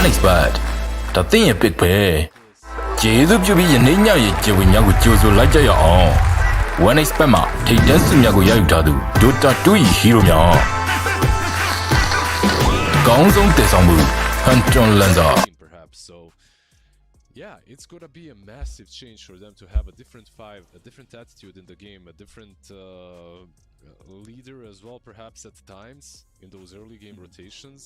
one expert ဒါသင်ရဲ့ pick ပဲကျေးဇူးပြုပြီးယနေ့ညရဲ့ကျေဝေများကိုကြိုဆိုလိုက်ကြရအောင် one expert မှာထိပ်တန်းစုများကိုရယူထားသူ Dota 2 hero များကောင်းဆုံးတည်ဆောင်မှု Hunter Lanza perhaps so yeah it's gonna be a massive change for them to have a different attitude in the game, a different leader as well perhaps at times in those early game rotations.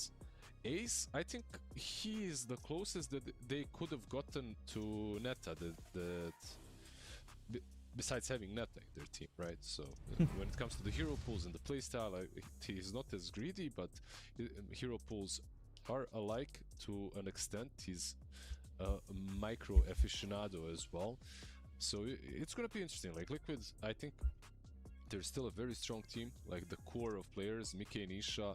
Ace, I think he is the closest that they could have gotten to Neta besides having Neta in their team, right? So when it comes to the hero pools and the playstyle, he is not as greedy, but hero pools are alike to an extent. He's a micro aficionado as well, so it's gonna be interesting. Like Liquid, I think there's still a very strong team, like the core of players, Mickey, Nisha,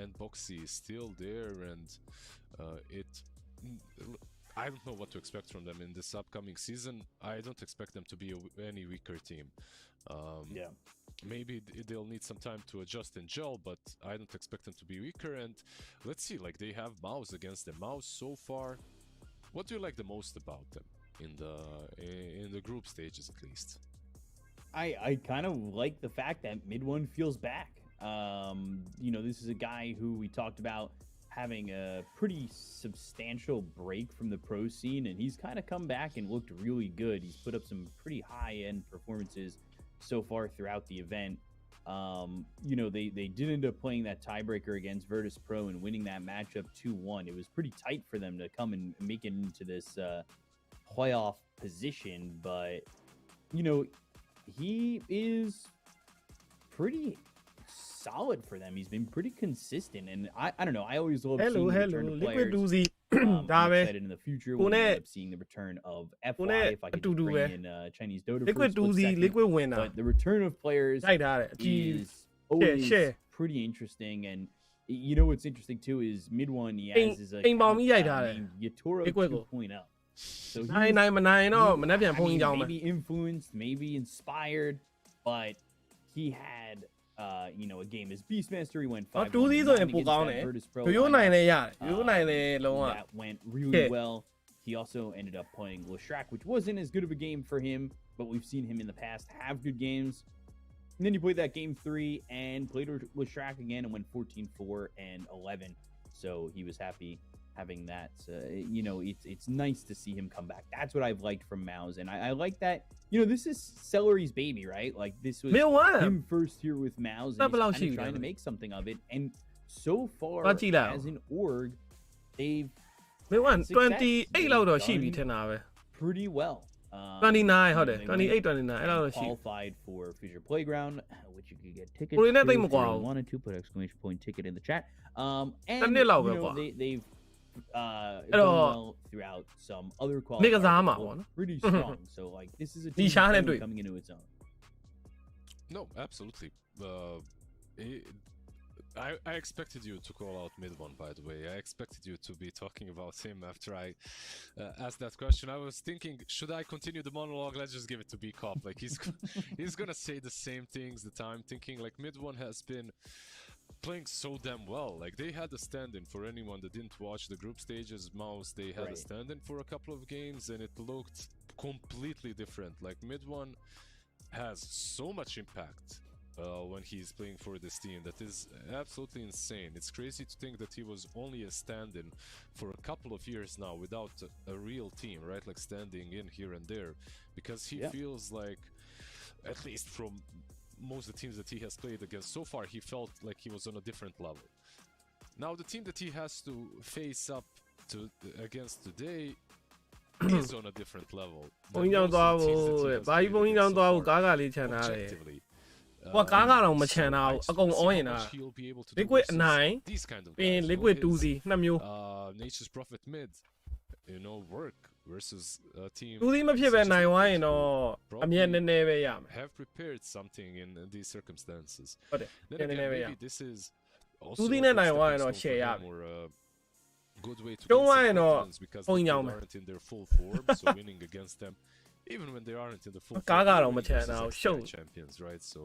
and Boxy is still there, and I don't know what to expect from them in this upcoming season. I don't expect them to be any weaker team. Yeah. Maybe they'll need some time to adjust and gel, but I don't expect them to be weaker. And let's see, like they have Mouz against them. Mouz so far, what do you like the most about them in the group stages at least? I kind of like the fact that mid one feels back. You know, this is a guy who we talked about having a pretty substantial break from the pro scene, and he's kind of come back and looked really good. He's put up some pretty high-end performances so far throughout the event. You know, they did end up playing that tiebreaker against Virtus Pro and winning that matchup 2-1. It was pretty tight for them to come and make it into this playoff position, but, you know, he is pretty solid for them. He's been pretty consistent, and I don't know. I always love seeing the return of players. I'm excited in the future when we end up seeing the return of FY, if I can bring in Chinese Dota for a split second. But the return of players is always pretty interesting, and you know what's interesting too is mid one he has is a named Yatoro 2.0. So he's maybe influenced, maybe inspired, but he had you know, a game as Beastmaster. He went 5-1 against Virtus Pro. That went really well. He also ended up playing Leshrac, which wasn't as good of a game for him, but we've seen him in the past have good games. And then he played that game 3 and played Leshrac again and went 14-4 and 11. So he was happy having that. You know, it's nice to see him come back. That's what I've liked from Mouz, and I like that. You know, this is Celery's baby, right? Like this was him first here with Mouz, and he's kind of trying to make something of it. And so far, as an org, they've 28လောက်တော့ရှိပြီထင်တာပဲ pretty well. 29 ဟုတ်တယ် 28 29အဲ့လောက်တော့ရှိ qualified for Fissure Playground, which you could get tickets. ကိုရင်းနဲ့သိမကွာ wanted to put exclamation point ticket in the chat. Andတစ်နှစ်လောက်ပဲ you ကွာ know, they've done well throughout some other qualifiers. Pretty strong. So like this is a team coming into its own. No, absolutely. I expected you to call out mid one, by the way. I expected you to be talking about him after I asked that question. I was thinking, should I continue the monologue? Let's just give it to B-Cop. Like he's gonna say the same things that I'm thinking. Like mid one has been playing so damn well. Like they had a stand-in for anyone that didn't watch the group stages. Mouz, they had a stand-in for a couple of games, and it looked completely different. Like mid one has so much impact when he's playing for this team. That is absolutely insane. It's crazy to think that he was only a stand-in for a couple of years now without a real team, right? Like standing in here and there, because he feels like, at least from most of the teams that he has played against so far, he felt like he was on a different level. Now the team that he has to face up to against today is on a different level. ဘုံကြောင်သွားဖို့ဘာကြီးဘုံကြောင်သွားဖို့ကားကလေးချန်ထားတယ်ဟိုကားကတော့မချန်တာဘူးအကုန်အောင်းရင်တာ liquid အနိုင်ပြီး liquid 2C နှစ်မျိုး Nature's Prophet mid, you know, work versus a team 2C မဖြစ်ပဲနိုင်သွားရင်တော့အမြဲနည်းနည်းပဲရမယ် have prepared something in these circumstances. ဟုတ်တယ်နည်းနည်းပဲရ maybe this is also 2C နဲ့နိုင်သွားရင်တော့ share ရမယ် good way to Don't worry, no. because they aren't in their full form, so winning against them, even when they aren't in the full form, champions, right? So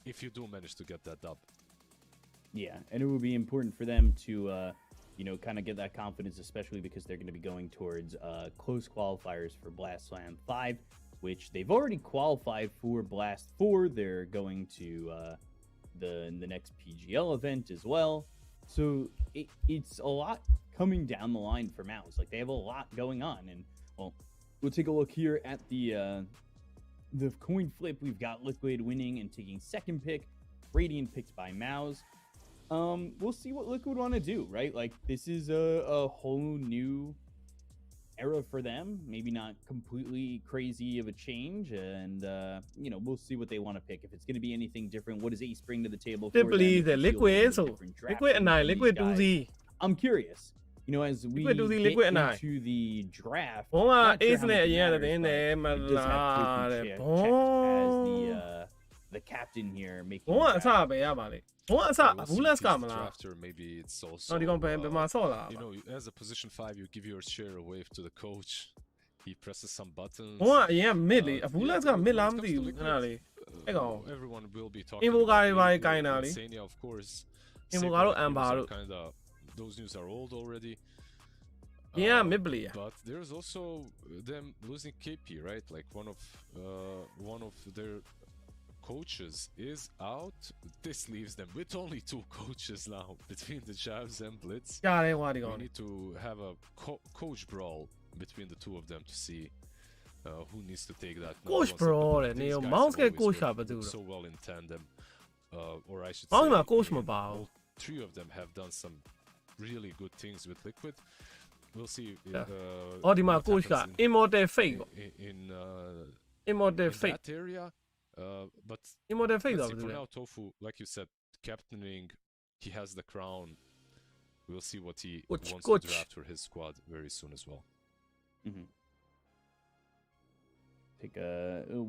if you do manage to get that dub, yeah, and it would be important for them to kind of get that confidence, especially because they're going to be going towards close qualifiers for Blast Slam 5, which they've already qualified for Blast 4. They're going to the next PGL event as well. So it's a lot coming down the line for Mouz. Like, they have a lot going on. And, well, we'll take a look here at the coin flip. We've got Liquid winning and taking second pick. Radiant picked by Mouz. We'll see what Liquid want to do, right? Like, this is a whole new era for them. Maybe not completely crazy of a change, and we'll see what they want to pick. If it's going to be anything different, what does Ace bring to the table? Simply the Liquid, so Liquid and I, Liquid 2Z. I'm curious. As we get into the draft, Aceနဲ့အရင်တည်းနဲ့မလာတဲ့ဘုံ as the captain here making ဘုံကအစပဲရပါလေဘုံကအစဘူးလက်စကမလား maybe it's also ဒီကောင်ဘယ်မှာဆော့လာ as a position 5 you give your share away to the coach. He presses some buttons. ဘုံကအရင်က mid လေဘူးလက်စက mid လားမသိဘူးခဏလေးအဲ့ကောင် everyone will be talking Invo ကားတွေပါကိုင်းတာလေ Sania, of course. Invo ကတော့ Amber တို့ those news are old already. Yeah, mid player. But there's also them losing KP, right? Like one of their coaches is out. This leaves them with only 2 coaches now between the Javs and Blitz. We need to have a coach brawl between the 2 of them to see who needs to take that. Coach brawl, Mouz get coach so well in tandem, or I should say, all 3 of them have done some really good things with Liquid. We'll see. Coach got Immortal Fate Immortal Fate that area. But Immortal Fate for now, Tofu, like you said, captaining, he has the crown. We'll see what he wants to draft for his squad very soon as well.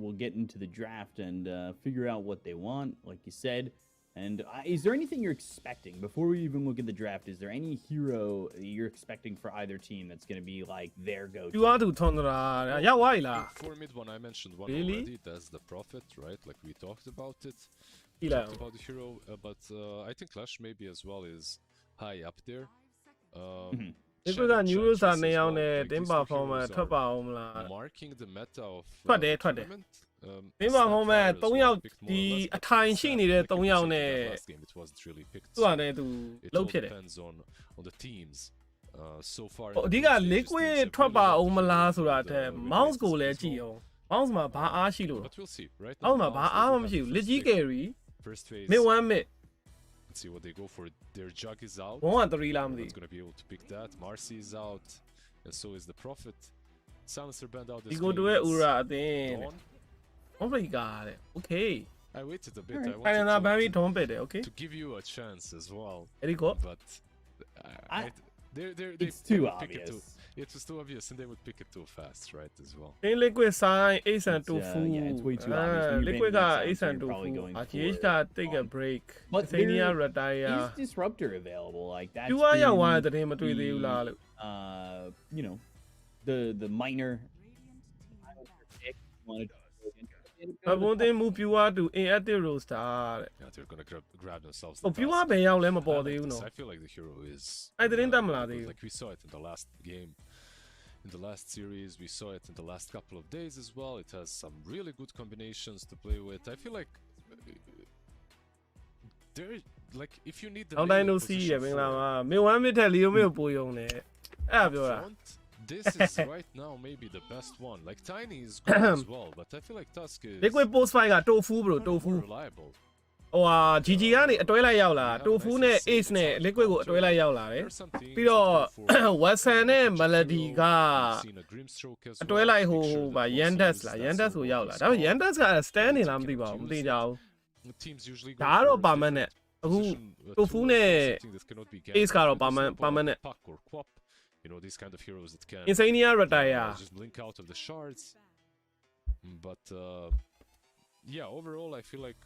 We'll get into the draft and figure out what they want, like you said. And is there anything you're expecting before we even look at the draft? Is there any hero you're expecting for either team that's going to be like their go-to? You want to turn for mid one, I mentioned one already. That's the Prophet, right? Like we talked about it. Talked about the hero, but I think Clash maybe as well is high up there. Liquidက news စာနေအောင်နဲ့တင်းပါ format ထွက်ပါအောင်မလား marking the meta of ထွက်တယ်တင်းပါ format 3ယောက်ဒီအထိုင်ရှိနေတဲ့3ယောက်နဲ့သူကလည်းသူလုံးဖြစ်တယ် on the teams so far အဓိက Liquid ထွက်ပါအောင်မလားဆိုတာတဲ့ Mouz ကိုလည်းကြည့်အောင် Mouz မှာဘာအားရှိလို့ but we'll see right အောက်မှာဘာအားမှမရှိဘူး legit carry first phase mid 1 mid let's see what they go for. Their jug is out. 1-3 လားမသိ It's gonna be able to pick that. Marcy is out, and so is the Prophet. Silencer band out. This go to it, Ura. Then. Oh my god. Okay. I waited a bit. I wanted okay. To give you a chance as well. There you go. But it's too obvious. It was too obvious, and they would pick it too fast, right? As well. In Liquid sign Ace and Tofu. Yeah, it's way too obvious. Liquid got Ace and Tofu. He got take a break. But Sania retire. Is Disruptor available? Like that. You are one of the name of the minor. I want them move you out to at the roster. Yeah, they're gonna grab themselves. Oh, you are paying out lemon ball, you know. I feel like the hero is. I didn't like we saw it in the last game. In the last series, we saw it in the last couple of days as well. It has some really good combinations to play with. I feel like there, like if you need the. I know see you. Me want me tell you me this is right now maybe the best one. Like Tiny is good as well, but I feel like Tusk is. Liquid post fight got Tofu, bro. Tofu. Reliable. ဟိုဟာ GG ကနေအတွဲလိုက်ရောက်လာ Tofu နဲ့ Ace နဲ့ Liquid ကိုအတွဲလိုက်ရောက်လာတယ်ပြီးတော့ Watson နဲ့ Melody ကအတွဲလိုက်ဟိုဗာ Yandex လား Yandex ကိုရောက်လာဒါပေမဲ့ Yandex က stand နေလားမသိပါဘူးမသိကြဘူးဒါတော့ပါမန်နဲ့အခု Tofu နဲ့ Ace ကတော့ပါမန်နဲ့ these kind of heroes that can Insania retire just blink out of the shards but yeah overall I feel like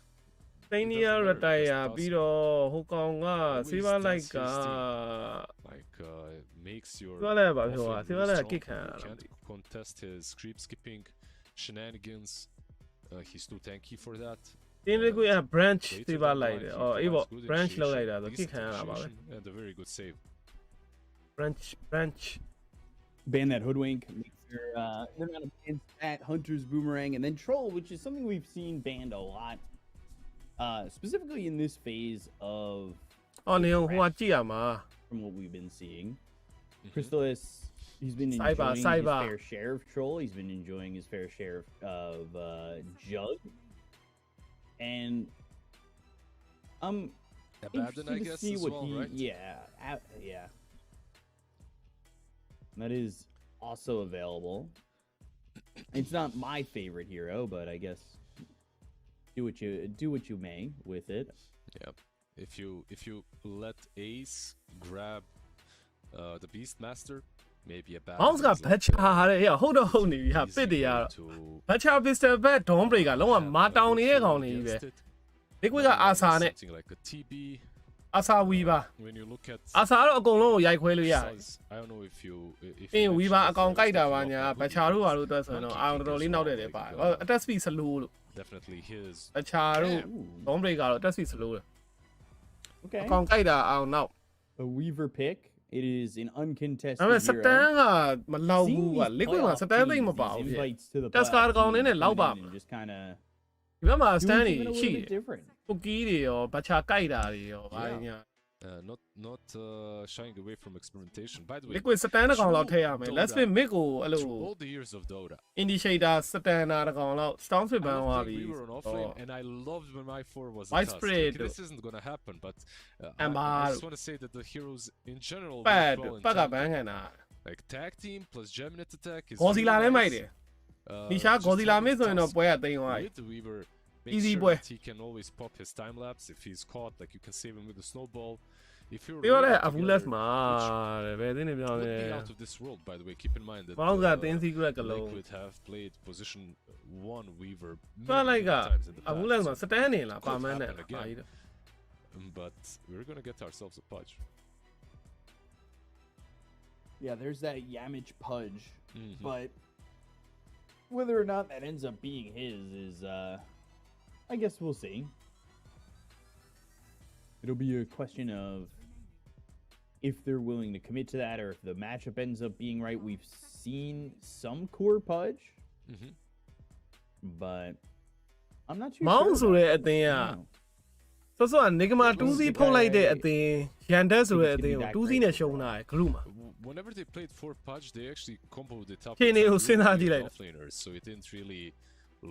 Insania retire ပြီးတော့ဟိုကောင်က Silver Light က makes your Silver Light ပါပြောတာ Silver Light က kick ခံရတာ can't contest his creep skipping shenanigans he's too tanky for thatတင်းလေးက branch Silver Light အော်အေးပေါ့ branch လောက်လိုက်တာဆို kick ခံရတာပါပဲ and a very good save Branch. Ban that Hoodwink. Make their amount of bans at Hunter's Boomerang, and then Troll, which is something we've seen banned a lot, specifically in this phase of. Oh, Neon, who are from what we've been seeing. Crystalis, he's been enjoying his fair share of Troll. He's been enjoying his fair share of Jug. And I'm interested to see what he... Right? Yeah. That is also available. It's not my favorite hero, but I guess do what you may with it. Yeah. If you let Ace grab the Beastmaster, maybe a bad. Mouz Bacha ရဟုတ်တော့ဟုတ်နေပြီဟာပစ်တွေရတော့ Bacha Pistol ဘက် Dawn Break ကလုံးဝမာတောင်နေတဲ့ကောင်တွေကြီးပဲ Liquid က Asa နဲ့ Asa Weaver When you look at Asa တော့အကုန်လုံးကိုရိုက်ခွဲလို့ရတယ် I don't know if you အင်း Weaver အကောင်ကြိုက်တာပါညာ Bacha တို့ဟာလို့တွက်ဆိုရင်တော့အာတော်တော်လေးနောက်တယ်လေပါ Attack Speed slow လို့ Definitely his Bacha တို့ Dawn Break ကတော့ Attack Speed slow တယ် Okay. အကောင်ကြိုက်တာအောင်နောက် A Weaver pick. It is an uncontested ဒါပေမဲ့ hero. စတန်ကမလောက်ဘူးက Liquid မှာစတန်သိမ့်မပါဘူး Test card ကောင်လေးနဲ့လောက်ပါမှာ just kind of ဒီဘက်မှာ stand တွေ doing ရှိ something a တယ် little bit different. Cookie တွေရော Bacha ကြိုက်တာတွေရောဘာညာ not shying away from experimentation. By the way, Liquid စတန်ကောင်လောက်ထည့်ရမယ် Let's Spin Mid ကိုအဲ့လို through all the years of Dota, Indicator စတန်နာကောင်လောက် Storm Spin ဘန်းသွားပြီ we were on offlane, and I loved when my 4 was a Widespread. task. Okay, this isn't gonna happen, but I just want to say that the heroes in general ပတ် work well in ပတ်က tag. ဘန်းခံတာ Like tag team plus Geminate attack is Godzilla လည်း really မိုက် nice. တယ် Nisha Just Godzilla having မစ်ဆိုရင်တော့ task ပွဲကတိမ်သွားပြီ with the Weaver makes Easy sure boy. that he can always pop his time lapse if he's caught. Like you can save him with a snowball. If you're ပြောလဲ really အခု together, လက်မှာ which တဲ့ဘယ်သိနေပြောင်း would လဲ be out of this world, by the way. Keep in mind that Mouz ကတင်း secret ကလုံး Liquid have played position 1 Weaver ပြောလိုက် many က times in the အခုလက်မှာ past. စတန်နေလား Could ပါမန်းနဲ့ happen ပါ again. ကြီးတော့ But we're gonna get ourselves a pudge. Yeah, there's that Yamich Pudge, Mhm. but whether or not that ends up being his is, I guess we'll see. It'll be a question of if they're willing to commit to that, or if the matchup ends up being right. We've seen some core Pudge, Mhm. but I'm not too Mouz sure. ဆိုတဲ့အသင်းက about it. စောစောက Nigma 2C ဖုတ်လိုက်တဲ့အသင်း Yandex ဆိုတဲ့အသင်းကို 2C နဲ့ရှုံးတာ group မှာ Whenever they played 4 pudge, they actually comboed it up. ခြေနေကိုစဉ်းစားကြည့် with လိုက် offlaners, so it didn't really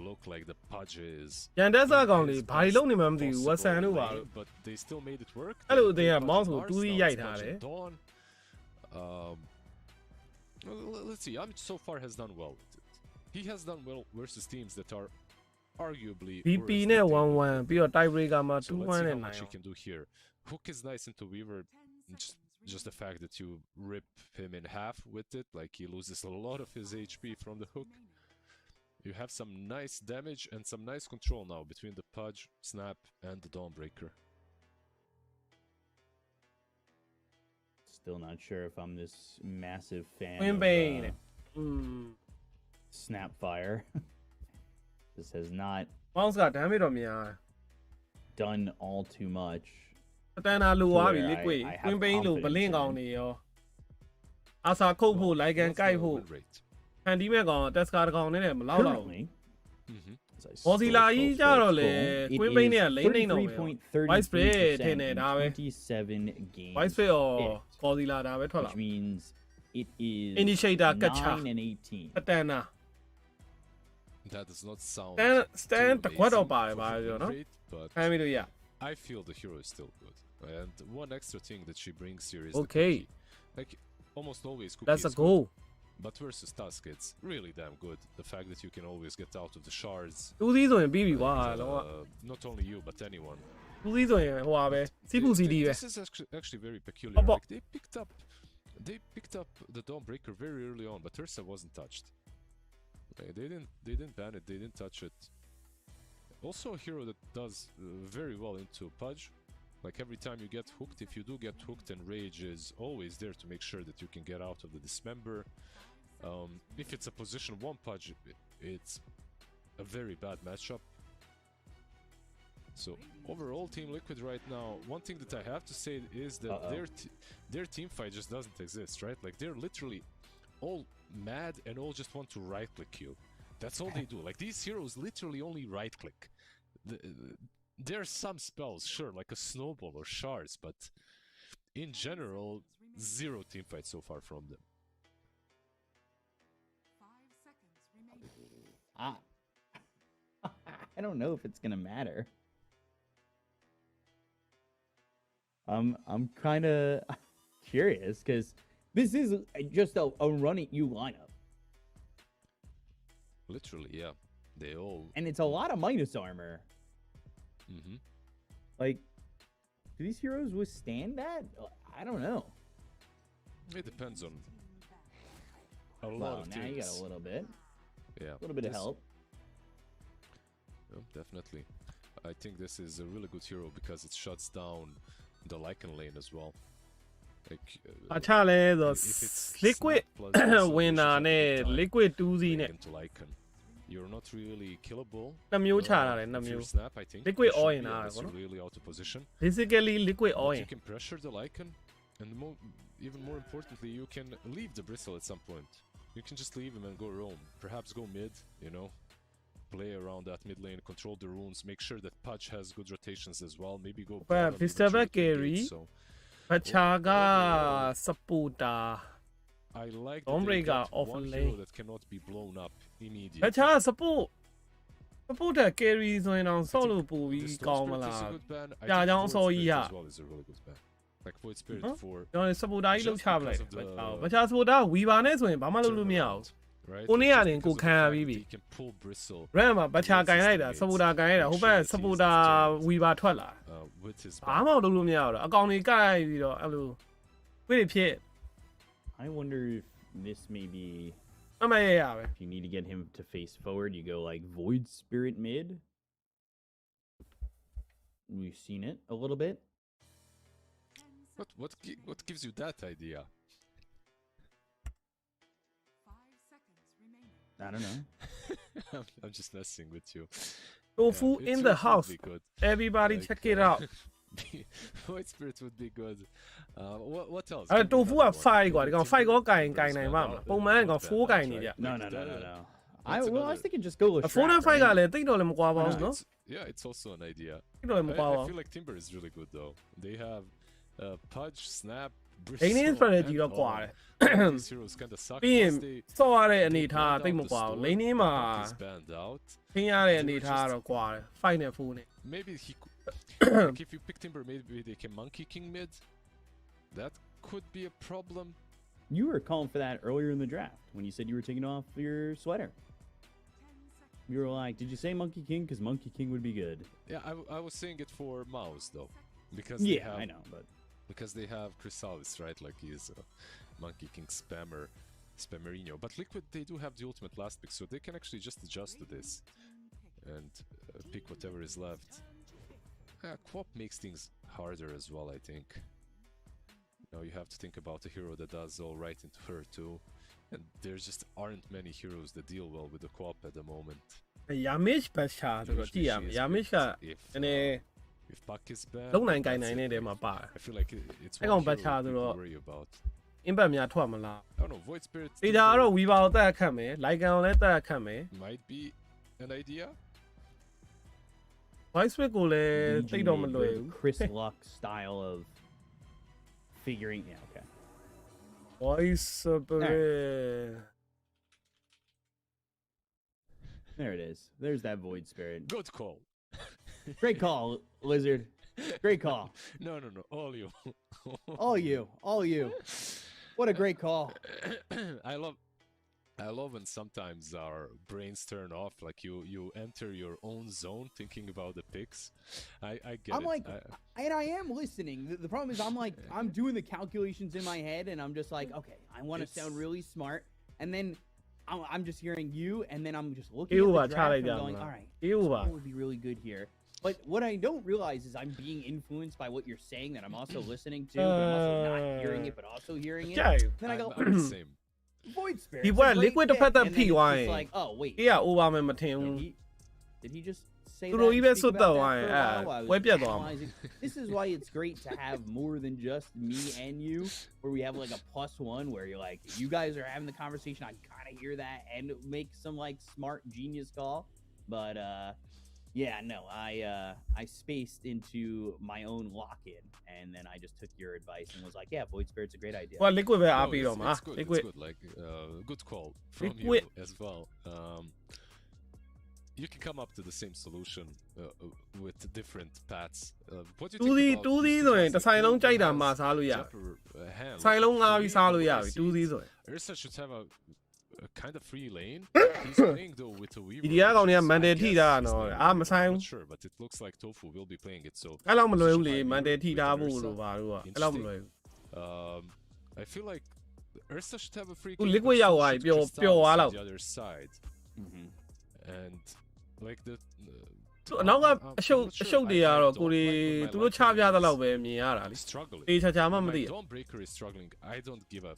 look like the pudge is. Yandex ကကောင်တွေ his ဘာတွေလုပ်နေမှမသိဘူး possible Watson တို့ပါ lane, လို့ but they still made it work. အဲ့လိုအသင်းက They Mouz pudged ကို Mars, 2C now ရိုက် it's ထားတယ် pudging Dawn. Let's see. So far has done well with it. He has done well versus teams that are arguably VP worse နဲ့ than Team. 1-1 ပြီးတော့ tie breaker မှာ So let's 2-1 see နဲ့ how နိုင် much he အောင် can do here. Hook is nice into Weaver. Just the fact that you rip him in half with it, like he loses a lot of his HP from the hook. You have some nice damage and some nice control now between the Pudge, Snap, and the Dawnbreaker. Still not sure if I'm this massive fan Twin of Bane. Snapfire. This has not Mouz က damage တော့များ done all too much. စတန်နာလိုသွားပြီ I- Liquid I have Twin Bane လို့ confidence ဘလင်း in ကောင်တွေရော Asa ခုတ်ဖို့လိုက်ကန် What's ကိုက် the ဖို့ win rate? ဖန်တီးမဲ့ကောင် Test card ကောင်နဲ့မလောက်တော့ဘူး Currently, Mhm. as I Godzilla scroll, ကြီးကြ scroll, တော့လေ scroll, it Twin Bane နဲ့က is lane နေတော့ပဲ 33.33% Widespread ထင်တယ် in ဒါပဲ 27 games, Widespread ရော hit, Godzilla ဒါပဲထွက်လာ which means it is Initiator ကတ်ချ 9 and 18. စတန်နာ That does not sound Stand too တကွက်တော့ amazing ပါတယ် for ပါ the ပြော win နော် rate, but ဖမ်းပြီးလို့ရ I feel the hero is still good. And one extra thing that she brings here is Okay. the cookie. Like almost always cookie That's a is good, goal but versus Tusk it's really damn good. The fact that you can always get out of the shards. 2C ဆိုရင်ပြီးပြီကွာ and, လောက not only you but anyone. 2C ဆိုရင်ဟိုပါပဲစီပူစီဒီပဲ This is actually very peculiar. Opo. Like they picked up the Dawnbreaker very early on, but Ursa wasn't touched. Like, they didn't ban it, they didn't touch it. Also a hero that does very well into Pudge. Like every time you get hooked, if you do get hooked, and Rage is always there to make sure that you can get out of the Dismember. If it's a position 1 Pudge, it's a very bad matchup. So overall, Team Liquid right now, one thing that I have to say is that their team fight just doesn't exist, right? Like they're literally all mad and all just want to right-click you. That's all they do. Like these heroes literally only right-click. There are some spells, sure, like a snowball or shards, but in general, zero team fight so far from them. I don't know if it's gonna matter. I'm kind of curious because this is just a running U lineup. Literally, yeah. They all... And it's a lot of minus armor. Mm-hmm. Like, do these heroes withstand that? I don't know. It depends on a lot of now things. you got a little bit. Yeah. A little bit of help. Yeah, definitely. I think this is a really good hero because it shuts down the Lycan lane as well. Like, အချလဲဆို liquid winner နဲ့ liquid 2C နဲ့ into Lycan. You're not really killable. နှစ်မျိုးချတာလေနှစ်မျိုး snap, I think. liquid you all should in be are honest, ပေါ့နော် really out of position. basically liquid all But in you can pressure the Lycan, and even more importantly, you can leave the Bristle at some point. You can just leave him and go roam. Perhaps go mid, you know, play around that mid lane, control the runes, make sure that Pudge has good rotations as well. Maybe go. But bottom, Fissure eventually carry. engage, so ဘချာက supporter I like that Don't they break got out off one lane. hero that cannot be blown up ဘ immediately. ချာ supporter carry ဆိုရင်တော့ဆော့လို့ပို့ပြီး This Stone ကောင်းမ Spirit is လား a good ban. I ကြာ think ကြောင်း Void ဆော့ကြီး Spirit ဟာ as well is a really good ban. Like Void Spirit for ကျွန်တော် supporter ကြီးလောက်ချပလိုက် Just because of the- ဘချာ supporter weaver နဲ့ဆိုရင်ဘာမှလုပ်လို့မရဘူး right? ကိုနေ့က Just တင် because ကို of the ခံရ fact ပြီး that ပြီ he can pull Bristle ram မှာဘချာကန်လိုက်တာ supporter ကန်လိုက်တာဟိုဘက် supporter weaver ထွက်လာ with his ဘာ ban. မှလုပ်လို့မရဘူးအကောင်တွေကကြိုက်ပြီးတော့အဲ့လိုခွေးတွေဖြစ် I wonder if this may be အမရရပဲ if you need to get him to face forward, you go like Void Spirit mid. We've seen it a little bit. What gives you that idea? I don't know. I'm just messing with you. tofu Yeah, in it the would house be good. everybody Like, check it out Void Spirit would be good. What else? အဲ့ Give me tofu က another one. 5 ကွာဒီကောင် 5 ကောကင် Timber ကင် is နိုင် banned ပါမ out. လားပုံမှန်က Not 4 banned, ကင်နေ right?ကြ No. That's I another- was thinking just go with 4 နဲ့ Strat, 5က right? လည်းတိတ်တော့လည်းမကွာပါ No, ဘူးနော် yeah, it's also an idea. တိတ်တော့လည်းမကွာပါ I ဘူး feel like Timber is really good though. They have Pudge, Snap, Laning Bristle, strategy and တော့ကွာ All. တယ် These heroes kind of suck. ပြီးရင် Plus they စော့ရတဲ့အနေ they ထား banned တိတ် out မ the ကွာဘူး storm. laning မှာ He's banned out. ခင်းရတဲ့အနေထားတော့ကွာတယ် 5 နဲ့ 4 နဲ့ Maybe he could, like if you pick Timber, maybe they can Monkey King mid. That could be a problem. You were calling for that earlier in the draft when you said you were taking off your sweater. You were like, did you say Monkey King? Because Monkey King would be good. Yeah, I was saying it for Mouz though, because they Yeah, have, I know, but because they have Chrysalis, right? Like he's a Monkey King spammerino. But Liquid, they do have the ultimate last pick, so they can actually just adjust to this and pick whatever is left. Quap makes things harder as well, I think. Now you have to think about a hero that does all right into her too, and there just aren't many heroes that deal well with the Quap at the moment. Yamish ဘချာဆိုတော့ကြည့်ရမယ် Yamish က If နည်းနည်း if Puck is bad, လုံးနိုင်ကိုင် that's နိုင် it. တဲ့တဲမှာပါတယ် I feel like it's I one don't hero bet people you worry about. impact များထွက်မလား I don't know, Void Spirit ဒီဒါကတော့ weaver ကိုတက်ခတ်မယ် Lycan ကိုလည်းတက်ခတ်မယ် might be an idea. voice pick ကိုလည်း Legion တိတ်တော့မ made လွယ် the ဘူး Chris Luck style of figuring. Yeah, okay. voice spirit There it is. There's that Void Spirit. Good call. Great call, Lizard. Great call. No, all you. All you. What a great call. I love when sometimes our brains turn off, like you enter your own zone thinking about the picks. I get I'm it. like, and I am listening. The problem is, I'm like, I'm doing the calculations in my head, and I'm just like, okay, I want to sound really smart, and then I'm just hearing you, and then I'm just looking at the draft and going, all right, what would be really good here. But what I don't realize is I'm being influenced by what you're saying that I'm also listening to, but I'm also not hearing it, but also hearing it. Then I go, I'm the same. Void Spirit. He went liquid to put that P It's wine. like, oh wait, အေးက over မယ်မထင်ဘူး did he just say Tu that lo and even speak suit about the that wine, for a while. I was web yet, analyzing. This is why it's great to have more than just me and you, where we have like a +1 where you're like, you guys are having the conversation. I kind of hear that and make some like smart genius call. But yeah, no, I spaced into my own lock-in, and then I just took your advice and was like, yeah, Void Spirit's a great idea. ဟို liquid ပဲအား No, ပြီးတော့မှာ it's good. liquid It's good. Like good call from Liquid. you as well. You can come up to the same solution with different paths. What do you တူး think သီး about တူးသီး these ဆိုရင် two တစ်ဆိုင်လုံး paths? ကြိုက်တာ Who မှ has စားလို့ရ the ပြီ upper hand? ဆိုင်လုံးငါး For ပြီး me, စားလို့ what ရ I ပြီ see တူးသီး is ဆိုရင် Ursa should have a kind of free lane. He's playing though with a weaver. ဒီတရားကောင်တွေက which is, I Monday ထိ guess, တာ his နော် lane. အားမဆိုင် I'm ဘူး not sure, but it looks like Tofu will be playing it. So အဲ့လောက်မလွယ်ဘူး position လေ high Monday mirror ထိ with ထား an ဖို့ Ursa. လို့ပါလို့ကအဲ့လောက်မလွယ်ဘူး I feel like Ursa should have a free Ooh, kick, liquid but so ရောက်သွားပြီ should ပျော် Crystallis ပျော်သွား on လောက် the other side. And like the သူအနောက်က I'm အရှုပ် not အ sure. ရှုပ်တွေ I ကတော့ don't ကိုတွေ like when my သူတို့ချ liking ပြသ is လောက်ပဲမြင်ရတာလေ struggling. တေချာချာမှ When မ my သိရ Dawnbreaker is struggling, I don't give a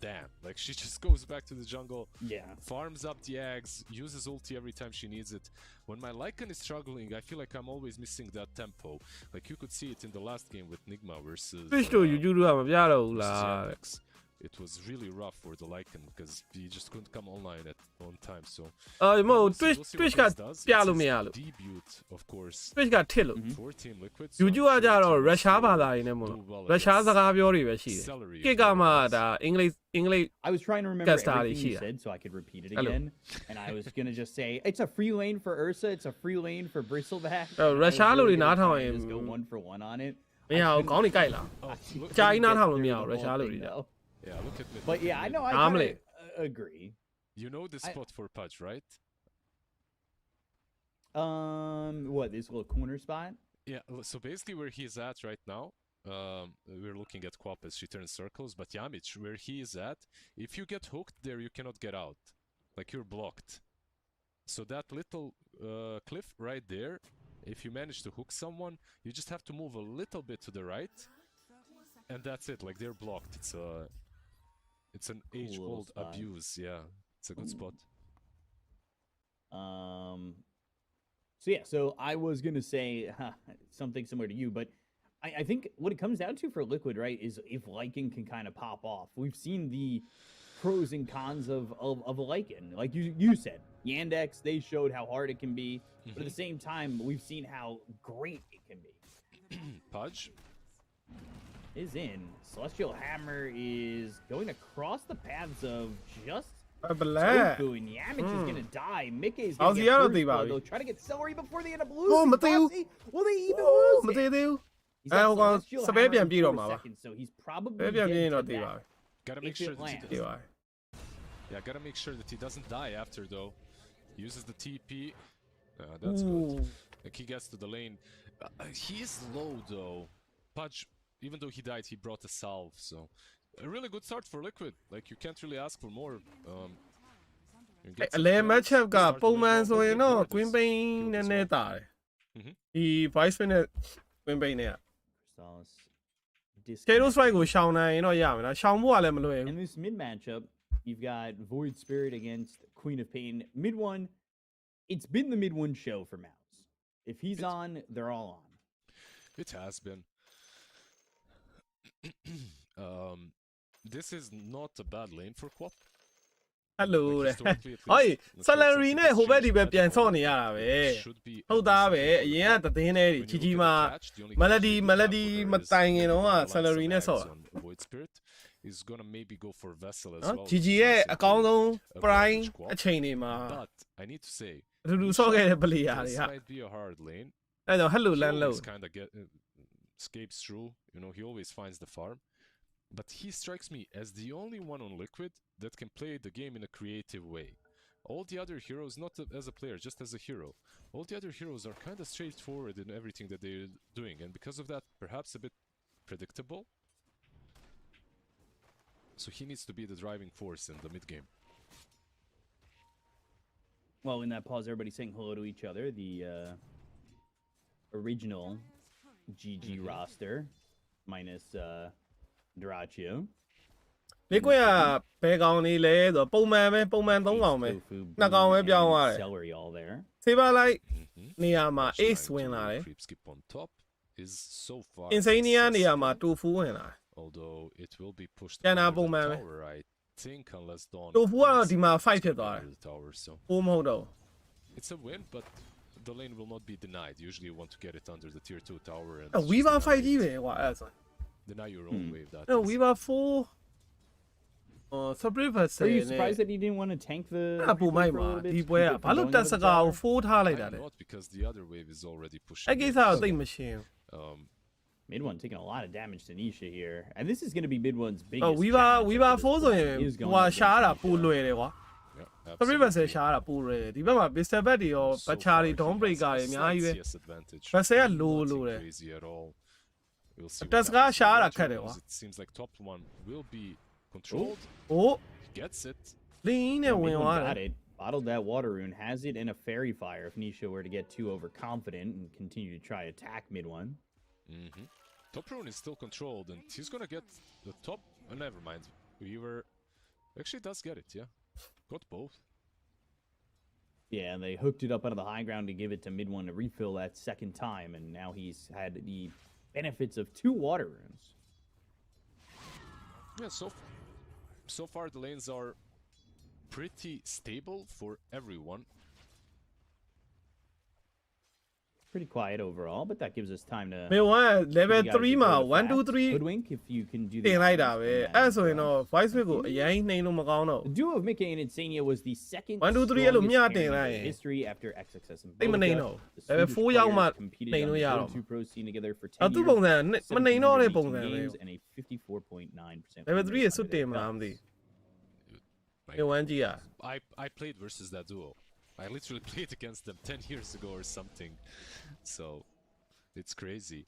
damn. Like she just goes back to the jungle, Yeah. farms up the eggs, uses ulti every time she needs it. When my Lycan is struggling, I feel like I'm always missing that tempo. Like you could see it in the last game with Nigma versus Twitch တို့ YouTube တို့ကမပြတော့ဘူးလား Yandex. It was really rough for the Lycan because he just couldn't come online at on time. So အော်မဟုတ် we'll see what Twitch က this does. ပြ It's လို့မရ his လို့ debut, of course, Twitch ကထစ်လို့ for Team Liquid. So YouTube ကကြတော့ Russia ဘာသာတွေနဲ့မဟုတ် do well ရုရှား against စကားပြောတွေပဲရှိတယ် Celery ကစ်ကမှဒါအင်္ဂလိပ် I was trying to remember Guest star everything you here. said so I could repeat it Hello. again. And I was going to just say, it's a free lane for Ursa. It's a free lane for Bristleback. Oh, I was Russia really လို့တွေ gonna နားထောင် try ရင် and just go 1 for 1 on it. မရအောင်ခေါင်းတွေကြိုက်လား Oh, look, ကြာကြီးနားထောင် Get လို့မရ through အောင် the ရုရှား whole လို့တွေ thing, ကြ though. yeah, look at me. But yeah, I know I Omelet. kinda, agree. You know this spot for Pudge, right? What, this little corner spot? Yeah, so basically where he's at right now, we're looking at Quap as she turns circles, but Yamich, where he is at, if you get hooked there, you cannot get out. Like you're blocked. So that little cliff right there, if you manage to hook someone, you just have to move a little bit to the right, and that's it. Like they're blocked. It's an little age-old spot. abuse. Yeah, it's a good spot. So yeah, so I was gonna say something similar to you, but I think what it comes down to for Liquid, right, is if Lycan can kind of pop off. We've seen the pros and cons of a Lycan. Like you said, Yandex, they showed how hard it can be, but at the same time, we've seen how great it can be. Pudge? Is in. Celestial Hammer is going across the paths of just ဘလဲ Tofu, and Yamich is gonna die. Mickey is How's gonna the get other first thing, blood, Bobby? though. Try to get Celery before they end up Oh, losing. Mateo. Bossy. Will they even မ lose သေး it? သေးဘူး He's Eh, got hold on. Celestial Sabe Hammer bien in pido, 4 mama. seconds, so he's probably ပဲပြန်ပြင်း dead တော့ to သေး that. ပါပဲ Gotta If make it sure that he lands. သေးပါပဲ Yeah, gotta make sure that he doesn't die after though. Uses the TP. That's good. Ooh. Like he gets to the lane. He is low though. Pudge, even though he died, he brought a salve. So a really good start for Liquid. Like you can't really ask for more. You get အ some လဲ kills, matchup က start ပုံ doing မှန် well, ဆို but ရင် get တော့ more of Queen this Bane kill နည်း as နည်း well. တာတယ် Mhm. ဒီ Vice Fin နဲ့ Queen Bane နဲ့ Crystallis ခြေတို့ disconnected. strike ကိုရှောင်နိုင်ရင်တော့ရမယ်နော်ရှောင်ဖို့ကလည်းမလွယ်ဘူး And this mid matchup, you've got Void Spirit against Queen of Pain. Mid one, it's been the mid one show for Mouz. If he's on, they're all on. It has been. This is not a bad lane for Quap. အဲ့လို Like တဲ့ historically, at ဟို least, let's hope salary something နဲ့ has ဟိုဘက် changed, ဒီဘက် but ပြန် at ဆော့ the နေရ moment, တာပဲ it should be a ဟုတ်သားပဲ decent အ lane. ရင်ကသတင်းတွေ When you ကြီး look ကြီး at မှာ the patch, the only မ thing လ that ဒီ should မ be လ up ဒီ for မ is တိုင်ခင် if တော့ he lands some salary နဲ့ eggs ဆော့ on Void Spirit, is gonna maybe go for Vessel as နော် well. GG which is ရဲ့အကောင်းဆုံး a prime vintage Quap. အချိန်တွေမှာ But I need to say, အတူတူဆော့ခဲ့တဲ့ player တွေ this ဟာ might be a hard lane. အဲ့တော့ဟဲ့လို He လမ်းလို့ always kind of escapes through. You know, he always finds the farm. But he strikes me as the only one on Liquid that can play the game in a creative way. All the other heroes, not as a player, just as a hero, all the other heroes are kind of straightforward in everything that they're doing, and because of that, perhaps a bit predictable. So he needs to be the driving force in the mid game. Well, in that pause, everybody's saying hello to each other. The original GG roster, minus Duraccio. ဒီကွက်ကဘယ်ကောင်နေလဲဆိုတော့ပုံမှန်ပဲပုံမှန်၃ကောင်ပဲ Tofu, နှစ်ကောင်ပဲ Boom, ပြောင်း and သွားတယ် Celery all there. Saber like Mhm. နေရာမှာ Touch ace line ဝင်လာတယ် to creep skip on top is so far Insania နေရာမှာ successful, တိုဖူးဝင်လာတယ် although it will be pushed Can I under boom, the man? tower, I think, unless Dawn တိုဖူးကတော့ wins, ဒီမှာ it's fight ဖြစ် gonna be သွားတယ် under the tower, so ပိုးမဟုတ်တော့ it's a win, but the lane will not be denied. Usually you want to get it under the tier 2 tower and ဘူး just Weaver deny fight it. ကြီးပဲကွာအဲ့ဒါဆို Deny your own wave, that အဲ့ is. Weaver 4 Separate versus Are you နဲ့ surprised that he didn't want to tank the အပူမိုက် replay for a မှာ little bit ဒီ to ပွဲ keep က it ဘာ from လို့ going တက် under စ the ကားကို tower? 4ထားလိုက်တာ I'm လဲ not, because the other wave is already pushing အဲ့ကိ in, စ္စကို so, သိပ်မရှင်း um, Mid one taking a lot of damage to Nisha here, and this is going to be Mid one's ဘူး biggest. Weaver challenge Weaver up to 4 this ဆိုရင် point, is going ဟို against ရှားတာ Nisha. ပိုလွယ်တယ်ကွာ yeah, Separate versus absolutely. ရှားတာပိုလွယ်တယ်ဒီဘက်မှာ Mr. Bet တွေရော So ဘချာ far, တွေ he Dawn has Breaker a တွေအများကြီးပဲ slight CS advantage. But say a Nothing low, low there. crazy at all. We'll see what That's happens got to shot the at Kade, Legends. wa. It seems like top one will be controlled. ဟို Gets it. လင်းနဲ့ဝင် Mid သွား one တ got ယ် it. Bottled that water rune, has it, and a fairy fire. If Nisha were to get too overconfident and continue to try attack Mid one. Mm-hmm. Top rune is still controlled, and he's gonna get the top. Never mind. Weaver actually does get it. Yeah, got both. Yeah, and they hooked it up out of the high ground to give it to Mid one to refill that second time, and now he's had the benefits of 2 water runes. Yeah. So far the lanes are pretty stable for everyone. Pretty quiet overall, but that gives us time to မေ1 level 3မှာ1 2 3 Hoodwink if you can do တင် the လိုက်တာ items ပဲ from that အဲ့ as ဆိုရင် well. တော့ voice bit ကိုအရင်နှိမ့်လို့မကောင်းတော့ The duo of Mickey and Insania was the second 1 2 3အဲ့လို strongest မျှ pairing တင် in လိုက်ရင် history after XXS and သိပ်မနှိမ့် Boga. တော့ The ဘူး level Swedish 4ရောက်မှ players competed နှိမ့် on လို့ the ရ Pro တော့ 2 Pro scene together for 10 အဲ့သူ့ years, ပုံစံမနှိမ့်တော့တဲ့ပုံစံ 1718 ပဲ games and a 54.9% level win 3 rate ရစွတ် under တ their င်မလားမသိ Like, မေ1ကြီးอ่ะ I played versus that duo. I literally played against them 10 years ago or something. So it's crazy.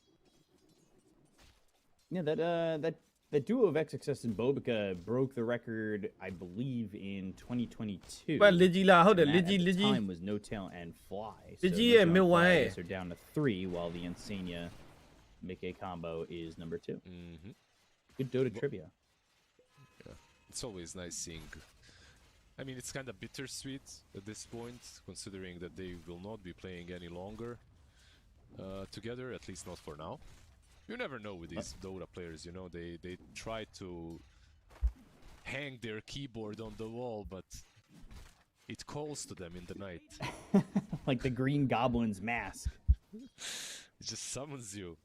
Yeah, that duo of XXS and Bobica broke the record, I believe, in 2022. ဘယ် legit လားဟုတ်တယ် And that legit at the legit time was No Tail and Fly. Legit No yeah, Tail and mid Fly one, guys are down to 3, while the Insania Mickey combo is number 2. Mm-hmm. Good Dota trivia. It's always nice seeing. I mean, it's kind of bittersweet at this point, considering that they will not be playing any longer together, at least not for now. You never know with these Dota players, you know, they try to hang their keyboard on the wall, but it calls to them in the night. Like the Green Goblin's mask. It just summons you.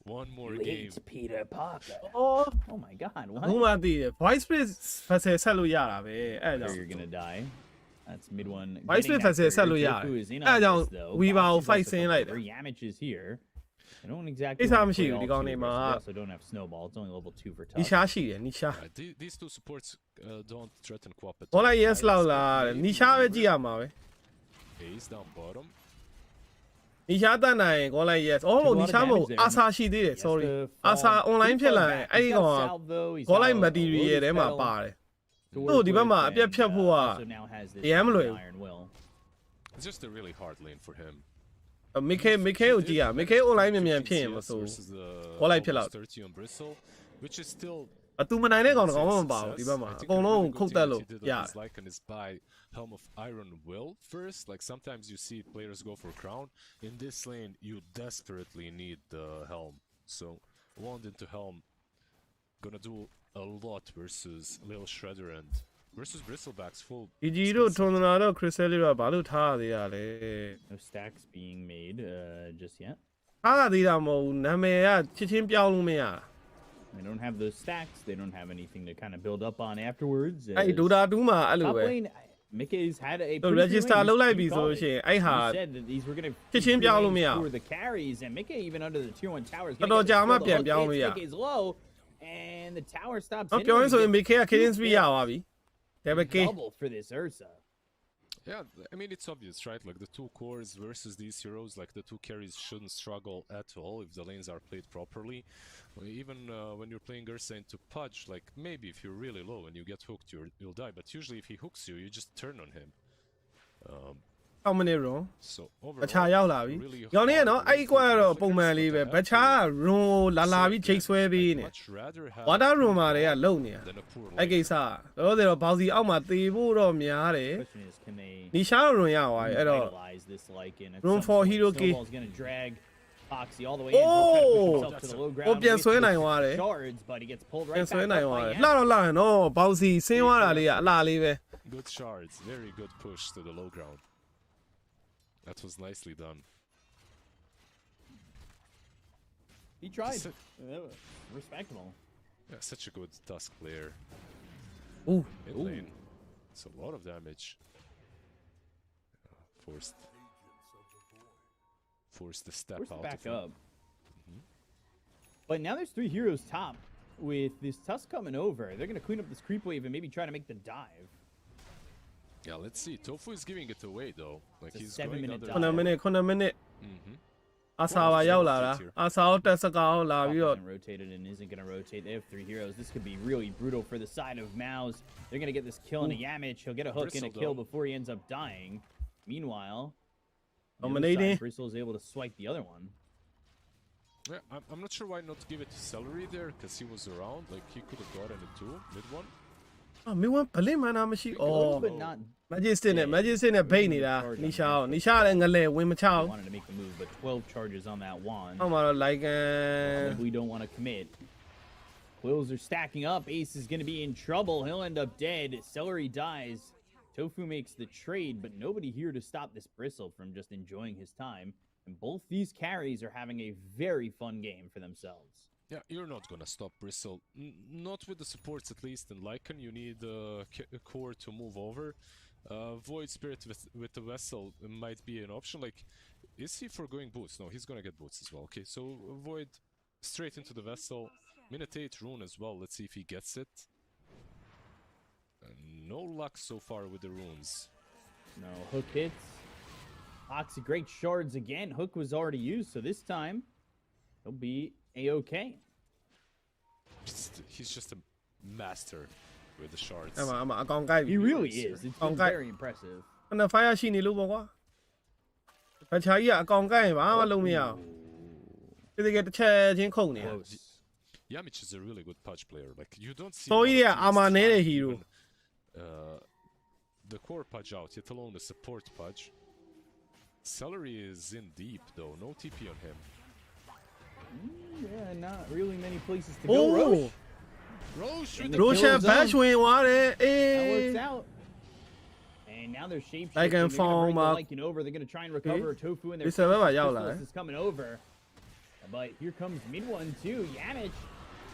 One more game. It's Peter Parker. အော် Oh my god, ဘူး what? မှသိတယ် voice bit ဖက်ဆယ်ဆက်လို့ရတာပဲအဲ့ဒါ Sure you're gonna die. That's mid one. Vice Getting Pit that fast third. set lo Tofuရတယ် is in အဲ့ on ကြောင့် this, though. Weaver Box ကို is fight also ဆင်းလိုက်တယ် 3 Yamiches here. They don't exactly It's wannaမရှိ play ဘူး all ဒီကောင် two နေ versus မှာ they also don't have snowball. It's only level 2 for နီ tough. ရှာရှိတယ်နီရှာ These two supports don't threaten co-op at ဘောလိုက် all. yes I လောက် expect လားတဲ့ maybe နီရှာပဲကြည့်ရ Weaver, မှာပဲ Ace down bottom. နီရှာတတ်နိုင်ရင်ဘောလိုက် yes အော် Took a lot နီ of ရှာမဟုတ် damage there. အာစာရှိသေးတယ် He has sorry to အာစာ fall online pretty ဖြစ် far လာရင် back. အဲ့ဒီ He's ကောင် got က salvo, he's ဘော got လိုက် a မတီရီရဲ့ lotus ထဲမှာ petal ပါတယ် to သူ့ work ဒီဘက်မှာ with, အပြတ် and, ဖြတ်ဖို့က also now has this တရားမလွယ်ဘူး Iron Will. It's just a really hard lane for him. မိခဲကိုကြည့်ရမိခဲ online မြန်မြန်ဖြစ်ရင်မဆို versus the ဘောလိုက်ဖြစ်လောက် almost 30 on Bristle, which is still အတူမနိုင်တဲ့ကောင်တ it's ကောင်မှ a မပါဘူး success. ဒီဘက်မှာ I အ think ကုန် a လုံး really ခုတ် good တက် thing လို့ that he did ရ on his Lycan is buy Helm of Iron Will first. Like sometimes you see players go for crown. In this lane, you desperately need the Helm. So Wand into Helm gonna do a lot versus Lil Shredder and versus Bristlebacks full. ဒီကြီးတို့ထွန်နာတော့ crystal လေးတော့ဘာလို့ထားရသေးရလဲ No stacks being made just yet. ထားရသေးတာမဟုတ်ဘူးနာမည်ကချစ်ချင်းပြောင်းလို့မရ They don't have those stacks. They don't have anything to kind of build up on afterwards. အဲ့ Dota 2မှာအဲ့လို Top ပဲ lane, Mickey's had a So pretty good register lane. လုပ်လိုက်ပြီ You ဆို called လို့ရှိရင် it. အဲ့ဟာ You said that these were going to ချက်ချင်းပြောင်းလို့မရဘူး for the carries, and Mickey even under the tier 1 tower is တော် going တော် to ကြာ get မှ the ပြန် hook ပြောင်း hits. လို့ရ Mickey's low, and the tower stops ဟောပြောရ hitting. င်းဆိုရင် He BK က killing spree ရ gets သွားပြီ double K double for this Ursa. Yeah, I mean it's obvious, right? Like the two cores versus these heroes, like the two carries shouldn't struggle at all if the lanes are played properly. Even when you're playing Ursa into Pudge, like maybe if you're really low and you get hooked, you'll die. But usually if he hooks you, you just turn on him. how many room So ဘချာရောက်လာပြီရောင်နေနော်အဲ့ကွာတော့ပုံမှန်လေးပဲဘချာ room လာပြီးချိန်ဆွဲပြီးနေ water room မှာတွေကလုံနေတာအဲ့ကိစ္စတော့တော့ဘောက်စီအောက်မှာတေဖို့တော့များတယ် နီရှာတော့ room ရသွားပြီအဲ့တော့ room for hero key Foxy all the way Oh! in, he'll try to push himself to the low ground. ပြန်ဆွဲနိုင်သွားတယ် Shards, but he gets pulled ပြန် right ဆွဲ back နိုင် up သွား by တယ် Yam. လှတော့လှရင်တော့ဘောက်စီဆင်းသွားတာလေးကအလှလေးပဲ Good shards, very good push to the low ground. That was nicely done. He tried. Respectable. Yeah, such a good Tusk player. Ooh. Mid lane. It's a lot of damage. Forced the step Forced out back of him. up. But now there's 3 heroes top. With this Tusk coming over, they're going to clean up this creep wave and maybe try to make the dive. Yeah, let's see. Tofu is giving it away though. Like It's a he's 7-minute going dive. 9 minute 9 minute Mm-hmm. အဆာပါရောက်လာတာအဆာတော့တက်စကားလာပြီးတော့ Isn't rotated and isn't going to rotate. They have 3 heroes. This could be really brutal for the side of Mouz. They're going to get this kill into Yamich. He'll get a hook and a kill before he ends up dying. Meanwhile, Dominating. Bristle is able to swipe the other one. Yeah, I'm not sure why not give it to Celery there, because he was around. Like he could have gotten it too, mid one. အမင်းဝဘလင်းမနာမရှိဩ Close, but not Majestic နဲ့ Majestic နဲ့ဘိတ်နေတာနီရှာအောင်နီရှာလည်းငလဲဝင်မချအောင် wanted to make the move, but 12 charges on that one. အောက်မှာတော့ like We don't want to commit. Quills are stacking up. Ace is going to be in trouble. He'll end up dead. Celery dies. Tofu makes the trade, but nobody here to stop this Bristle from just enjoying his time. And both these carries are having a very fun game for themselves. Yeah, you're not gonna stop Bristle. Not with the supports at least. In Lycan, you need a core to move over. Void Spirit with the Vessel might be an option. Like, is he forgoing boots? No, he's gonna get boots as well. Okay, so Void straight into the Vessel. Minute 8 rune as well. Let's see if he gets it. No luck so far with the runes. No, Hook hits. Oxy, great shards again. Hook was already used, so this time he'll be A-OK. He's just a master with the shards. အမအကောင်ကိုက်ပြီ He really is. It's been Okay. very impressive. ခဏ fire ရှိနေလို့ပေါ့ကွာဘချာကြီးကအကောင်ကိုက်ရင်ဘာမှလုပ်မရအောင်ဒီကတစ်ချက်ချင်းခုန်နေတာ Close. Yamich is a really good pudge player. Like you don't see. ဆိုကြီးကအာမနေတဲ့ hero The core pudge out, yet alone the support pudge. Celery is in deep though. No TP on him. Yeah, not really many places to အို go. Roche. း Roche And with the the Roche kill zone. ဘတ်ဝင်သွားတယ်အေး That works out. And now they're shape They can form up. Lycan over. They're going to try and recover Tofu in their This is about Yaola, Crystallis is coming over. But here comes mid one too. Yamich.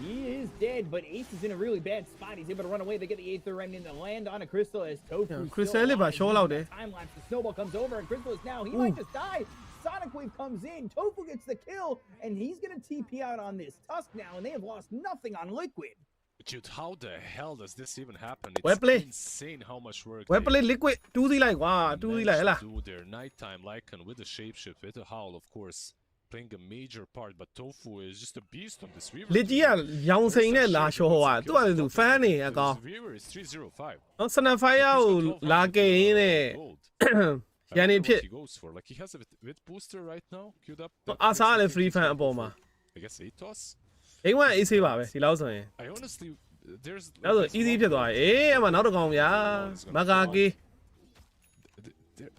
He is dead, but Ace is in a really bad spot. He's able to run away. They get the Aether Remnant to land on a Crystal as Tofu. Yeah, still Crystal alive. ba show out there. Time lapse. The snowball comes over, and Crystal is now. He might just die. Sonic Wave comes in. Tofu gets the kill, and he's going to TP out on this Tusk now, and they have lost nothing on Liquid. Dude, how the hell does this even happen? Well It's played. insane how much work ဝက်ပလေး liquid တူးသီးလိုက်ကွာတူးသီးလိုက်ဟဲ့လား do their nighttime Lycan with the shapeshift, with the howl, of course, playing a major part. But Tofu is just a beast on this Weaver. လက်ကြီးကရောင်စိန်နဲ့လာရှော့ဟွာသူ့အတူ fan နေအကောင် This Weaver is 305. နော်စနဖိုင်ယာကိုလာခဲ့ရင်းနဲ့ Gold. ရန်နေ I don't know ဖြစ် what he goes for. Like he has a with booster right now queued up. အာဆာလည်း free fan အပေါ်မှာ I guess Atos. အိမ်ဝအေးဆေးပါပဲဒီလောက်ဆိုရင် I honestly there's အဲ့ဆို easy ဖြစ်သွားပြီအေးအမနောက်တစ်ကောင်ဗျာမကာကီ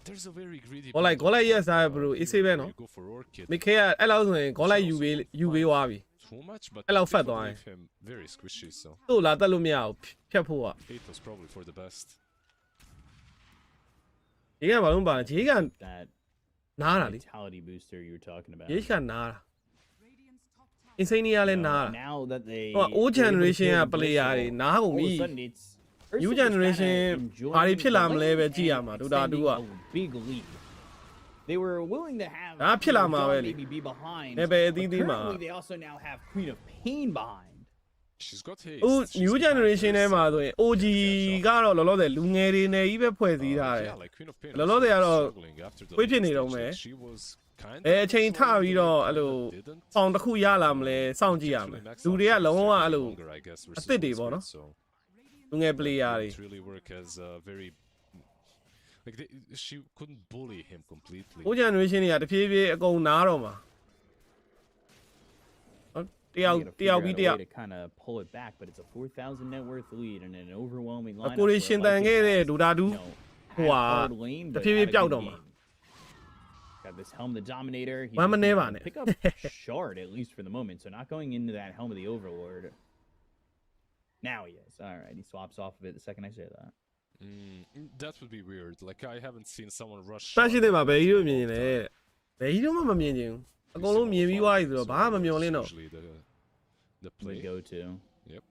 there's a very greedy ဂေါ်လိုက်ရက်စားဘရိုအေးဆေးပဲနော် You go for Orchid. မိခေကအဲ့လောက်ဆိုရင်ဂေါ်လိုက်ယူပေးသွားပြီ Too much, but Hello, fat people guy. leave him very squishy, so သူ့လာတက်လို့မရဘူးဖြတ်ဖို့က Atos probably for the best. ဒီကဘာလို့ပါလဲဂျေးက That နားတာလေ vitality booster you were talking about. ဂျေးကနားတာ Insania လည်းနားတာ Now that they ဟို old generation က player တွေနားကုန် all ပြီ of a sudden it's New Ursa just generation kinda enjoying ဘာတွေဖြစ်လာမလဲပဲ the ကြည့်ရ lane မှာ and ဒူတာဒူက extending a big lead. They were willing to have ဒါဖြစ်လာမှာပဲလေ maybe be behind. လည်းပဲအသီး But သီးမှာ currently they also now have Queen of Pain behind. She's got haste. ဟို she's new got generation ထဲ haste. မှာဆိုရင် OG ကတော့လောလောဆယ်လူငယ်တွေနဲ့ကြီးပဲဖွဲ့စည်းထားတယ် Yeah, like Queen of Pain လောလောဆယ်ကတော့ struggling after the ဝိဖြစ် late နေတော့ stage. မယ် She was kind အဲအချိန်ထပြီးတော့အဲ့လို didn't ပေါင်တစ်ခုရလာမလဲစောင့်ကြည့်ရမယ် max လူတွေကလုံးဝအဲ့လို longer, I guess, versus အသစ်တွေပေါ့ Spirit, နော် so လူငယ် player တွေ it really work as a very like she couldn't bully him completely. ဟို generation တွေကတဖြည်းဖြည်းအကုန်နားတော့မှာတယောက်ပြီးတယောက် to kind of pull it back, but it's a 4,000 net worth lead and an overwhelming အကိုရရှင်တန်ခဲ့တဲ့ဒူတာဒူဟိုဟာတဖြည်းဖြည်းပျောက်တော့မှာ Got this Helm the Dominator. He's Why am I never on gonna it? pick up Shard at least for the moment, so not going into that Helm of the Overlord. Now he is. All right, he swaps off of it the second I say that. That would be weird. Like I haven't seen someone rush. စရှိတယ်မှာဘယ်ကြီးတို့မြင်နေလဲဘယ်ကြီးတို့မှမမြင်ချင်ဘူးအကုန်လုံးမြင်ပြီးသွားပြီဆိုတော့ဘာမှမမျောလင်းတော့ The play go to. Yep.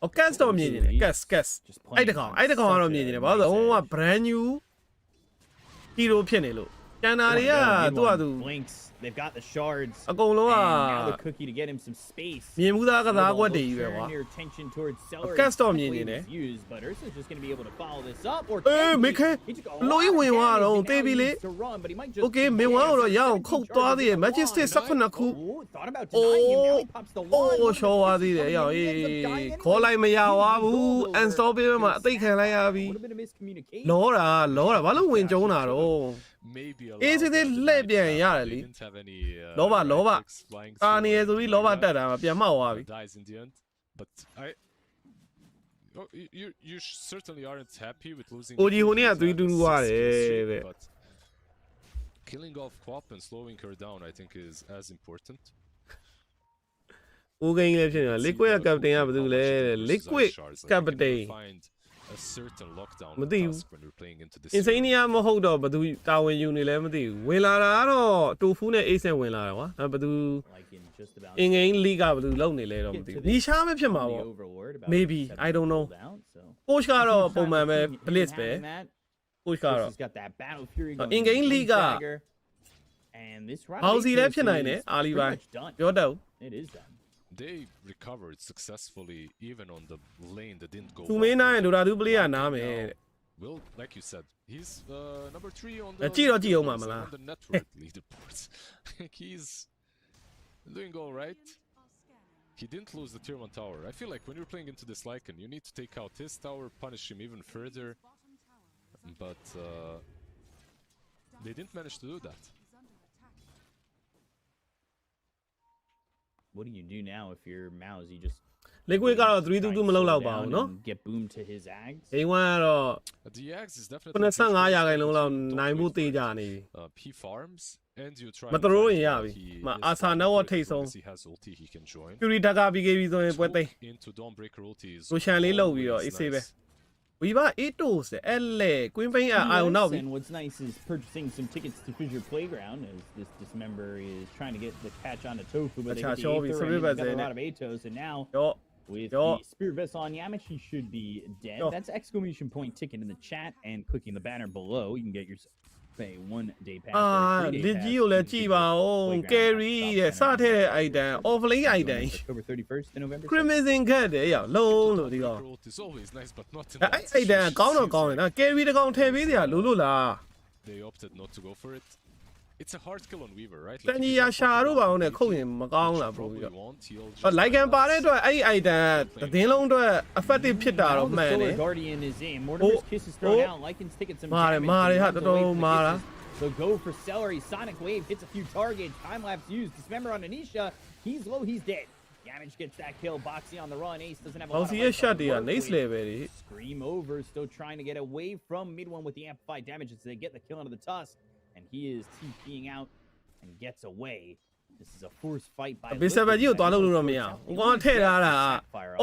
โอเคစတော့မြင်နေတယ် cast အဲ့တကောင်ကတော့မြင်နေတယ်ဘာလို့လဲဟိုက brand new hero ဖြစ်နေလို့ကျန်တာတွေကသူ့ဟာသူ Blinks. They've got the shards. အကုန်လုံးက now the cookie to get him some space. မြင်မှုသားကစားကွက်တွေကြီးပဲကွာ Turn your attention towards Celery. Cast တော့မြင်နေတယ် but Ursa's just going to be able to follow this up or မိခဲလိုရင်းဝင်သွားတော့တေးပြီလေ Okay မင်းဝါတော့ရအောင်ခုတ်သွားသေးတယ် Majestic 19ခု thought about denying him. Now he pops the one. ရှော်သွားသေးတယ်ရအောင်အေးခေါ်လိုက်မရပါဘူး unstoppable မှာအသိခံလိုက်ရပြီ Would have been a miscommunication. လောတာဘာလို့ဝင်ကြုံတာတော့ Maybe a အေးစစ်စစ်လှည့်ပြန်ရတယ်လေ didn't have any လောဘအာနေဆိုပြီးလောဘတက်တာပြန်မောက်သွားပြီ dies in the end, but you certainly aren't happy with losing. အိုဂျီဟိုနေ့က3-2သွားတယ်တဲ့ But killing off Quap and slowing her down, I think, is as important. ဦးကိန်းလည်းဖြစ်နေတာ liquid က captain ကဘာလုပ်လဲ liquid captain A certain lockdown မသိဘူး when you're playing into this. insania မဟုတ်တော့ဘာသူတာဝန်ယူနေလဲမသိဘူးဝင်လာတာကတော့တိုဖူးနဲ့ ace နဲ့ဝင်လာတယ်ကွာဘာသူ အင်္ဂိမ်း league ကဘာသူလုံနေလဲတော့မသိဘူးနီရှားပဲဖြစ်မှာပေါ့ maybe I don't know coach ကတော့ပုံမှန်ပဲ blitz ပဲ coach ကတော့ in-game league က How's he လည်းဖြစ်နိုင်တယ်အာလီပိုင်းပြောတတ် It is done. They recovered successfully even on the lane that didn't go. သူမင်းနိုင်ဒိုတာသူ play ကနားမယ်တဲ့ Well, like you said, he's number 3 on ကြည့်တော့ကြည့်အောင်ပါမလား on the network leaderboards. He's doing all right. He didn't lose the tier 1 tower. I feel like when you're playing into this Lycan, you need to take out his tower, punish him even further. But they didn't manage to do that. What do you do now if you're Mouz? You just liquid ကတော့3-2 မလောက်တော့ပါဘူးเนาะ get boom to his ags. အိမ်ဝမ်းကတော့ The Axe is definitely 95%လောက်နိုင်မှုတေးကြနေပြီ P farms and you try မတရိုးရင်ရပြီမအာဆာနောထိတ်ဆုံး he has ulti he can join Fury တက်ကပြီးခဲ့ပြီဆိုရင်ပွဲသိမ်း into Dawnbreaker ulti is ကိုရှန်လေးလောက်ပြီးတော့အေးဆေးပဲဝီဘာ8-2အဲ့လေ Queen Pain အာယုံနောက်ပြီ And what's nice is purchasing some tickets to Fissure Playground as this dismember is trying to get the catch on the Tofu, but they got the Aether and they got a lot of Atos, and now ရော with the Spirit Vessel on Yamish, he should be dead. That's exclamation point ticket in the chat and clicking the banner below. You can get your say 1-day pass. လစ်ကြီးကိုလည်းကြည်ပါဦး carry တဲ့စထည့်တဲ့ item offlane item October 31st in November. crimson ခတ်တယ်ရောက်လုံးလို့ဒီကောင် Ulti is always nice but not in အဲ့ item ကောင်းတော့ကောင်းတယ်နော် carry တကောင်ထည့်ပေးစရာလို့လား they opted not to go for it. It's a hard kill on Weaver, right? တန်ကြီးရရှာတို့ပါအောင်နဲ့ခုတ်ရင်မကောင်းလား bro ပြီးတော့ like can ပါတဲ့အတွက်အဲ့ item သတင်းလုံးအတွက် effective ဖြစ်တာတော့မှန်တယ် Guardian is in. Mortimer's kiss is thrown out. Lycan's taking some damage. မာတယ်ဟာတော်တော်မာတာ So go for Celery. Sonic Wave hits a few targets. Time lapse used. Dismember on Anisha. He's low. He's dead. Damage gets that kill. Boxy on the run. Ace doesn't have a lot of Boxy shot the nice level. Scream over. Still trying to get away from mid one with the amplified damage as they get the kill into the tusk. And he is TPing out and gets away. This is a forced fight by Bishop ကြီးကိုတွားလို့တော့မရဘူး။ကိုကထည့်ထားတာ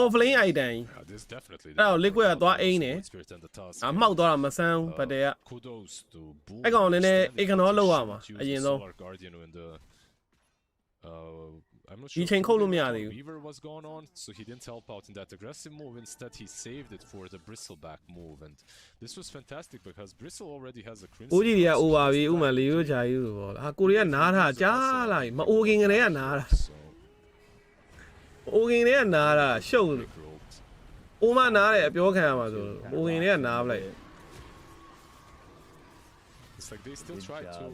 offlane item ။ This definitely အဲ့တော့ liquid ကတွားအိန်းတယ်။အမှောက်သွားတာမဆန်းဘတ်တဲ့က kudos to Boom အဲ့ကောင်နည်းနည်း ignore လုပ်ရမှာအရင်ဆုံး I'm not ဒီ sure ချိန်ခုတ်လို့မရသေးဘူး Weaver was going on, so he didn't help out in that aggressive move. Instead, he saved it for the bristleback move, and this was fantastic because Bristle already has a crimson. ဦးကြီးတွေက over ပြီဥမာလေရိုးဂျာကြီးလို့ပေါ့။ဟာကိုရီးယားနားထားကြားလာပြီမအိုခင်ကလေးကနားတာ။အိုခင်လေးကနားတာရှုပ်လို့။အိုမနားတယ်အပြောခံရမှာဆိုအိုခင်လေးကနားပလိုက် It's like they still try to.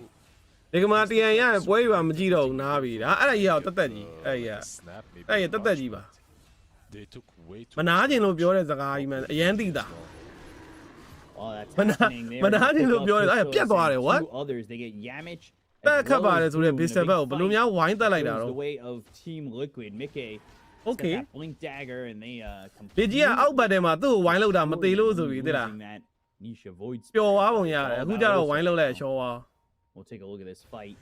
ဒီကမာတရန်ရပွဲရွာမကြည့်တော့ဘူးနားပြီဒါအဲ့ဒါကြီးတော့တက်တက်ကြီးအဲ့ရအဲ့တက်တက်ကြီးပါ They took way too မနာကျင်လို့ပြောတဲ့စကားကြီးမှန်အရန်တိတာ Oh, that's မနာ happening there. မနာနေလို့ပြောတယ်အဲ့ပြတ်သွားတယ် what Two others, they get Yamich. တက်ခတ်ပါတယ်ဆိုတဲ့ Pistol ဘက်ကိုဘယ်လိုများဝိုင်းတက်လိုက်တာ Goes တော့ the way of Team Liquid. Mickey. Okay. That blink dagger and they ဒီကြီးကအောက်ဘက်ထဲမှာသူ့ကိုဝိုင်းလောက်တာမသေးလို့ဆိုပြီးသိလား Losing that Nisha Void ပျော် Spirit. သွားပုံရတယ်အခုကျတော့ဝိုင်းလောက်လိုက်ရှော့သွား We'll take a look at this fight.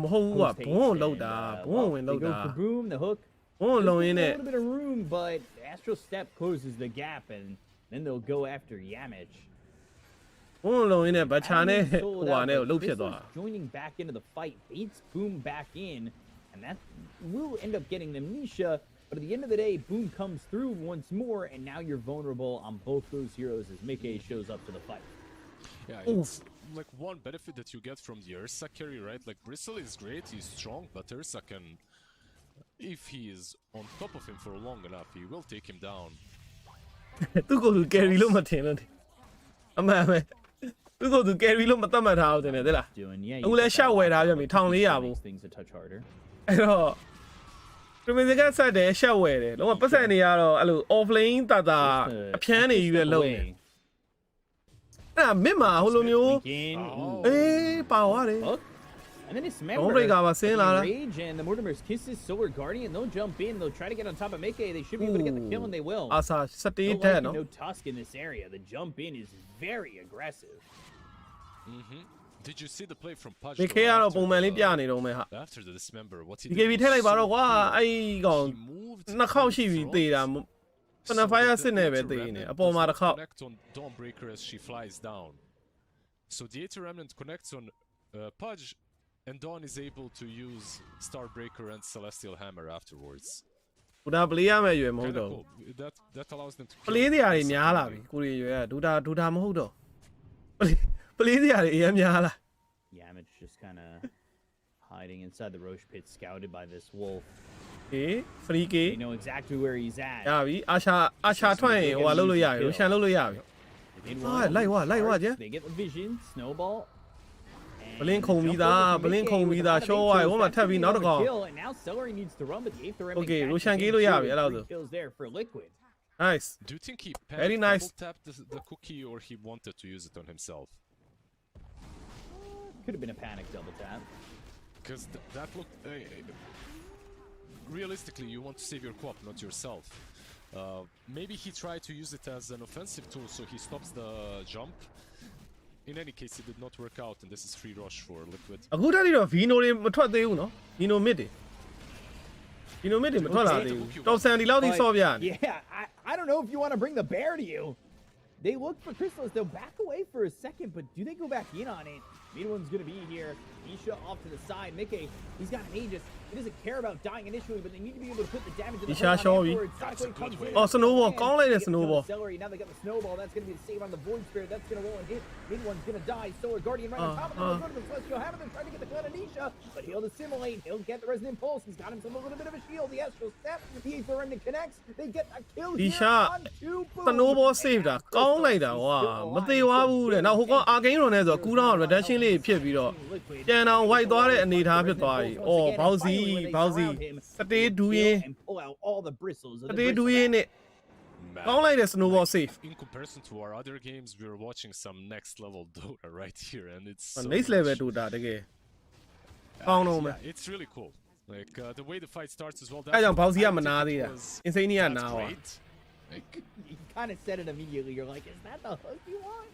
မဟုတ်ဘူးက Post ဘုံ haste လောက်တာ and, ဘုံ well, ဝင် they လောက် go တာ for boom, the hook. ဘုံလုံးရ There's င်း a နဲ့ little bit of room, but Astral Step closes the gap, and then they'll go after Yamich. ဘုံလုံးရင်းနဲ့ဗချာနဲ့ Adam's ဟို sold ဟာ out, နဲ့ but ကိုလှုပ်ဖြစ်သွား Crystal's joining back into the fight, baits Boom back in, and that will end up getting them Nisha. But at the end of the day, Boom comes through once more, and now you're vulnerable on both those heroes as Mickey shows up to the fight. Yeah, it's like one benefit that you get from the Ursa carry, right? Like Bristle is great, he's strong, but Ursa can, if he is on top of him for long enough, he will take him down. သူ့ကိုယ်သူ carry လို့မထင်လို့အမှန်ပဲသူ့ကိုယ်သူ carry လို့မသတ်မှတ်ထားဘူးတင်တယ်သိလား Doing, yeah. အခုလဲရှောက်ဝယ်ထားပြန်ပြီ1400ဘူး makes things a touch harder. အဲ့တော့ပရမီကဆက်တယ်ရှောက်ဝယ်တယ်လုံးဝပတ်စံနေရတော့အဲ့လို offlane တာတာအဖြန်းနေကြီးပဲလုံးတယ်အဲ့ဒါမစ်မှာဟိုလိုမျိုး Begin. Oh. အေးပါသွားတယ် Hook. And then it's Don't break out, Smember. Sin, Lara. Rage and the Mortimer's Kisses, Solar Guardian. They'll jump in. They'll try to get on top of Mickey. They should be able to get the kill, and they will. အာစာစတေး No တဲ့ liking, နော် no Tusk in this area. The jump in is very aggressive. Did you see the play from Pudge? ဒီခေတ်ကတော့ပုံမှန်လေးပြနေတော့မယ်ဟာ After the dismember, what he ဒီ did ကေဘီ was 嗯ထည့်လိုက်ပါ so တော့ကွာ cool. အဲ့ကောင် He moved နှစ်ခေါက်ရှိပြီ in တေးတာ front စနဖိုင်ယာ so စစ်နေပဲ that တေး the နေ Aether အပေါ်မှာ Remnant တစ်ခေါက် doesn't connect on Dawnbreaker as she flies down. So the Aether Remnant connects on Pudge, and Dawn is able to use Starbreaker and Celestial Hammer afterwards. ဘူတာပလေးရမယ်ရွယ်မဟုတ် Kinda တော့ cool. That allows them to ပလေးစရာတွေများလာပြီကိုရီရွယ်ကဒူတာမဟုတ်တော့ပလေးစရာတွေအများများလာ Yamich just kind of hiding inside the Roche pit, scouted by this wolf. အေး free K They know exactly where he's at. ရပြီအာရှာထွက်ရင်ဟိုဟာလုပ်လို့ရပြီရိုရှန်လုပ်လို့ရပြီ They did ဟာ well. လိုက်ဝကျ They get the vision, snowball. ဘလင်းခုံပြီးသားဘလင်းခုံပြီးသားရှော့ဝိုင်ဟိုမှာထပ်ပြီးနောက်တစ်ကောင် And now Celery needs to run, but the eighth remnant Okay, catches Roshan him Gilo too, yabi, and allow 3 them. kills there for Liquid. nice Do you think he Very nice. double tapped the cookie, or he wanted to use it on himself? Could have been a panic double tap. Because that looked... realistically, you want to save your co-op, not yourself. Maybe he tried to use it as an offensive tool, so he stops the jump. In any case, it did not work out, and this is free rush for Liquid. အခုတည်းတော့ Vino တွေမထွက်သေးဘူးနော် Vino mid တွေ Vino mid တွေမထွက်လာသေးဘူးတော်ဆန်ဒီလောက်ထိဆော့ပြနေ Yeah, I don't know if you want to bring the bear to you. They look for Crystals. They'll back away for a second, but do they go back in on it? Midwin's going to be here. Nisha off to the side. Mickey, he's got an Aegis. He doesn't care about dying initially, but they need to be able to put the damage in the Nisha hole on Shawi. afterwards. That's a Shockwave good comes way. in. Oh, snowball. And Call it a they get snowball. the Celery. Now they got the snowball. That's going to be the save on the Void Spirit. That's going to roll and hit. Midwin's going to die. Solar Guardian right on top of them. They'll go to the Celestial Hammer. They're trying to get the Clan of Nisha, but he'll assimilate. He'll get the Resonant Pulse. He's got himself a little bit of a shield. The Astral Step. The Aether Remnant connects. They get a kill here Nisha on 2 တနိုးဘော save တာကောင်းလိုက်တာကွာမသေးသွားဘူးတဲ့နောက်ဟိုကောင် Arcane ရုံနဲ့ဆိုကူတောင်း reduction လေးဖြစ်ပြီးတော့ပြန်အောင် white သွားတဲ့အနေအထားဖြစ်သွားပြီအော်ဘောက်စီစတေးဒူးရင် and pull out all the bristles of စ the တေးဒူး bristle ရင်နဲ့ ကောင်းလိုက်တဲ့ snowball save In comparison to our other games, we're watching some next level Dota right here, and it's so next level ဒူတာတကယ်ကောင်းတော့မယ် yeah, it's really cool. Like the way the fight starts as well. အဲကြောင့်ဘောက်စီကမ I think နာ it သေးတာ was- insane က that's နာပါ great. Like, You kind of said it immediately. You're like, is that the hook you want?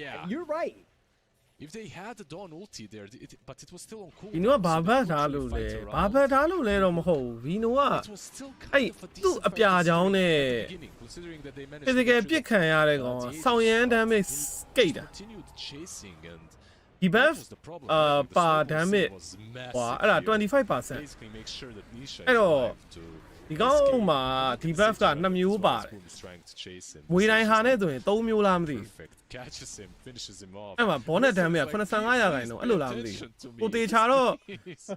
yeah. You're right. If they had the Dawn ulti there, but it was still on cooldown. ဒီနော်ကဘာ so ဘ they တ် could ထား actually လို့လဲ fight ဘာ around. ဘတ်ထားလို့လဲတော့မဟုတ်ဘူး Vino က It was still kind အဲ့ of a သူ့ decent အပြာ fight ကြောင်းနဲ့ at the beginning, considering that they managed to physical get through ပြစ်ခံရတဲ့ကောင် theဆောင်းရမ်း Aegis, damage but skate they တာ continued chasing, and ဒီ that buff was the problem, အာ right? Like, the ပါ snowball damage save was ဟွာ massive အဲ့ဒါ here. 25% Basically make sure that Nisha အဲ့ is တော့ alive to ဒီကောင် escape. မှာ You ဒီ can buff see က Jordan 2 မျိုး as well. ပါတယ် Spoon is trying to chase him. ငွေတိုင်းဟာ This is နဲ့ဆိုရင်3မျိုးလားမသိဘူး perfect. Catches him, finishes him off. အဲ့မှာ bonus damage က85%ရာခိုင်နှုန်းအဲ့လိုလားမသိဘူးကိုတေချာတော့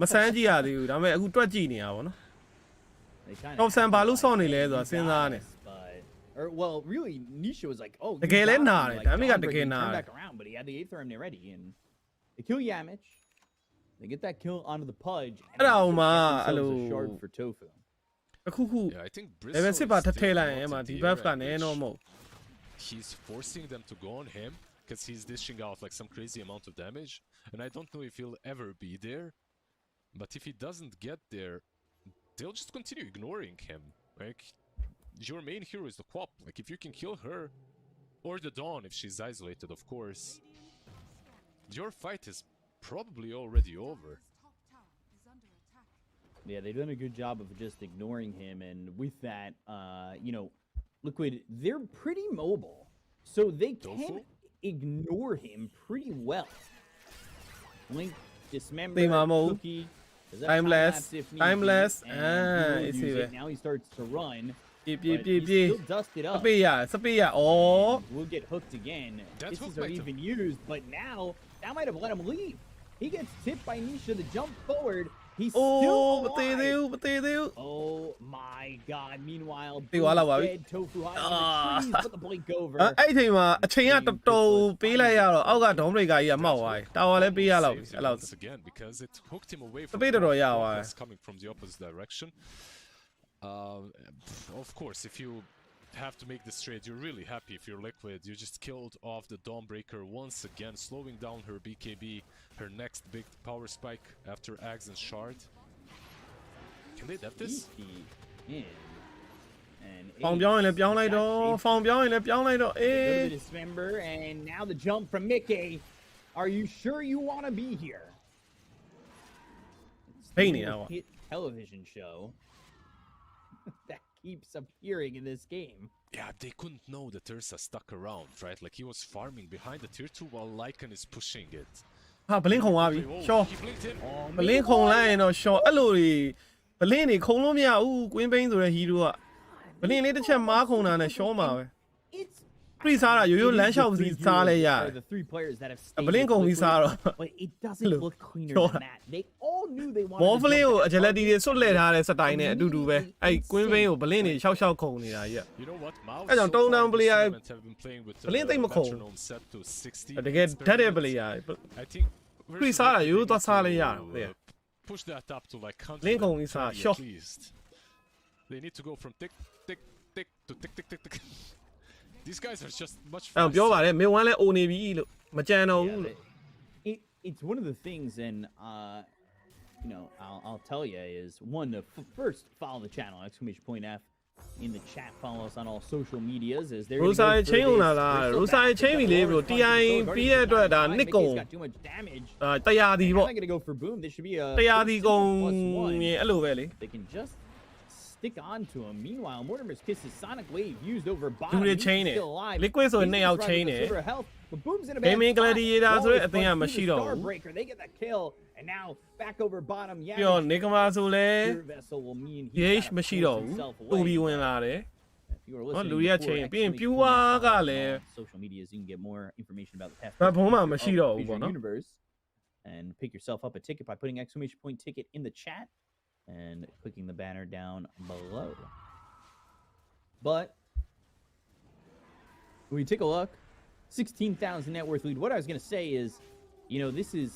မဆန်းကြည့်ရသေးဘူးဒါပေမဲ့အခုတွက်ကြည့်နေတာဗောနော် They kinda Top Sam had Balu like saw ni a le few so sinza ne. guys, but- or, well, really, Nisha was like, oh, you Teke le got me, na re, like, dami ka Dawnbreaker, teke he na turned re. back around, but he had the Aether Remnant ready, and they kill Yamich. They get that kill onto the Pudge, andအဲ့ဒါ they ဟိုမှာ get အဲ့ themselves လို a shard for Tofu. အခုခု Yeah, I think level Bristle 6ပါ is ထပ်ထည့် still လိုက်ရင် not အဲ့မှာ in ဒီ the buff က era နည်း which တော့မဟုတ် he's forcing them to go on him because he's dishing out like some crazy amount of damage, and I don't know if he'll ever be there. But if he doesn't get there, they'll just continue ignoring him. Like, your main hero is the Quap. Like, if you can kill her, or the Dawn if she's isolated, of course, your fight is probably already over. Yeah, they've done a good job of just ignoring him, and with that, you know, Liquid, they're pretty mobile, so they can ignore him pretty well. Link, Dismember, Cookie, timeless. Now he starts to run. But Speed. he's still dusted up. Speed. Oh. We'll get hooked again. That's This isn't even used, but now that might have let him leave. He gets tipped by Nisha to jump forward. He's still alive. Oh my god. Meanwhile, dead Tofu hiding in the trees, put the blink over. အဲ့ချိန်မှာအချိန်ကတော်တော်ပေးလိုက်ရတော့အောက်ကဒုံးဘရိတ်ကကြီးကမောက်သွားပြီတာဝါလည်းပေးရတော့ပြီအဲ့လောက် again because it hooked him away from Speedတော်ရသွားတယ် coming from the opposite direction. Of course, if you have to make this trade, you're really happy if you're Liquid. You just killed off the Dawnbreaker once again, slowing down her BKB, her next big power spike after Axe and Shard. Can they def this? And ဖောင်ပြောင်းရင်လည်းပြောင်းလိုက်တော့ဖောင်ပြောင်းရင်လည်းပြောင်းလိုက်တော့အေး Go to Dismember, and now the jump from Mickey. Are you sure you want to be here? Pain It's now. a hit television show that keeps appearing in this game. Yeah, they couldn't know that Ursa stuck around, right? Like he was farming behind the tier 2 while Lycan is pushing it. ဟာဘလင်းခုံသွားပြီ Oh, ရှော့ he blinked in. ဘလင်းခုံလိုက်ရင်တော့ရှော့အဲ့လိုတွေဘလင်းတွေခုံလို့မရဘူးကွင်းဘိန်းဆိုတဲ့ဟီရိုကဘလင်းလေးတစ်ချက်မားခုံတာနဲ့ရှော့မှာပဲ It's ခရီးစားတာရိုးရိုးလမ်းလျှောက်စီစားလဲရတယ် the three players that have stayed ဘလင်းခုံပြီးစားတော့ but it doesn't look cleaner than that. They all knew they wanted ဘော to ဖလင်း jump ကို that အဂျလက်တီ far. တွေဆွတ်လှည့်ထားတဲ့စတိုင်နဲ့အတူတူပဲအဲ့ကွင်းဘိန်းကိုဘလင်းတွေရှောက်ရှောက်ခုံနေတာကြီး You know what? Mouzအဲ့ကြောင့် so far down this player tournament have been playing with ဘလင်းသိမ့်မခုံ metronome set to 60. တကယ်ဓာတ်တဲ့ပလေယာ I think ခရီးစားတာရိုးရိုးသွားစားလဲရတယ် push that up to like 100 လင်းခုံပြီးစား at ရှော့ least. They need to go from tick tick tick to tick tick tick tick. These guys are just much အဲ့ပြောပါ faster. တယ်မေဝမ်းလဲအိုနေပြီလို့မကြံတော့ဘူးလို့ It's one of the things, and you know, I'll tell you is one to first follow the channel !F in the chat. Follow us on all social medias. As they're ရိုးစားချင်းဝင်လာလားရိုးစားချင်းပြီလေ bro TI ပြီးတဲ့အတွက်ဒါနစ်ကုံ got too much damage. တရားဒီ I'm ပေါ့ not gonna go for boom. This should be a တရားဒီကုံ +1. အဲ့လိုပဲလေ They can just stick on to him. Meanwhile, Mortimer's Kiss is Sonic Wave used over လူ bottom. တွေ He's ချင်းတယ် still alive. liquid ဆိုရင် He's နှစ်ယောက် running ချင်း with တယ် silver health, but Boom's in a bad Gaming spot. Gladiator ဆိုတဲ့အသင်းက Wall is မရှိတော့ဘူး Starbreaker. They get the kill, and now back over bottom. ပြီးတော့ နေကမာဆိုလဲ Pure Vessel will mean he's DH gotta မရှိ force တော့ဘူး himself တူ away. ပြီးဝင်လာတယ် If you were ဟော listening လူတွေက before, ချင်းပြီးရင် actually, ပြူဝါက on လည်း social medias, you can get more information about the past ဘတ်ဖုံးမှာ of မရှိတော့ဘူး Fissure ပေါ့နော် Universe, and pick yourself up a ticket by putting !Ticket in the chat and clicking the banner down below. But when you take a look, 16,000 net worth lead. What I was gonna say is, you know, this is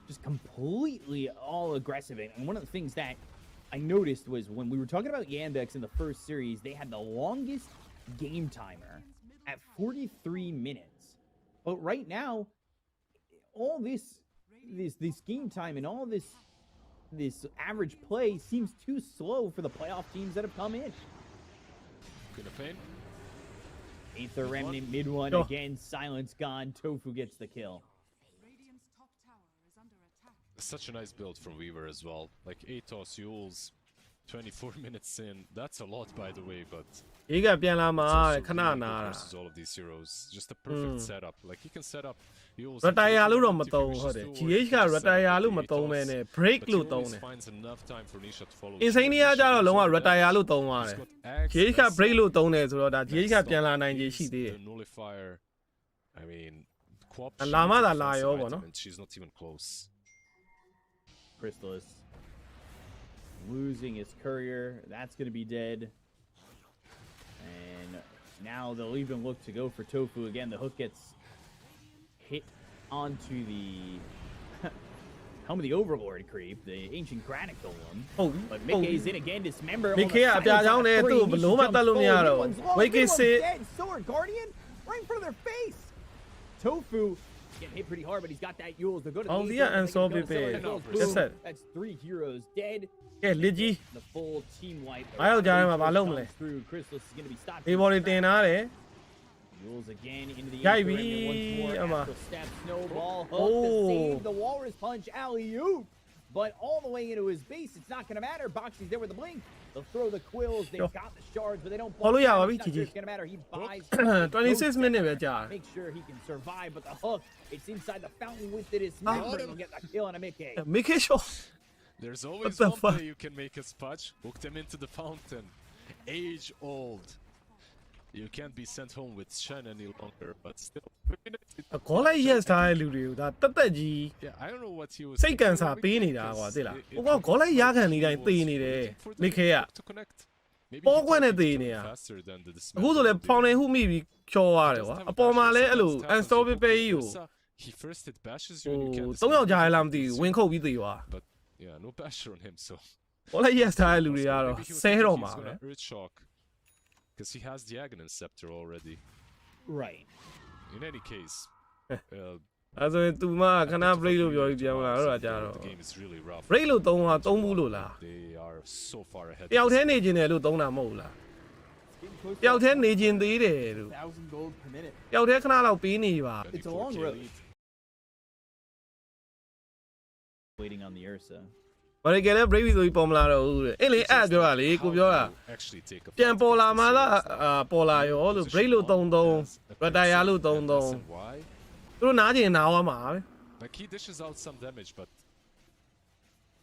just completely all aggressive, and one of the things that I noticed was when we were talking about Yandex in the first series, they had the longest game timer at 43 minutes. But right now, all this game time and all this average play seems too slow for the playoff teams that have come in. Gonna pain. Aether Remnant mid one Sure. again, silence gone. Tofu gets the kill. Such a nice build from Weaver as well. Like Atos, Yules, 24 minutes in. That's a lot, by the way, but ရေးကပြန်လာမှာ it's also ခဏ really နာ good တာ versus all of these heroes. Just a perfect setup. Like he can set up Yules. retire လို့တော့မ if he သုံး wishes ဟုတ်တယ် to, or GH he က can set up retire လို့ the မသုံး Atos. မဲနဲ့ break But he လို့သုံး always တယ် finds enough time for Nisha to follow. Insania ကြတော့လုံးဝ retire လို့သုံးသွားတယ် He's got Axe, GH က Vessel, break လို့သုံးတယ်ဆိုတော့ဒါ GH က Next ပြန်လာ stop နိုင်ခြေ is ရှိသေးတယ် the nullifier. I mean, Quap, La she ma needs da a la defensive yo, item no? and she's not even close. Chrysalis losing his courier. That's going to be dead. And now they'll even look to go for Tofu again. The hook gets hit onto the helm of the Overlord creep, the ancient granite golem. ဟုတ်ပြီ But Mickey's in again. Dismember. Mickey ကအပြားကြောင်းနဲ့သူ့ကိုဘလို့မှတတ်လို့မရတော့ဘူး Wicked စစ် Sword Guardian right in front of their face. Tofu getting hit pretty hard, but he's got that Yules. They'll go to the Oh, Aether, yeah, and and they so can go to big. Silver Hills. Yes, Boom. sir. That's 3 heroes dead. ကဲလစ်ကြီး The full team wipe. အားယောက်ကြားထဲမှာမလုပ်မလဲ Comes through. Crystal is going to be stopped. ဒီဘော်တွေတင်ထားတယ် Yules again into the Yai Aether, bi, and then once more. ama. Astral step, snowball, hook Oh. to save the Walrus Punch alley-oop. But all the way into his base, it's not going to matter. Boxy's there with the blink. They'll throw the quills. They've got the shards, but they don't. Follow ya, It's baby, not sure GG. it's going to matter. He buys 26 minutes ပဲကြာတယ် Make sure he can survive, but the hook, it's inside the fountain with it. It's not going to get the kill on a Mickey. make it sure There's always the one fuck? play you can make a spudge. Hook them into the fountain. Age old. You can't be sent home with Shen any longer, but still. ခေါ်လိုက် yes ထားတဲ့လူတွေကိုဒါတက်တက်ကြီး Yeah, I don't know what he was. စိတ်ကန်စာပေးနေတာကွာသိလားဟိုကခေါ်လိုက်ရခံနေတိုင်းသေနေတယ်မိခေက to connect. Maybe ပေါ် he ကွက် thought နဲ့ he သေ could နေ go ရ faster than the အခုဆိုလဲ dismantle ဖောင် did. နေဟုမိပြီးချောရတယ်ကွာအပေါ်မှာလဲအဲ့လို unstoppable ကြီးကို He first hit bashes ဟ you ို and you can't ၃ယောက်ကြားရလားမသိ dismantle ဘူးဝင်ခုတ်ပြီးသေသွား But yeah, no basher on him, so. ခေါ်လိုက် yes ထားတဲ့လူတွေကတော့ Maybe he was ဆဲ thinking တော့ he's မှာပဲ gonna Earth shock. Because he has the Aghanim Scepter already. Right. In any case, အဲ့ဆိုရင် तू မခဏ break လို့ပြောပြီးပြောင်းလာတော့ကြာတော့ the game is really rough. break လို့သုံးဘူးလို့လား They are so far ahead. တယောက်တည်းနေကျင်တယ်လို့သုံးတာမဟုတ်ဘူးလား Getting close တယောက်တည်းနေကျင်သေးတယ်လို့ 1,000 gold per minute. တယောက်တည်းခဏလောက်ပေးနေပါ It's a long road. Waiting on the Ursa. ဘာလဲကလည်း break ပြီးဆိုပြီးပေါ်မလာတော့ဘူးတဲ့အဲ့လေအဲ့ပြောတာလေကိုပြောတာ Actually take a ပြန်ပေါ်လာမှသာပေါ်လာရောလို့ break လို့သုံး retire လို့သုံး Why? သူတို့နားကျင်နားသွားမှာပဲ Like he dishes out some damage, but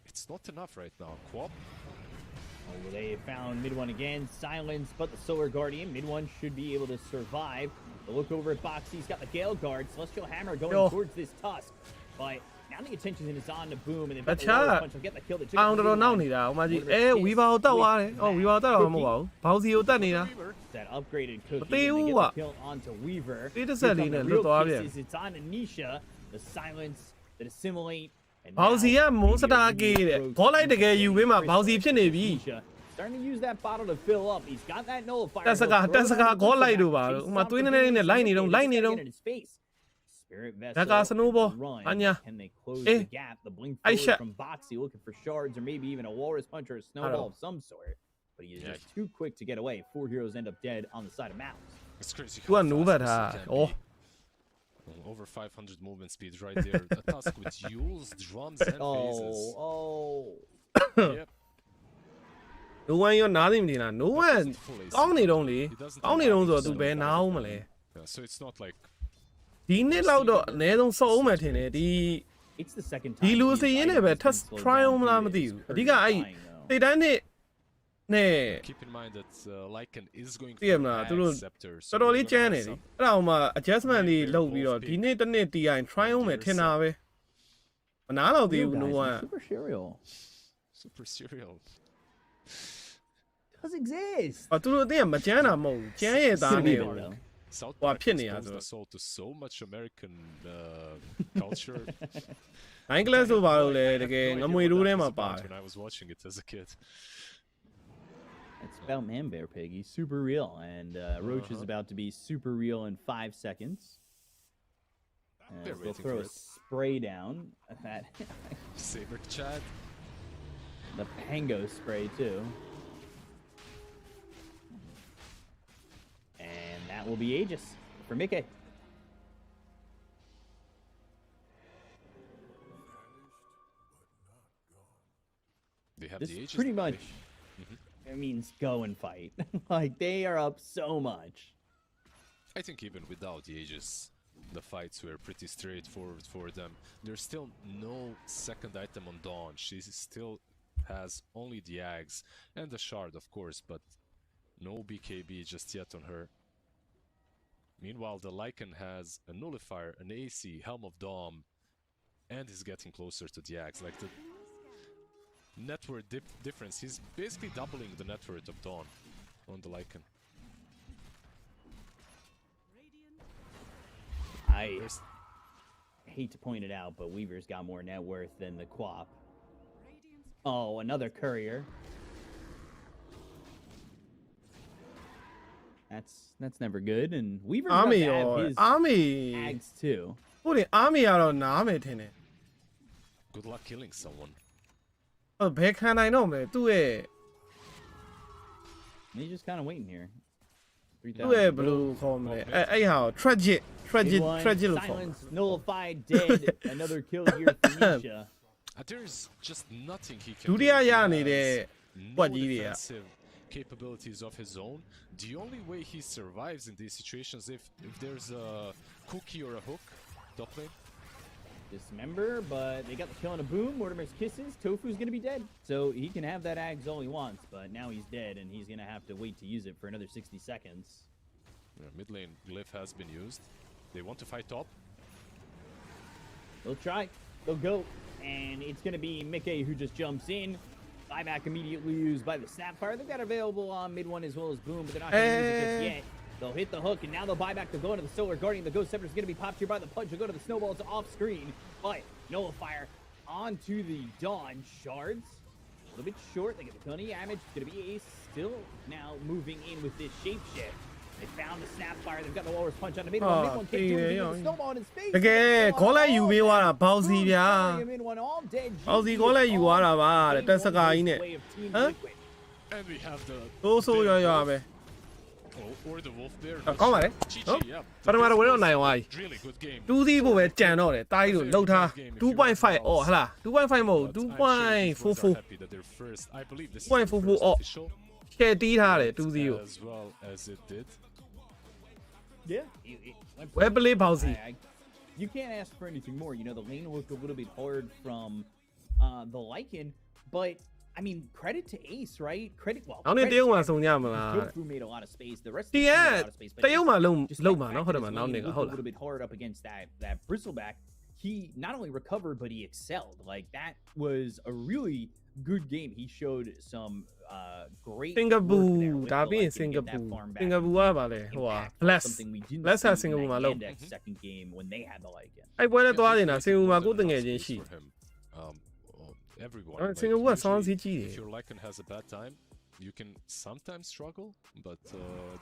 it's not enough right now. Quap. Oh, they found mid one again. Silence, but the Solar Guardian. Mid one should be able to survive. The look over at Boxy. He's got the Gale Guard. Celestial Hammer going towards this Tusk. But now the attention is on to Boom. And they've got the Water Punch. They'll get the kill. They took အောင်တော်နောက်နေတာဟိုမှာကြည့်ဝီဘာကိုတတ်သွားတယ်ဟောဝီဘာကိုတတ်တော့မဟုတ်ပါဘူးဘောက်စီကိုတတ်နေတာ that upgraded cookie. They And they what? get the kill onto Weaver. They just Here said come the he real looked obvious. kisses. It's on Anisha. The silence, the assimilate. And ဘောက်စီကမုန်းစတာကေးတဲ့ခေါ်လိုက်တကယ်ယူဝင်းမှာဘောက်စီဖြစ်နေပြီ Anisha starting to use that bottle to fill up. He's got that nullifier. တက်စကားခေါ်လိုက်လို့ပါလို့ဥမာသွေးနေနဲ့လိုက်နေတော့ Spirit That got vessel snowball. run. Anya. Can they close Eh. the gap? The blink Ay, forward shit. from Boxy looking for shards or maybe even a walrus punch or a snowball of some sort. But he is Yeah. just too quick to get away. 4 heroes end up dead on the side of Mouz. It's crazy. သူက how နိုး fast ဘတ် this ထား can ဩ be. Over 500 movement speed right there. A task with Yules, drums, and phases. Oh. Yep. no one ရောနားသိမနေလား no one ကောင်းနေတော့လေကောင်းနေတော့ဆိုတော့ तू ဘယ်နားအောင်မလဲ Yeah, so it's not like ဒီနှစ်လောက်တော့အနည်းဆုံးစောက်အောင်မယ်ထင်တယ်ဒီ It's the second time. ဒီလူ these စရင်နဲ့ items ပဲ have ထပ် been slowed try down အောင်မလား due မ to သိ its ဘူးအ early ဓိကအဲ့ dying, though. တိတ်တန်းနဲ့နဲ့ keep in mind that Lycan is going သိရမလားသူတို့ scepter. တော်တော်လေးကျန်းတယ်လေအဲ့ဒါအောင်မှ adjustment လေးလုပ်ပြီးတော့ဒီနေ့တစ်နေ့ TI try အောင်မယ်ထင်တာပဲမနာတော့သေး Real ဘူး no guys, one Super Serial Super serial. does exist. အော်သူတို့အတင်းကမကျန်းတာမဟုတ်ဘူးကျန်းရဲ့သားနဲ့ Super Serial. South Well, Park opinion, exposed yeah, us all to so much American culture. 9 class ဆိုပါလို့လေတကယ် I had င no မွေ idea ရိုး what ထဲ that မှာ was ပါ about တယ် when I was watching it as a kid. It's about Man Bear Pig. He's super real, and Roach is about to be super real in 5 seconds. They're They'll waiting throw for a it. spray down. That Saber Chad. the Pango spray too, and that will be Aegis for Mickey. They have This the ages. pretty don't they? much it means go and fight. Like they are up so much. I think even without the ages, the fights were pretty straightforward for them. There's still no second item on Dawn. She still has only the Ags and the Shard, of course, but no BKB just yet on her. Meanwhile, the Lycan has a Nullifier, an AC, Helm of Dom, and is getting closer to the Ags. Like the net worth difference, he's basically doubling the net worth of Dawn on the Lycan. I hate to point it out, but Weaver's got more net worth than the Quap. Oh, another courier. That's never good. And Weaver's Army about to or have his Army. ags too. ဟုတ်တယ် Army ကတော့နားမယ်ထင်တယ် Good luck killing someone. ဘယ်ခံနိုင်တော့မလဲသူ့ရဲ့ He's just kind of waiting here. သူ့ရဲ့ဘယ်လိုခေါ်မလဲအဲ့ဟာကို tragic လို့ခေါ် Silence, nullified, dead. Another kill here for Misha. There's just nothing he can ဒုတိယ do. ရ He နေတဲ့ has ပွက် no ကြီးတွေက defensive capabilities of his own. The only way he survives in these situations if there's a cookie or a hook top lane. Dismember, but they got the kill on a boom. Mortimer's kisses. Tofu's gonna be dead, so he can have that ags all he wants. But now he's dead, and he's gonna have to wait to use it for another 60 seconds. Mid lane glyph has been used. They want to fight top. They'll try. They'll go, and it's gonna be Mickey who just jumps in. Buyback immediately used by the Snapfire. They've got available on mid one as well as boom, but they're not gonna use it just yet. They'll hit the hook, and now they'll buy back. They'll go into the Solar Guardian. The Ghost Scepter is going to be popped here by the punch. They'll go to the Snowballs off screen. But Nullifier onto the Dawn Shards. A little bit short. They get the plenty damage. It's going to be Ace still now moving in with this Shapeshift. They found the Snapfire. They've got the Walrus Punch on the mid one. Mid one can't do anything with the Snowball in his face. တကယ်ခေါ်လိုက်ယူပေးသွားတာဘောက်စီဗျာ Mid one all dead. ဘောက်စီခေါ်လိုက်ယူသွားတာပါတဲ့တက်စကာကြီးနဲ့ Huh? And we have the ဆိုးရွားပဲ or the wolf bear. ကောင်းပါလေ GG, နော် yeah. ပထမတော့ဝင်တော့နိုင်သွားပြီ Really good game. 2 စီးဖို့ပဲကြံတော့တယ်တားကြီးတို့လှုပ်ထား 2.5 အော်ဟလား 2.5 မဟုတ် But I'm sure these boys are 2.44 happy that they're first. I believe this is 2.44 the first off. official ရှယ်တီးထားတယ်2စီးကို as well as it did. Yeah. Web play bouncy. You can't ask for anything more. You know, the lane looked a little bit hard from the Lycan, but I mean, credit to Ace, right? Credit, well, နောက်နေ့တရုတ်မှာစုံကြမလား Tofu made a lot of space. The rest of ဒီ the က team made a lot of space. တရုတ်မှာလုံး just လုံး like မှာ the နော် fact ဟုတ်တယ် that မှာ his နောက် lane နေ့က looked ဟုတ် a လား little bit hard up against that bristleback. He not only recovered, but he excelled. Like, that was a really good game. He showed some great စင်ကာပူ work there with ဒါ the ပြီးရင် Lycan စင် to ကာ get ပူ that farm စ back. င်ကာပူကပါလေဟိုဟာ Impact, bless something we didn't bless ဟာ see စင်ကာပူ in မှာ that လုံး Yandex second game when they had the Lycan. အဲ့ပွဲနဲ့သွားနေတာစင်ကာပူမှာ Because ကိုယ်တငယ် there's ချင်း enough ရှိ space for him. Everyone. စင်ကာပူကဆောင်း usually စီးကြီးတယ် if your Lycan has a bad time, you can sometimes struggle, but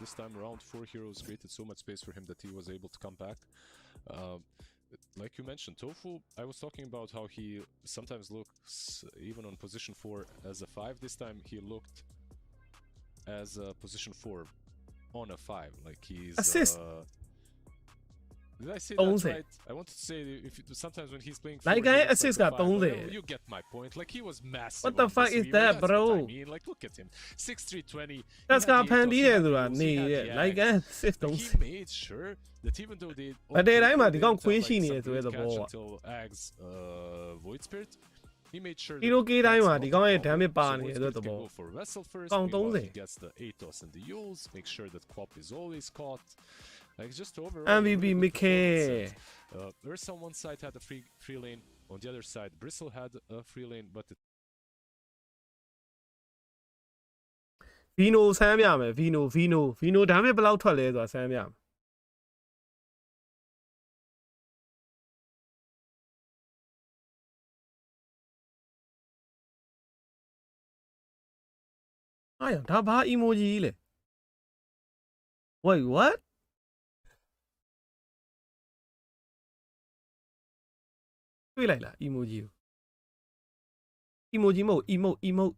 this time around, 4 heroes created so much space for him that he was able to come back. Like you mentioned, Tofu, I was talking about how he sometimes looks, even on position 4, as a 5. This time he looked as a position 4 on a 5. Like he's... Assist. Did I say Don't that say. right? I wanted to say if sometimes when he's playing Like, 4, he I looks assist like a got 5, don't but say. you get my point. Like he was massive. What the on fuck this is Weaver, that, that's what bro? I mean, like look at him, 6'3", 20. တက်စကာဖန်တီးရဲဆိုတာ He နေ had ရဲ the လိုက် axe. ကန်စစ်တုံး He made sure that even though they ဗတ်တဲ့တိုင်းမှာဒီကောင် didn't ခွေး have, ရှိ like, နေတယ် some ဆိုတဲ့ great သဘော catch က until Ags Void Spirit, he made sure ဒီလိုကေးတိုင်းမှာဒီကောင်ရဲ့ that damage ပါ so နေ Void တယ်ဆို Spirit တဲ့သ can ဘော go for Vessel first,ကောင် meanwhile 30 he gets the Athos and the Yules, make sure that Quap is always caught. Like just overall MVP really good Mickey. performance. Ursa on one side had a free lane, on the other side Bristle had a free lane, but it ဗီနိုဆမ်းပြမယ်ဗီနိုဒါမဲ့ဘယ်လောက်ထွက်လဲဆိုတာဆမ်းပြမယ်အားရဒါဘာ emoji လဲ Wait what တွေ့လိုက်လား emoji ကို emoji မဟုတ် emote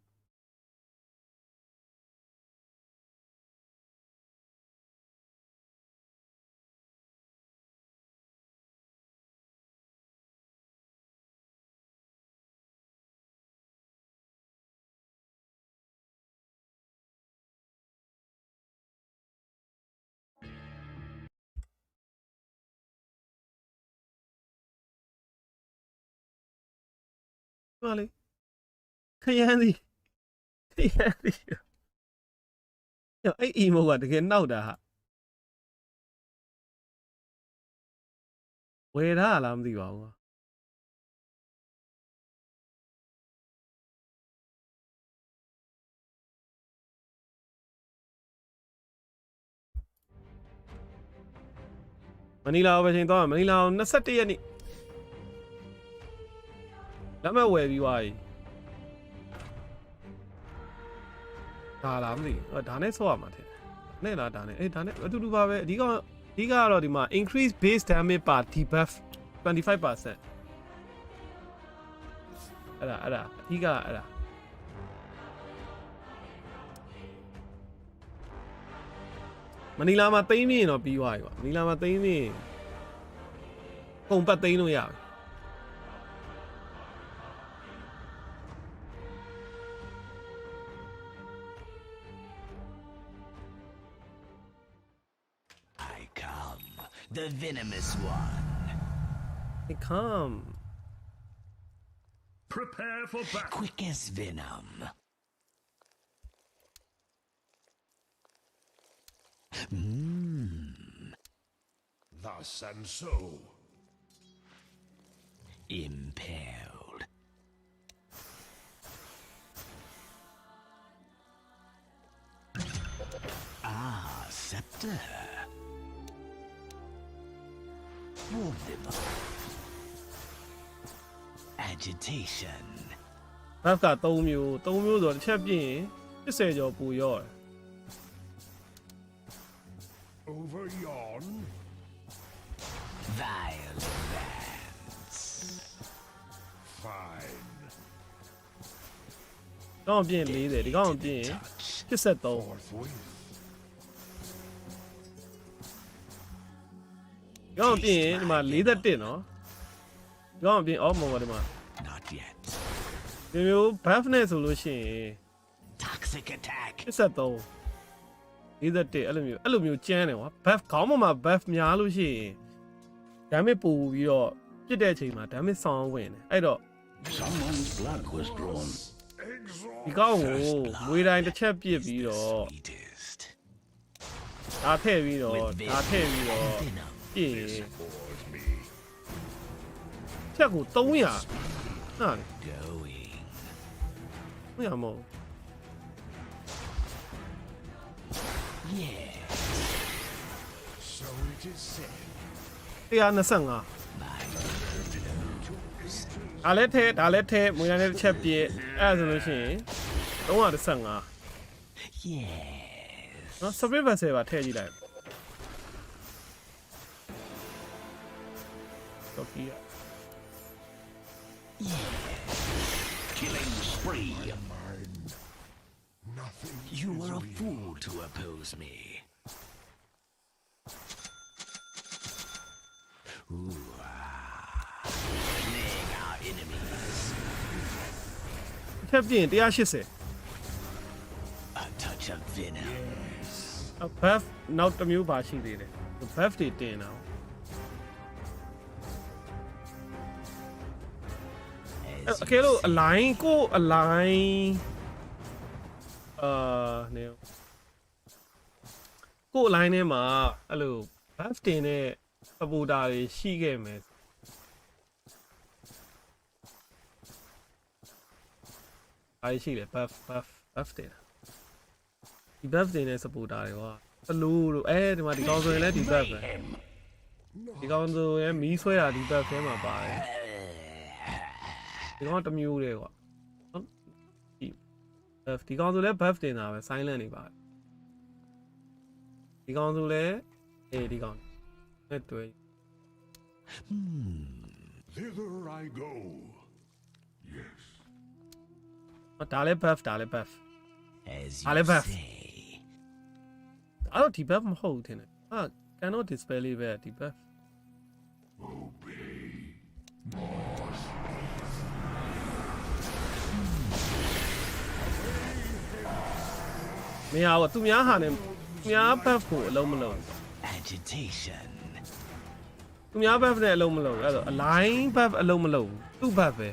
ပါလေခရမ်းစီအဲ့ emo ကတကယ်နောက်တာဟာဝယ်ထားလားမသိပါဘူးမနီလာကိုပဲချိန်သွားမနီလာကို21ရက်နေ့လက်မဲ့ဝယ်ပြီးသွားပြီဒါလားမသိဘူးဒါနဲ့ဆော့ရမှာတဲ့ နဲ့လားဒါနဲ့ဒါနဲ့အတူတူပါပဲအဓိကတော့ဒီမှာ increase base damage per debuff 25%အဲ့ဒါအဓိကအဲ့ဒါမနီလာမှာသိမ်းပြီးရင်တော့ပြီးသွားပြီကွာမနီလာမှာသိမ်းပြီးရင်ပုံပတ်သိမ်းလို့ရပြီ The venomous one. Hey, come. Prepare for battle. Quick as venom. Thus and so. Impaled. Ah, scepter. Move them up. Agitation. ဘက်က3မျိုးဆိုတော့တစ်ချက်ပြင်း80ကျော်ပူရော့ Over yon. Violence. Fine. ကောင်းပြင်း40ဒီကောင်းပြင်း83 Forthwith. ကောင်းပြင်းဒီမှာ41နော်ကောင်းပြင်းအော်မော်ဒီမှာ Not yet. ဒီမျိုး buff နဲ့ဆိုလို့ရှိရင် Toxic attack. 73 41အဲ့လိုမျိုးကျန်းတယ်ကွာ buff ခေါင်းပေါ်မှာ buff များလို့ရှိရင် damage ပို့ပြီးတော့ပြစ်တဲ့အချိန်မှာ damage ဆောင်းဝင်တယ်အဲ့တော့ Someone's blood was drawn. ဒီကောင်းကိုမွေးတိုင်းတစ်ချက်ပြစ်ပြီးတော့ Sweetest. ဒါထည့်ပြီးတော့ဒါထည့်ပြီးတော့ Venom. ပြည့် Bores me. ချက်ကို300ဟာလေ Going. 300မဟုတ် Yeah. So it is said. 125ဒါလည်းထဲမွေးတိုင်းတစ်ချက်ပြစ်အဲ့ဒါဆိုလို့ရှိရင်315 Yes. နော် split vessel ပါထည့်ကြည့်လိုက်တော့ကြီး Killing spree. You were a fool to oppose me. Playing our enemies. ထည့်ပြင်း180 A touch of venom. buff နောက်တစ်မျိုးပါရှိသေးတယ် buff တွေတင်တာ As အကယ်လို့ align ကို align နေကို align ထဲမှာအဲ့လို buff တင်တဲ့ supporter တွေရှိခဲ့မယ်အားရှိတယ် buff တင်တာဒီ buff တင်တဲ့ supporter တွေကဘလို့လို့ဒီမှာဒီကောင်ဆိုရင်လည်းဒီ buff ပဲဒီကောင်ဆိုရင်မီးဆွဲတာဒီ buff ထဲမှာပါတယ်ဒီကောင်တစ်မျိုးတည်းကွာဒီကောင်ဆိုလဲ buff တင်တာပဲ silent နေပါတယ်ဒီကောင်ဆိုလဲဒီကောင်နဲ့တွေ့ thither I go. Yes. ဒါလဲ buff As you Ale buff. say. အဲ့တော့ဒီ buff မဟုတ်ဘူးထင်တယ်cannot dispel လေးပဲဒီ buff Obey. မရဘူးသူများဟာနဲ့သူများ buff ကိုအလုံးမလုံး Agitation. သူများ buff နဲ့အလုံးမလုံးအဲ့တော့ align buff အလုံးမလုံးသူ့ buff ပဲ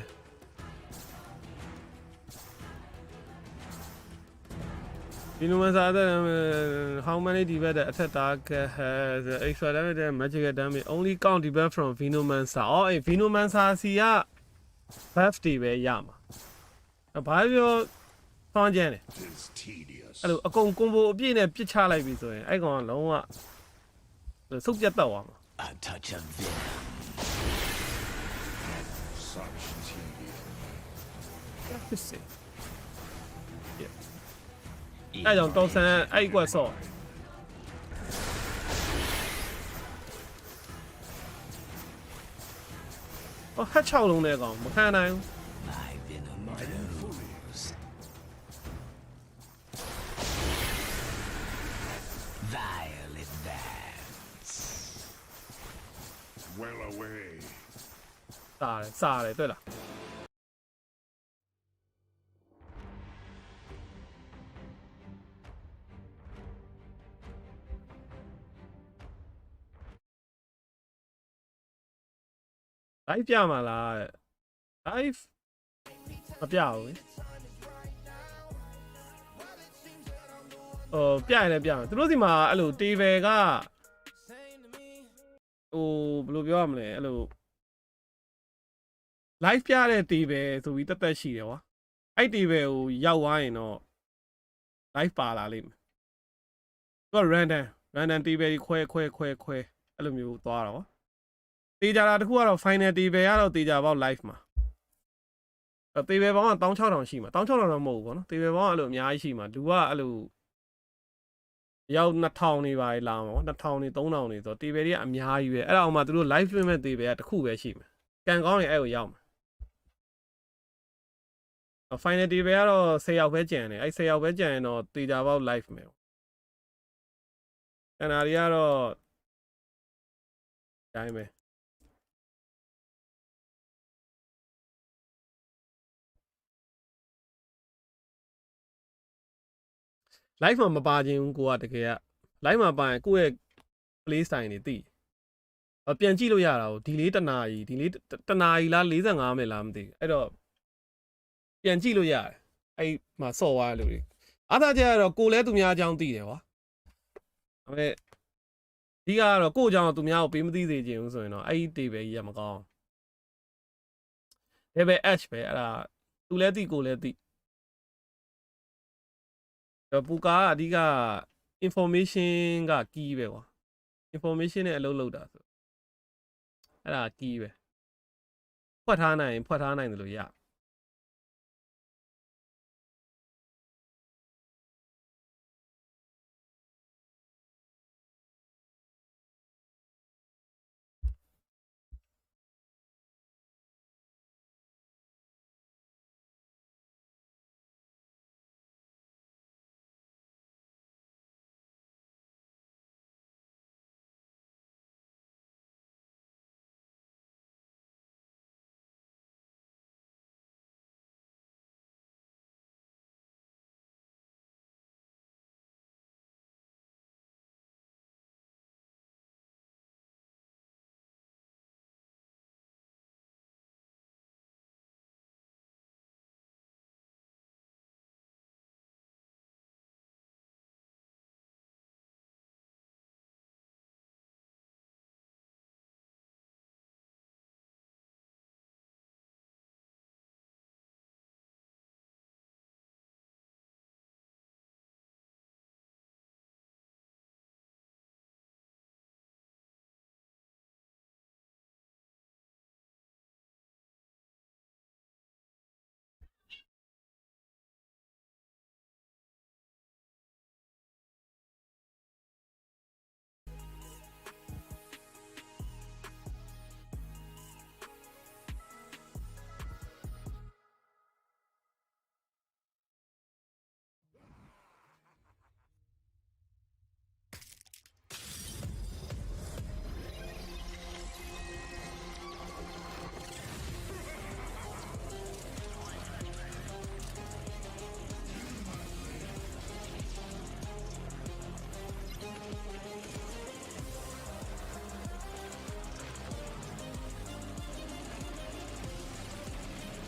ဒီလိုမှစားတဲ့ how many debuff that attack target has extra damage and magical damage only count debuff from Venomancer အေး Venomancer စီက buff တွေပဲရမှာဘာပြောဆောင်းကျန်းတယ် Tis tedious. အဲ့လိုအကုန် combo အပြည့်နဲ့ပြစ်ချလိုက်ပြီဆိုရင်အဲ့ကောင်ကလုံးဝစုပ်ပြတ်တော့သွားမှာ A touch of venom. Such tedium. ဖြစ်စေအဲ့ကြောင့်တော်ဆန်အဲ့ကွက်ဆော့ ဟက်6လုံးနဲ့ကောင်မခံနိုင်ဘူး My venom flows. Violet dance. Well away. စားတယ်တွေ့လားlive ပြမှာလား live မပြဘူးပြရင်လည်းပြမယ်သူတို့စီမှာအဲ့လို table ကဟိုဘယ်လိုပြောရမလဲအဲ့လို live ပြတဲ့ table ဆိုပြီးတက်ရှိတယ်ကွာအဲ့ table ကိုရောက်သွားရင်တော့ live ပါလာလိမ့်မယ်သူက random table ခွဲအဲ့လိုမျိုးသွားတော့တေးကြတာတခုကတော့ final table ကတော့တေးကြပေါက် live မှာtable ပေါင်းက16000ရှိမှာ16000တော့မဟုတ်ဘူးပေါ့နော် table ပေါင်းအဲ့လိုအများကြီးရှိမှာလူကအဲ့လိုရောက်2000နေပါလေလာမှာပေါ့2000နေ3000နေဆို table တွေကအများကြီးပဲအဲ့ဒါအောင်မှသူတို့ live လွှင့်မဲ့ table ကတခုပဲရှိမှာကန်ကောင်းရင်အဲ့ကိုရောက်မှာfinal table ကတော့10ယောက်ပဲကြံတယ်အဲ့10ယောက်ပဲကြံရင်တော့တေးကြပေါက် live မယ်ကန်နာတွေကတော့တိုင်းပဲ live မှာမပါခြင်းဘူးကိုကတကယ်က live မှာပါရင်ကိုယ့်ရဲ့ play style တွေသိပြန်ကြည့်လို့ရတာကိုဒီလေးတနာရီလား45မိနစ်လားမသိဘူးအဲ့တော့ပြန်ကြည့်လို့ရတယ်အဲ့မှာစော့သွားတယ်လို့အားသာကြတော့ကိုလည်းသူများအကြောင်းသိတယ်ကွာဒါပေမဲ့ဒီကတော့ကိုအကြောင်းသူများကိုပေးမသိစေချင်ဘူးဆိုရင်တော့အဲ့ဒီ table ကြီးကမကောင်း level h ပဲအဲ့ဒါသူလည်းသိကိုလည်းသိပူကာကအဓိက information က key ပဲကွာ information နဲ့အလုပ်လုပ်တာဆိုအဲ့ဒါ key ပဲဖွက်ထားနိုင်တယ်လို့ရ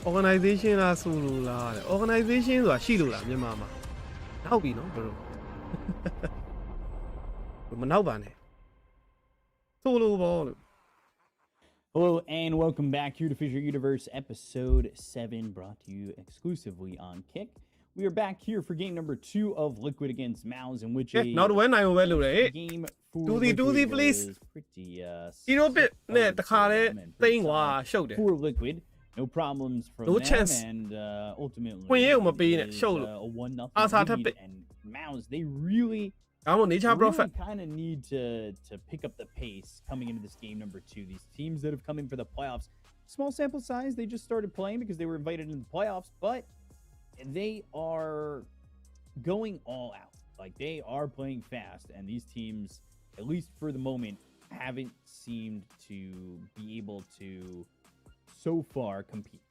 organization လားဆိုလို့လားတဲ့ organization ဆိုတာရှိလို့လားမြန်မာမှာနောက်ပြီနော်ဘယ်လိုမနောက်ပါနဲ့ဆိုလို့ပေါ့လို့ Hello and welcome back here to Fissure Universe episode 7 brought to you exclusively on Kick. We are back here for game number 2 of Liquid against Mouz, in which a game for Liquid please. was pretty for Liquid. No problems from no them, chance. And ultimately, a 1-0 lead. And Mouz, they really kind of need to pick up the pace coming into this game number 2. These teams that have come in for the playoffs small sample size. They just started playing because they were invited into the playoffs, but they are going all out. Like, they are playing fast, and these teams, at least for the moment, haven't seemed to be able to so far compete.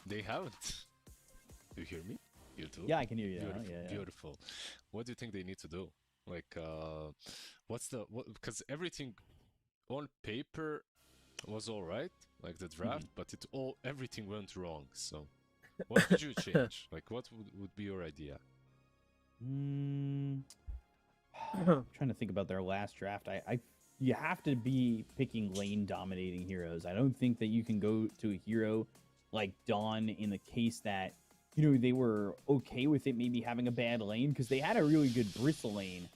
They haven't. Do you hear me? You do? Yeah, I can hear you. Beautiful. Yeah. Beautiful. What do you think they need to do? Like, because everything on paper was all right, like the draft, but everything went wrong. So, what would you change? Like, what would be your idea? I'm trying to think about their last draft. You have to be picking lane dominating heroes. I don't think that you can go to a hero like Dawn in the case that, you know, they were okay with it maybe having a bad lane because they had a really good Bristle lane,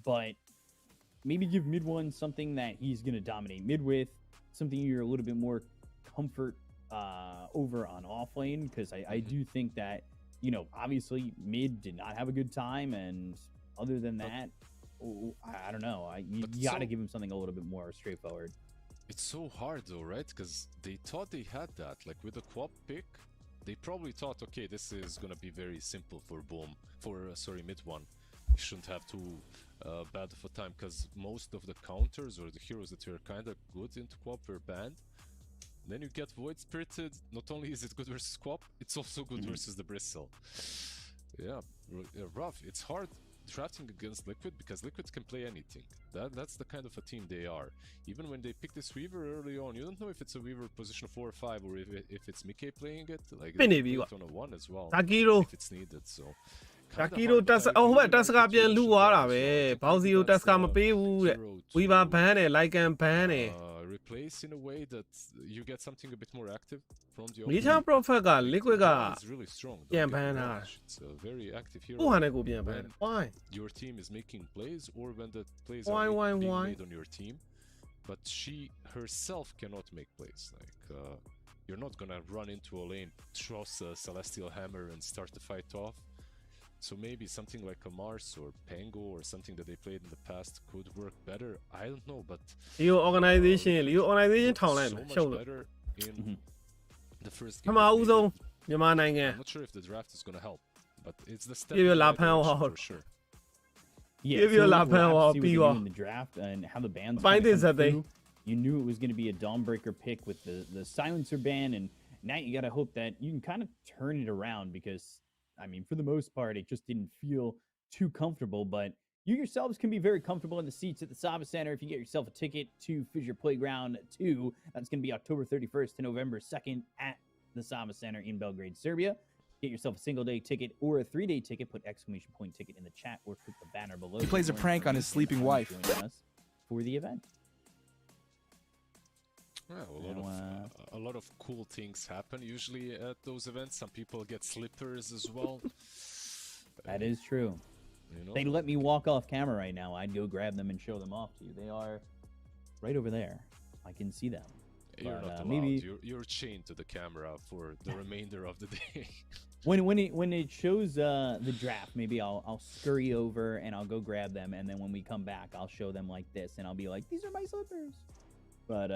but maybe give mid one something that he's going to dominate mid with, something you're a little bit more comfort over on off lane, because I do think that, you know, obviously mid did not have a good time, and other than that, I don't know. You got to give him something a little bit more straightforward. It's so hard though, right? Because they thought they had that. Like with the Quap pick, they probably thought, okay, this is gonna be very simple for mid one. You shouldn't have too bad of a time, because most of the counters or the heroes that were kind of good into Quap were banned. Then you get Void Spirited. Not only is it good versus Quap, it's also good versus the Bristle. Yeah, rough. It's hard drafting against Liquid because Liquid can play anything. That's the kind of a team they are. Even when they pick this Weaver early on, you don't know if it's a Weaver position 4 or 5 or if it's Mickey playing it. Like they play it on a 1 as well if it's needed. So ဒါကီရိုတက်ဟိုဘက်တက်စကပြန်လူသွားတာပဲဘောက်စီရိုတက်စကမပေးဘူးတဲ့ဝီဗာဘန်နဲ့လိုက်ကန်ဘန်နဲ့ replace in a way that you get something a bit more active from the Nature Prophet က Liquid က is really strong. ပြန်ဘန်တာ It's a very active hero. ဟိုဟာနဲ့ကိုပြန်ဘန် Why your team is making plays or when the plays Why, are why, being why? made on your team, but she herself cannot make plays. Like you're not gonna run into a lane, toss a Celestial Hammer and start the fight off. So maybe something like a Mars or Pango or something that they played in the past could work better. I don't know, but Leo organization ထောင်လိုက်မယ် so ရှုံး much လို့ better in the first ပ game. ထမဦးဆုံးမြန်မာနိုင်ငံ I'm not sure if the draft is gonna help, but it's the step ပြပြ in the လာ right ဖမ်းအောင် direction for sure. Yeah, Give you a so lot of we'll have to power, see what they do P.O. in the draft and how the bands Find kinda this, come I think. through. You knew it was going to be a Dawnbreaker pick with the silencer ban, and now you got to hope that you can kind of turn it around, because I mean, for the most part, it just didn't feel too comfortable. But you yourselves can be very comfortable in the seats at the Saba Center if you get yourself a ticket to Fissure Playground 2. That's going to be October 31st to November 2nd at the Saba Center in Belgrade, Serbia. Get yourself a single-day ticket or a 3-day ticket. Put exclamation point ticket in the chat or click the banner below. He plays a prank on his sleeping wife. Joining us for the event. Yeah, a lot of cool things happen usually at those events. Some people get slippers as well. That is true. You know? They let me walk off camera right now. I'd go grab them and show them off to you. They are right over there. I can see them. You're But, not allowed. maybe You're chained to the camera for the remainder of the day. when it shows the draft, maybe I'll scurry over and I'll go grab them, and then when we come back, I'll show them like this, and I'll be like, "These are my slippers." But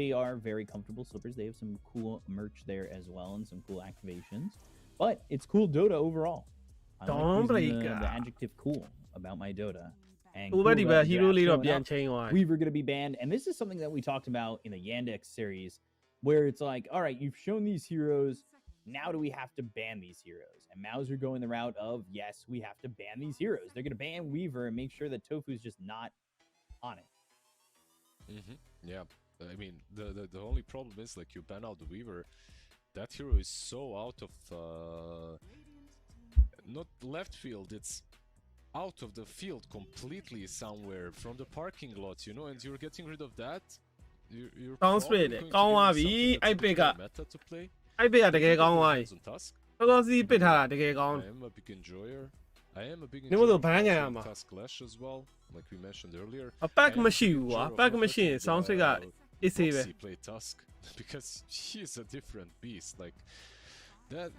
they are very comfortable slippers. They have some cool merch there as well and some cool activations. But it's cool Dota overall. I like using the adjective cool about my Dota. And ဟိုဘက်ဒီဘက် cool hero about လေးတော့ showing ပြန် up. ချိန်သွား Weaver going to be banned, and this is something that we talked about in the Yandex series, where it's like, all right, you've shown these heroes, now do we have to ban these heroes? And Mouz are going the route of, yes, we have to ban these heroes. They're going to ban Weaver and make sure that Tofu's just not on it. Yeah, I mean the only problem is, like, you ban out the Weaver, that hero is so out of not left field, it's out of the field completely somewhere from the parking lot, you know, and you're getting rid of that. You're Sounds probably great. going toကောင်းသွား give ပြီ something that's အဲ့ a ပစ် bit က more meta to play. အဲ့ပစ်ကတကယ်ကောင်းသွားပြီ On Tusk. တော်တော်စီးပစ်ထားတာတကယ်ကောင်း I am a big enjoyer. I am a big ဒီလိုဆို enjoyer ဘန်းကန်ရ of မှာ Tusk Clash as well, like we mentioned earlier. အပတ် I am a မရှိ big ဘူးကွာ enjoyer of ပတ် Mouz မရှိရင် and, sound စိတ်က easy ပဲ Foxy play Tusk because he is a different beast. Like that.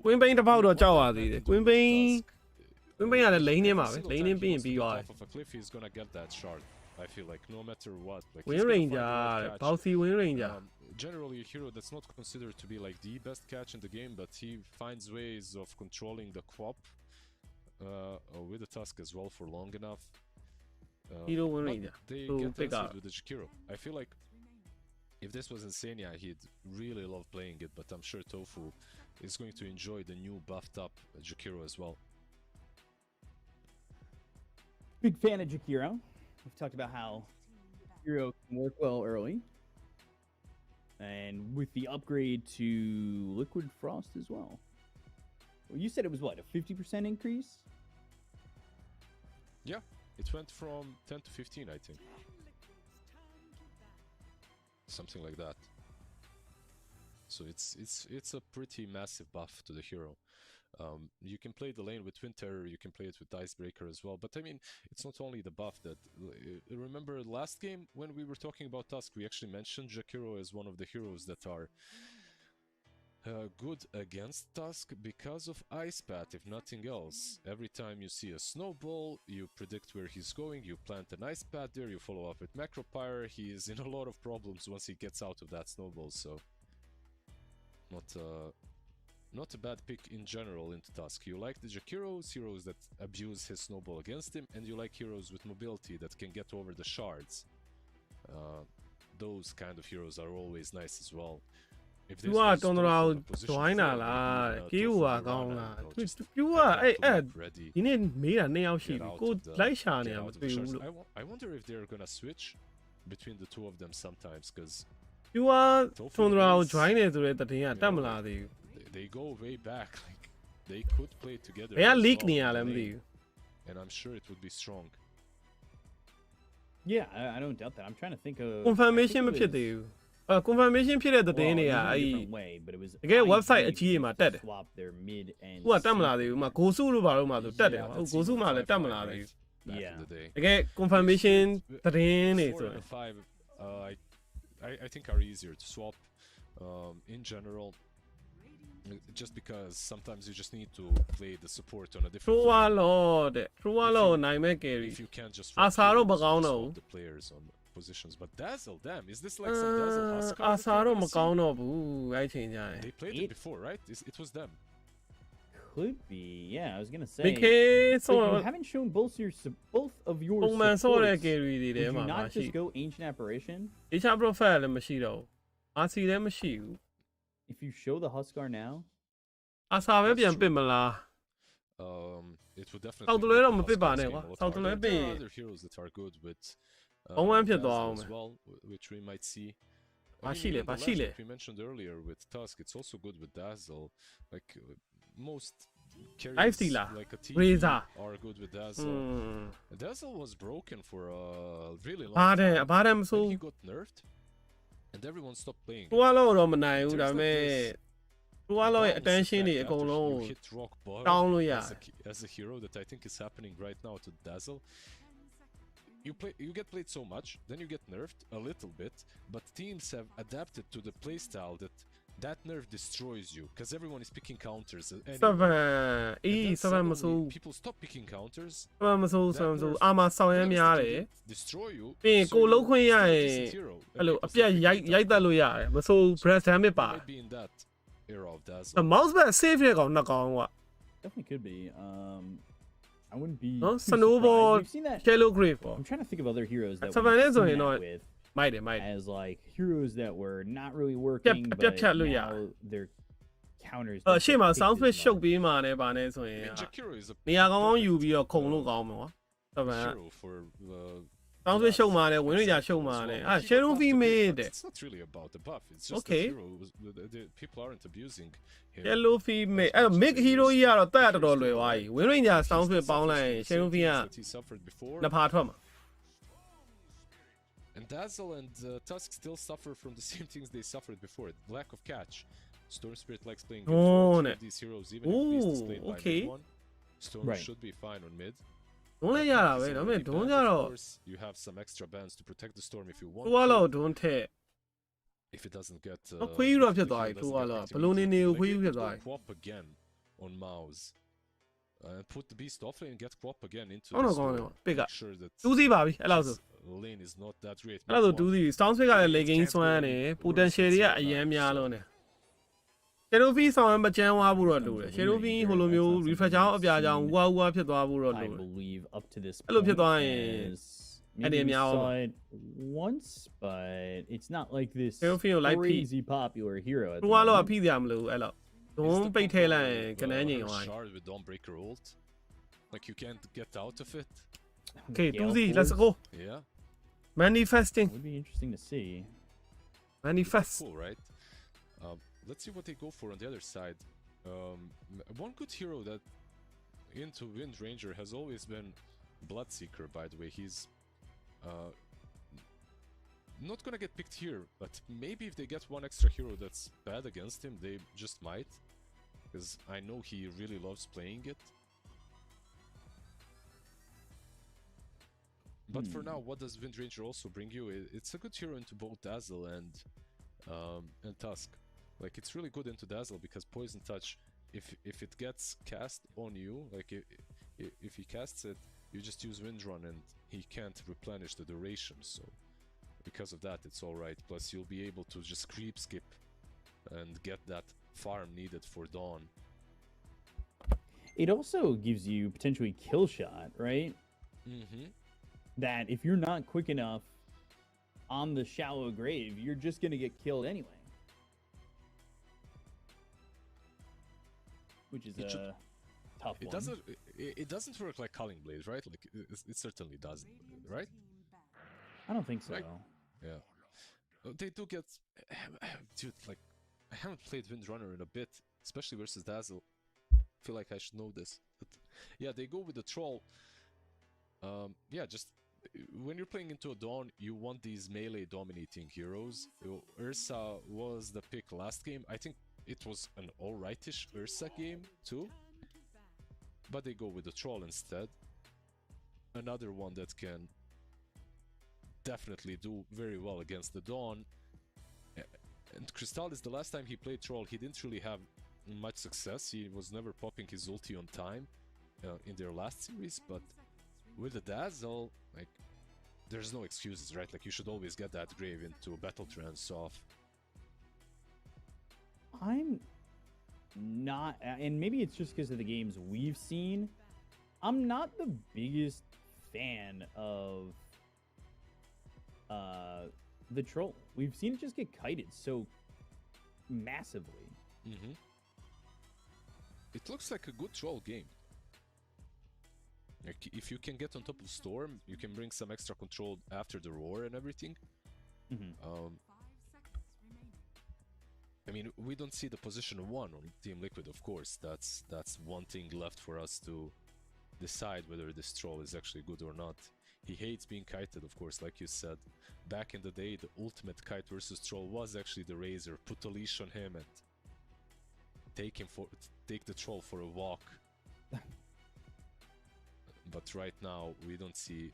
Queen Bane တစ်ပေါက်တော့ကြောက်ရသေးတယ် Queen Bane ဝင်းပိန်ရတယ်လိန်နေမှာပဲ every လိန် single နေ time ပြီး he ရင် wants to ပြီး get သွားတယ် off of a cliff, he's gonna get that shard. I feel like no matter what, like ဝ he's င်း gonna ရိန် find ဂျာ the တဲ့ right ဘောက် catch. စီဝင်းရိန်ဂျာ Generally a hero that's not considered to be like the best catch in the game, but he finds ways of controlling the quap with the tusk as well for long enough. ဟီရိုဝင်း But ရိန်ဂျာ they So, get pick answered up. with the Jakiro. I feel like if this was Insania, he'd really love playing it, but I'm sure Tofu is going to enjoy the new buffed up Jakiro as well. Big fan of Jakiro. We've talked about how Jakiro can work well early. And with the upgrade to Liquid Frost as well. Well, you said it was what, a 50% increase? Yeah, it went from 10 to 15, I think. Something like that. So it's a pretty massive buff to the hero. You can play the lane with Twin Terror, you can play it with Icebreaker as well. But I mean, it's not only the buff that. Remember last game when we were talking about Tusk, we actually mentioned Jakiro as one of the heroes that are good against Tusk because of Ice Path, if nothing else. Every time you see a snowball, you predict where he's going, you plant an Ice Path there, you follow up with Macropyre. He is in a lot of problems once he gets out of that snowball, so not a bad pick in general into Tusk. You like the Jakiros, heroes that abuse his snowball against him, and you like heroes with mobility that can get over the shards. Those kind of heroes are always nice as well. If သူကတော်တော်ဒွိုင်းတာလားကေးဟူကကောင်းလားသူကအဲ့ဒီနေ့မေးတာ2ယောက်ရှိပြီကိုလိုက်ရှာနေရမတွေ့ဘူးလို့ I wonder if they're gonna switch between the two of them sometimes, because သူကတော်တော် join နေဆိုတဲ့တည်င်းကတက်မလာသေးဘူး they go way back, like they could play together. ဘယ်က as leak well နေရ in လဲ the မသိ lane, ဘူး and I'm sure it would be strong. Yeah, I don't doubt that. I'm trying to think of confirmation မဖြစ်သေးဘူး confirmation ဖြစ်တဲ့တည်င်းတွေကအဲ့ တကယ် website အကြီးကြီးမှာတက်တယ် swap their mid and ဟိုကတက်မလာသေးဘူးမဂိုစုလို့ဘာလို့မှဆိုတက်တယ်ဟိုဂိုစုမှလည်းတက်မလာသေးဘူး Back Yeah. in the day. တကယ် confirmation တည်င်းနေဆို 4 ရင် and 5, I think are easier to swap in general. Just because sometimes you just need to play the support on a different True lane. လောတဲ့ True လောနိုင်မဲ့ carry If you can't just အာဆာတော့မ heroes, ကောင်း just တော့ swap ဘူး the players on positions. But Dazzle, damn, is this like some Dazzle Huskar? အာ that ဆာ we're တော့ gonna မကောင်း see? တော့ဘူးအဲ့ချိန်ကျရင် They played it before, right? It was them. could be. Yeah, I was gonna say. BK But ဆို you haven't shown both of your ပုံမှန်ဆော့တဲ့ supports. carry တွေ Would ထဲ you မှာ not မရှိ just go Ancient Apparition? HR profile လည်းမရှိတော့ဘူး RC လည်းမရှိဘူး If you show the Huskar now, အာဆာပဲပြန်ပစ်မလား It would definitely. ဆောက်တလွဲတော့မပစ်ပါနဲ့ကွာ game a lot ဆောက်တလွဲ harder. ပစ် There ရင် are other heroes that are good with ဘုံဝမ်းဖြစ် Dazzle သွားအောင် as မယ် well, which we might see.ဘာ I mean, ရှိလဲ even ဘာ the ရှိလဲ Legend we mentioned earlier with Tusk, it's also good with Dazzle. Like most I've carries, seen that. like a team, Razor. are good with Dazzle. Dazzle was broken for a really long ဘာတဲ့ time. ဘာတဲ့မဆို Then he got nerfed, and everyone stopped playing. တူလောတော့မနိုင်ဘူး There's ဒါပေ like မဲ့ this တူလောရဲ့ bounce attention effect တွေအကုန် after လုံး you hit rock bottom တောင်းလို့ရ as a hero that I think is happening right now to Dazzle. You get played so much, then you get nerfed a little bit, but teams have adapted to the playstyle that nerf destroys you because everyone is picking counters. Anyway. 7အေး And then 7မဆို suddenly people stop picking counters. 7မဆို That 7မဆို nerf အာမဆောင်ရမ်း fails များ to တယ် destroy you. ပြီးရင် so ကို you လုံးခွင့်ရ still ရ a င် decent hero, and အဲ့လို people အပြတ် stop ရိုက် picking ရိုက်တက် counters. လို့ရတယ်မဆို breath damage ပါ Might be in that era of Dazzle. mouse pad save တဲ့ကောင်နှစ်ကောင်ကွာ definitely could be. I wouldn't be. Huh? too Snowball, surprised. We've seen that. shallow grave ပေါ့ I'm trying to think of other heroes that Seven we've is seen only that not- with မိုက်တယ်မိုက်တယ် as like heroes that were not really working, Yep, but yep, look, now yeah. their counters. အဲ့ don't ရှေ့မှာ get sound picked as switch ရှုပ် much. ပေးမှလည်းဗာနဲ့ဆိုရ I င် mean, Jakiro is a နေရာကောင်းကောင်းယူ perfect, ပြီးတော့ခုံလို့ကောင်းမှာကွာ7 hero for sound switch ရှုပ်မှလည်းဝင်လို့ရရှုပ်မှလည်းအဲ့ shadow fee မေးတယ် It's not really about the buff. It's just Okay. the hero. The people aren't abusing him. yellow fee မေးအဲ့ make hero ကြီးကတော့တက်ရတော်တော်လွယ်သွားပြီဝင်လို့ရ sound switch ပေါင်းလိုက်ရင် shadow fee က That he suffered before. နှစ်ဖာထွက်မှာ And Dazzle and Tusk still suffer from the same things they suffered before. Lack of catch. Storm Spirit likes playing games Oh, with ne. these heroes, even if Beast is played Ooh, by okay. mid one. Storm Right. should be fine on mid. ဒုံးလည်းရတာပဲ He's ဒါပေမဲ့ already ဒုံး banned, ကြ of တော့ course. You have some extra bans to protect the Storm if you want တူက to. လောက်ဒုံးထက် If it doesn't get ခွေးယူတော့ if ဖြစ် the သွား hero ပြီတူ doesn't က get လောက် picked ဘလုံးနေနေကို immediately. ခွေးယူ Like, ဖြစ် they သွား could ပြီ go Quap again on Mouz. put the beast off lane and get Quap again into Oh, no, this go on, door. go on. Pick up. Make sure that 2စီပါပြီအဲ့လောက်ဆို his lane is not that great. အဲ့လောက်ဆို Mid 2 one, စီ sound speed ကလည်း it legging can't go စွမ်း any နေ worse potential than တွေက zero အရင် damage, များ so- လုံးနေ Cherofy ဆောင်ရမကြမ်းဝါဖို့တော့လိုတယ် Cherofy ဟိုလိုမျိုး refresh ချောင်းအပြာချောင်းဝါဝါဖြစ်သွားဖို့တော့ I လိုတယ် believe up to this အဲ့လိုဖြစ်သွား point ရင် as အဲ့ဒီ maybe we များအောင် saw it once, but it's not like this Cherofy ကို like crazy popular hero. At သူ the ကလော moment. ဖိစရာမလိုဘူးအဲ့လောက် It's ဒုံး the ပိတ်ထဲလိုက်ရင် combo ကနန်းငိမ် of, သွား shard with Dawnbreaker ult. Like you can't get out of it. Okay Gale 2 စီ let's Force go Yeah. manifesting Would be interesting to see. manifest Cool, right? Let's see what they go for on the other side. One good hero that into Wind Ranger has always been Bloodseeker, by the way. He's not gonna get picked here, but maybe if they get one extra hero that's bad against him, they just might. Because I know he really loves playing it. But for now, what does Wind Ranger also bring you? It's a good hero into both Dazzle and Tusk. Like it's really good into Dazzle because Poison Touch, if it gets cast on you, like if he casts it, you just use Windrun and he can't replenish the duration. So because of that, it's all right. Plus, you'll be able to just creep skip and get that farm needed for Dawn. It also gives you potentially kill shot, right? Mm-hmm. That if you're not quick enough on the shallow grave, you're just gonna get killed anyway. Which is It should- a tough It one. doesn't. It doesn't work like Culling Blade, right? Like it certainly doesn't, right? I don't think so. Like- Yeah. They do get, dude. Like I haven't played Windrunner in a bit, especially versus Dazzle. I feel like I should know this, but yeah, they go with the troll. Yeah, just when you're playing into a Dawn, you want these melee dominating heroes. Ursa was the pick last game. I think it was an alrightish Ursa game too, but they go with the troll instead. Another one that can definitely do very well against the Dawn. And Crystallis, the last time he played troll, he didn't really have much success. He was never popping his ulti on time in their last series, but with the Dazzle, like, there's no excuses, right? Like, you should always get that grave into a battle trance off. I'm not, and maybe it's just because of the games we've seen. I'm not the biggest fan of the troll. We've seen it just get kited so massively. Mm-hmm. It looks like a good troll game. Like, if you can get on top of Storm, you can bring some extra control after the roar and everything. I mean, we don't see the position 1 on Team Liquid, of course. That's one thing left for us to decide whether this troll is actually good or not. He hates being kited, of course, like you said. Back in the day, the ultimate kite versus troll was actually the Razor. Put a leash on him and take the troll for a walk. But right now, we don't see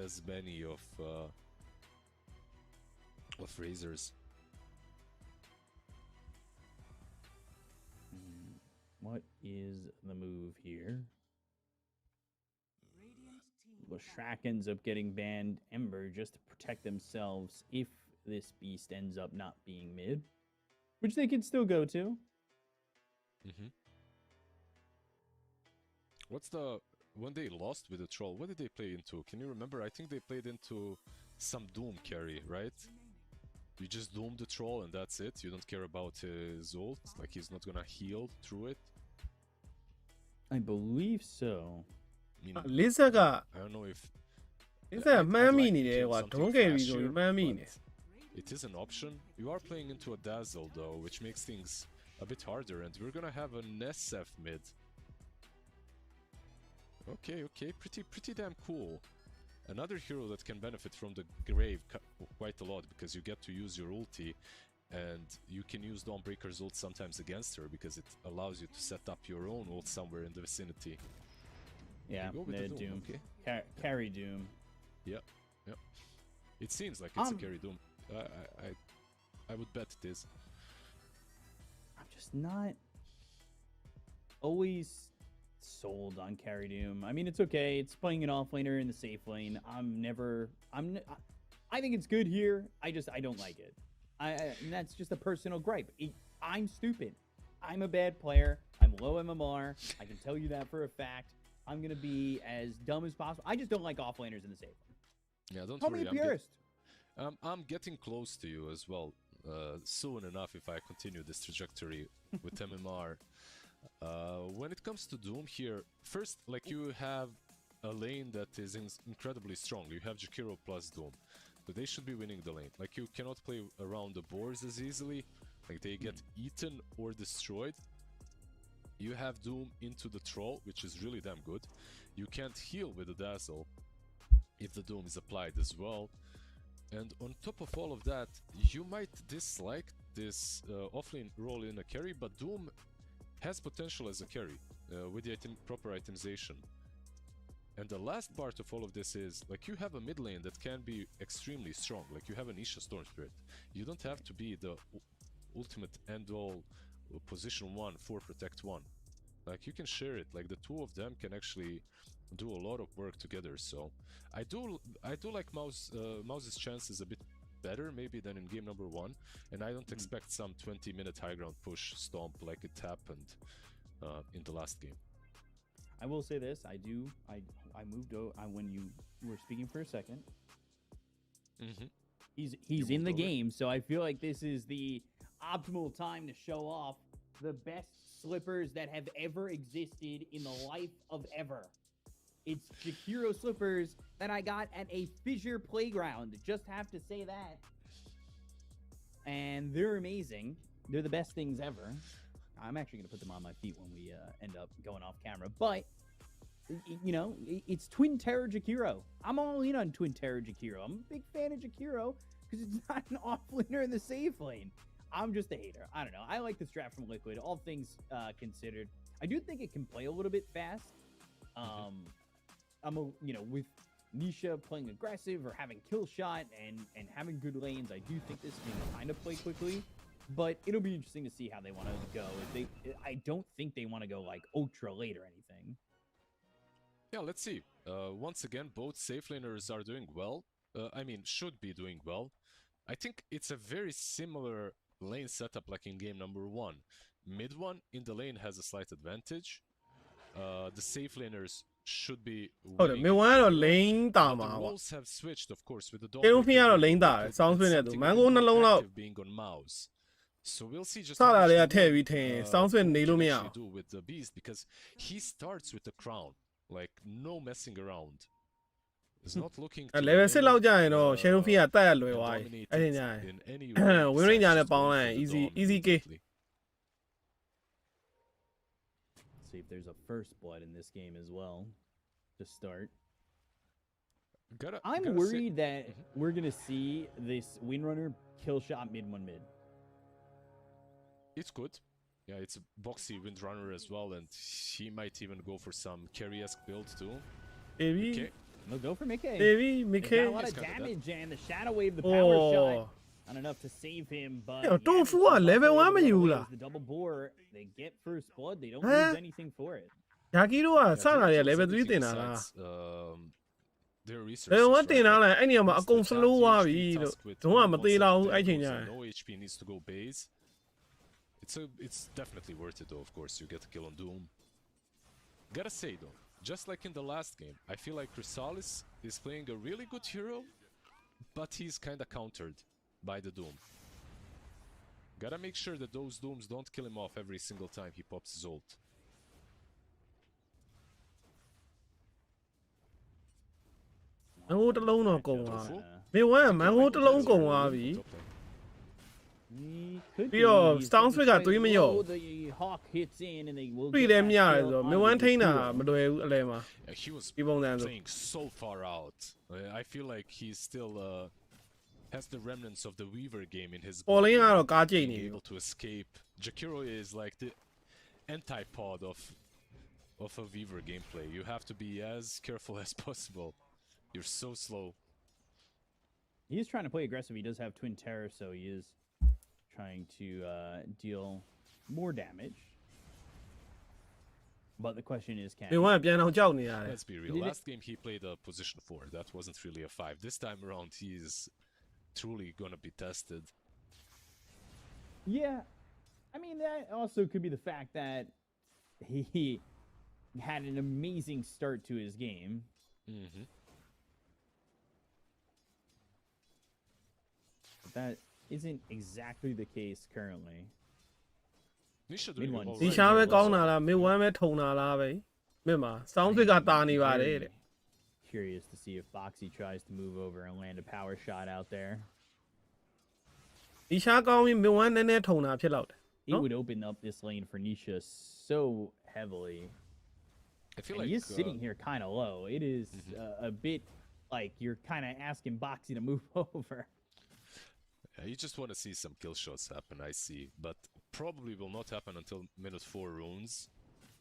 as many of Razors. What is the move here? Lashrak ends up getting banned Ember just to protect themselves if this beast ends up not being mid, which they could still go to. Mm-hmm. What's the... When they lost with the troll, what did they play into? Can you remember? I think they played into some Doom carry, right? You just Doom the troll and that's it? You don't care about his ult? Like, he's not gonna heal through it? I believe so. I mean, လစ်ဆက်က I don't know if... လစ်ဆက်ကမှန်းမိ I'd နေ like တယ် to ကွာ kill ဒုံး something ကယ်ပြီးဆို flashier, မှန်းမိနေ but it is an option. You are playing into a Dazzle though, which makes things a bit harder, and we're gonna have an SF mid. Okay, pretty damn cool. Another hero that can benefit from the grave quite a lot because you get to use your ulti and you can use Dawnbreaker's ult sometimes against her because it allows you to set up your own ult somewhere in the vicinity. Yeah, go with the Doom, okay. Carry Doom. Yep. It seems like it's a carry Doom. I would bet it is. I'm just not always sold on Carry Doom. I mean, it's okay. It's playing an offlaner in the safe lane. I think it's good here. I don't like it. And that's just a personal gripe. I'm stupid. I'm a bad player. I'm low MMR. I can tell you that for a fact. I'm gonna be as dumb as possible. I just don't like offlaners in the safe lane. Yeah, don't Call worry. me a purist. I'm getting close to you as well. Soon enough, if I continue this trajectory with MMR. When it comes to Doom here, first, like, you have a lane that is incredibly strong. You have Jakiro plus Doom, so they should be winning the lane. Like, you cannot play around the boars as easily. Like, they get eaten or destroyed. You have Doom into the Troll, which is really damn good. You can't heal with the Dazzle if the Doom is applied as well. And on top of all of that, you might dislike this offlane role in a carry, but Doom has potential as a carry with the proper itemization. And the last part of all of this is, like, you have a mid lane that can be extremely strong. Like, you have an Isha Storm Spirit. You don't have to be the ultimate end-all position 1 for Protect 1. Like, you can share it. Like, the two of them can actually do a lot of work together. So I do like Mouz's chances a bit better maybe than in game number 1, and I don't expect some 20-minute high ground push stomp like it happened in the last game. I will say this. I moved when you were speaking for a second. He's in the game, so I feel like this is the optimal time to show off the best slippers that have ever existed in the life of ever. It's Jakiro slippers that I got at a Fissure playground. Just have to say that. And they're amazing. They're the best things ever. I'm actually going to put them on my feet when we end up going off camera. But, you know, it's Twin Terror Jakiro. I'm all in on Twin Terror Jakiro. I'm a big fan of Jakiro because it's not an offlaner in the safe lane. I'm just a hater. I don't know. I like the strat from Liquid, all things considered. I do think it can play a little bit fast. With Nisha playing aggressive or having kill shot and having good lanes, I do think this can kind of play quickly. But it'll be interesting to see how they want to go. I don't think they want to go like ultra late or anything. Yeah, let's see. Once again, both safe laners are doing well. Should be doing well. I think it's a very similar lane setup like in game number 1. Mid one in the lane has a slight advantage. The safe laners should be winning. Mid one ကတော့ lane တာမှာ The ပေါ့ roles have switched, of course, with the dog. ကျေလုံးဖျက်ကတော့ lane တာတယ် sound swing နဲ့သူ mango နှလုံးလောက် being on Mouz. So we'll see just စတာတွေကထည့်ပြီးထင် sound swing နေလို့မရအောင် do with the beast, because he starts with the crown, like no messing around. He's not looking to level 6လောက်ကြာရင်တော့ uh, ကျေလုံးဖျက်တက်ရလွယ်သွားပြီ dominate အဲ့ဒီညာ in any way. win rate ညာနဲ့ Just ပေါင်း going လိုက်ရင် for the easy dom easy game immediately. Let's see if there's a first blood in this game as well to start. I'm worried that we're going to see this Windrunner kill shot mid 1 mid. It's good. Yeah, it's a boxy Windrunner as well, and he might even go for some carry-esque build too. Maybe Okay. No, go for Mickey. maybe He's got a Mickey lot of He's kinda damage, and the Shadow Wave, the power shot, oh not enough to save him. But Yo, Tofu à, level 1 မယူလား The double bore, they get first blood. They don't Huh? lose anything for it. ယာကီတို့က Yeah, စတာတွေက they're level 3 using တင်တာလား besides, their resources, level 1 right? တင်ထားလိုက်အဲ့နေရာမှာ It's အကုန် the slow Jati သွား HP ပြီလို့ task with လုံးဝမသေးတော့ဘူး concept အဲ့ချိန် that ကျရင် goes, no HP needs to go base. It's definitely worth it though, of course. You get a kill on Doom. Gotta say though, just like in the last game, I feel like Chrysalis is playing a really good hero, but he's kinda countered by the Doom. Gotta make sure that those Dooms don't kill him off every single time he pops his ult. mango တစ်လုံးတော့ကုန်သွား Tofu? ပြီ mid 1 mango တစ်လုံးကုန်သွားပြီ Top lane. He couldပြီးတော့ be Sound Switch က quite သွေးမလျော့ low. The Hawk hits in, and they will တွေ့ get တယ် that မြရတယ် kill ဆိုတော့ on mid 1 the ထိန်းတာ Fissure. မလွယ်ဘူးအလဲမှာ He was ဒီပုံစံဆို playing so far out. I feel like he still has the remnants of the Weaver game in his ပေါ်လင်း body, ကတော့ကားကြိတ်နေ being ပြီ able to escape. Jakiro is like the antipod of a Weaver gameplay. You have to be as careful as possible. You're so slow. He is trying to play aggressive. He does have Twin Terror, so he is trying to deal more damage. But the question is, can ဒီဝမ်းပြန်အောင်ကြောက်နေရတယ် Let's be real. Last game he played a position 4. That wasn't really a 5. This time around he is truly gonna be tested. Yeah, I mean that also could be the fact that he had an amazing start to his game. Mm-hmm. But that isn't exactly the case currently. Nisha Mid doing one. all ဒီ right. ရှားပဲကောင်းတာလား mid 1ပဲထုံတာလားပဲမင်းမှာ sound fit ကတာနေပါတယ်တဲ့ Curious to see if Boxy tries to move over and land a power shot out there. ဒီရှားကောင်းပြီး mid 1နည်းနည်းထုံတာဖြစ်တော့တယ် He would open up this lane for Nisha so heavily. I feel And like he is sitting here kind of low. It is a bit like you're kind of asking Boxy to move over. Yeah, you just want to see some kill shots happen, I see. But probably will not happen until minute 4 runes.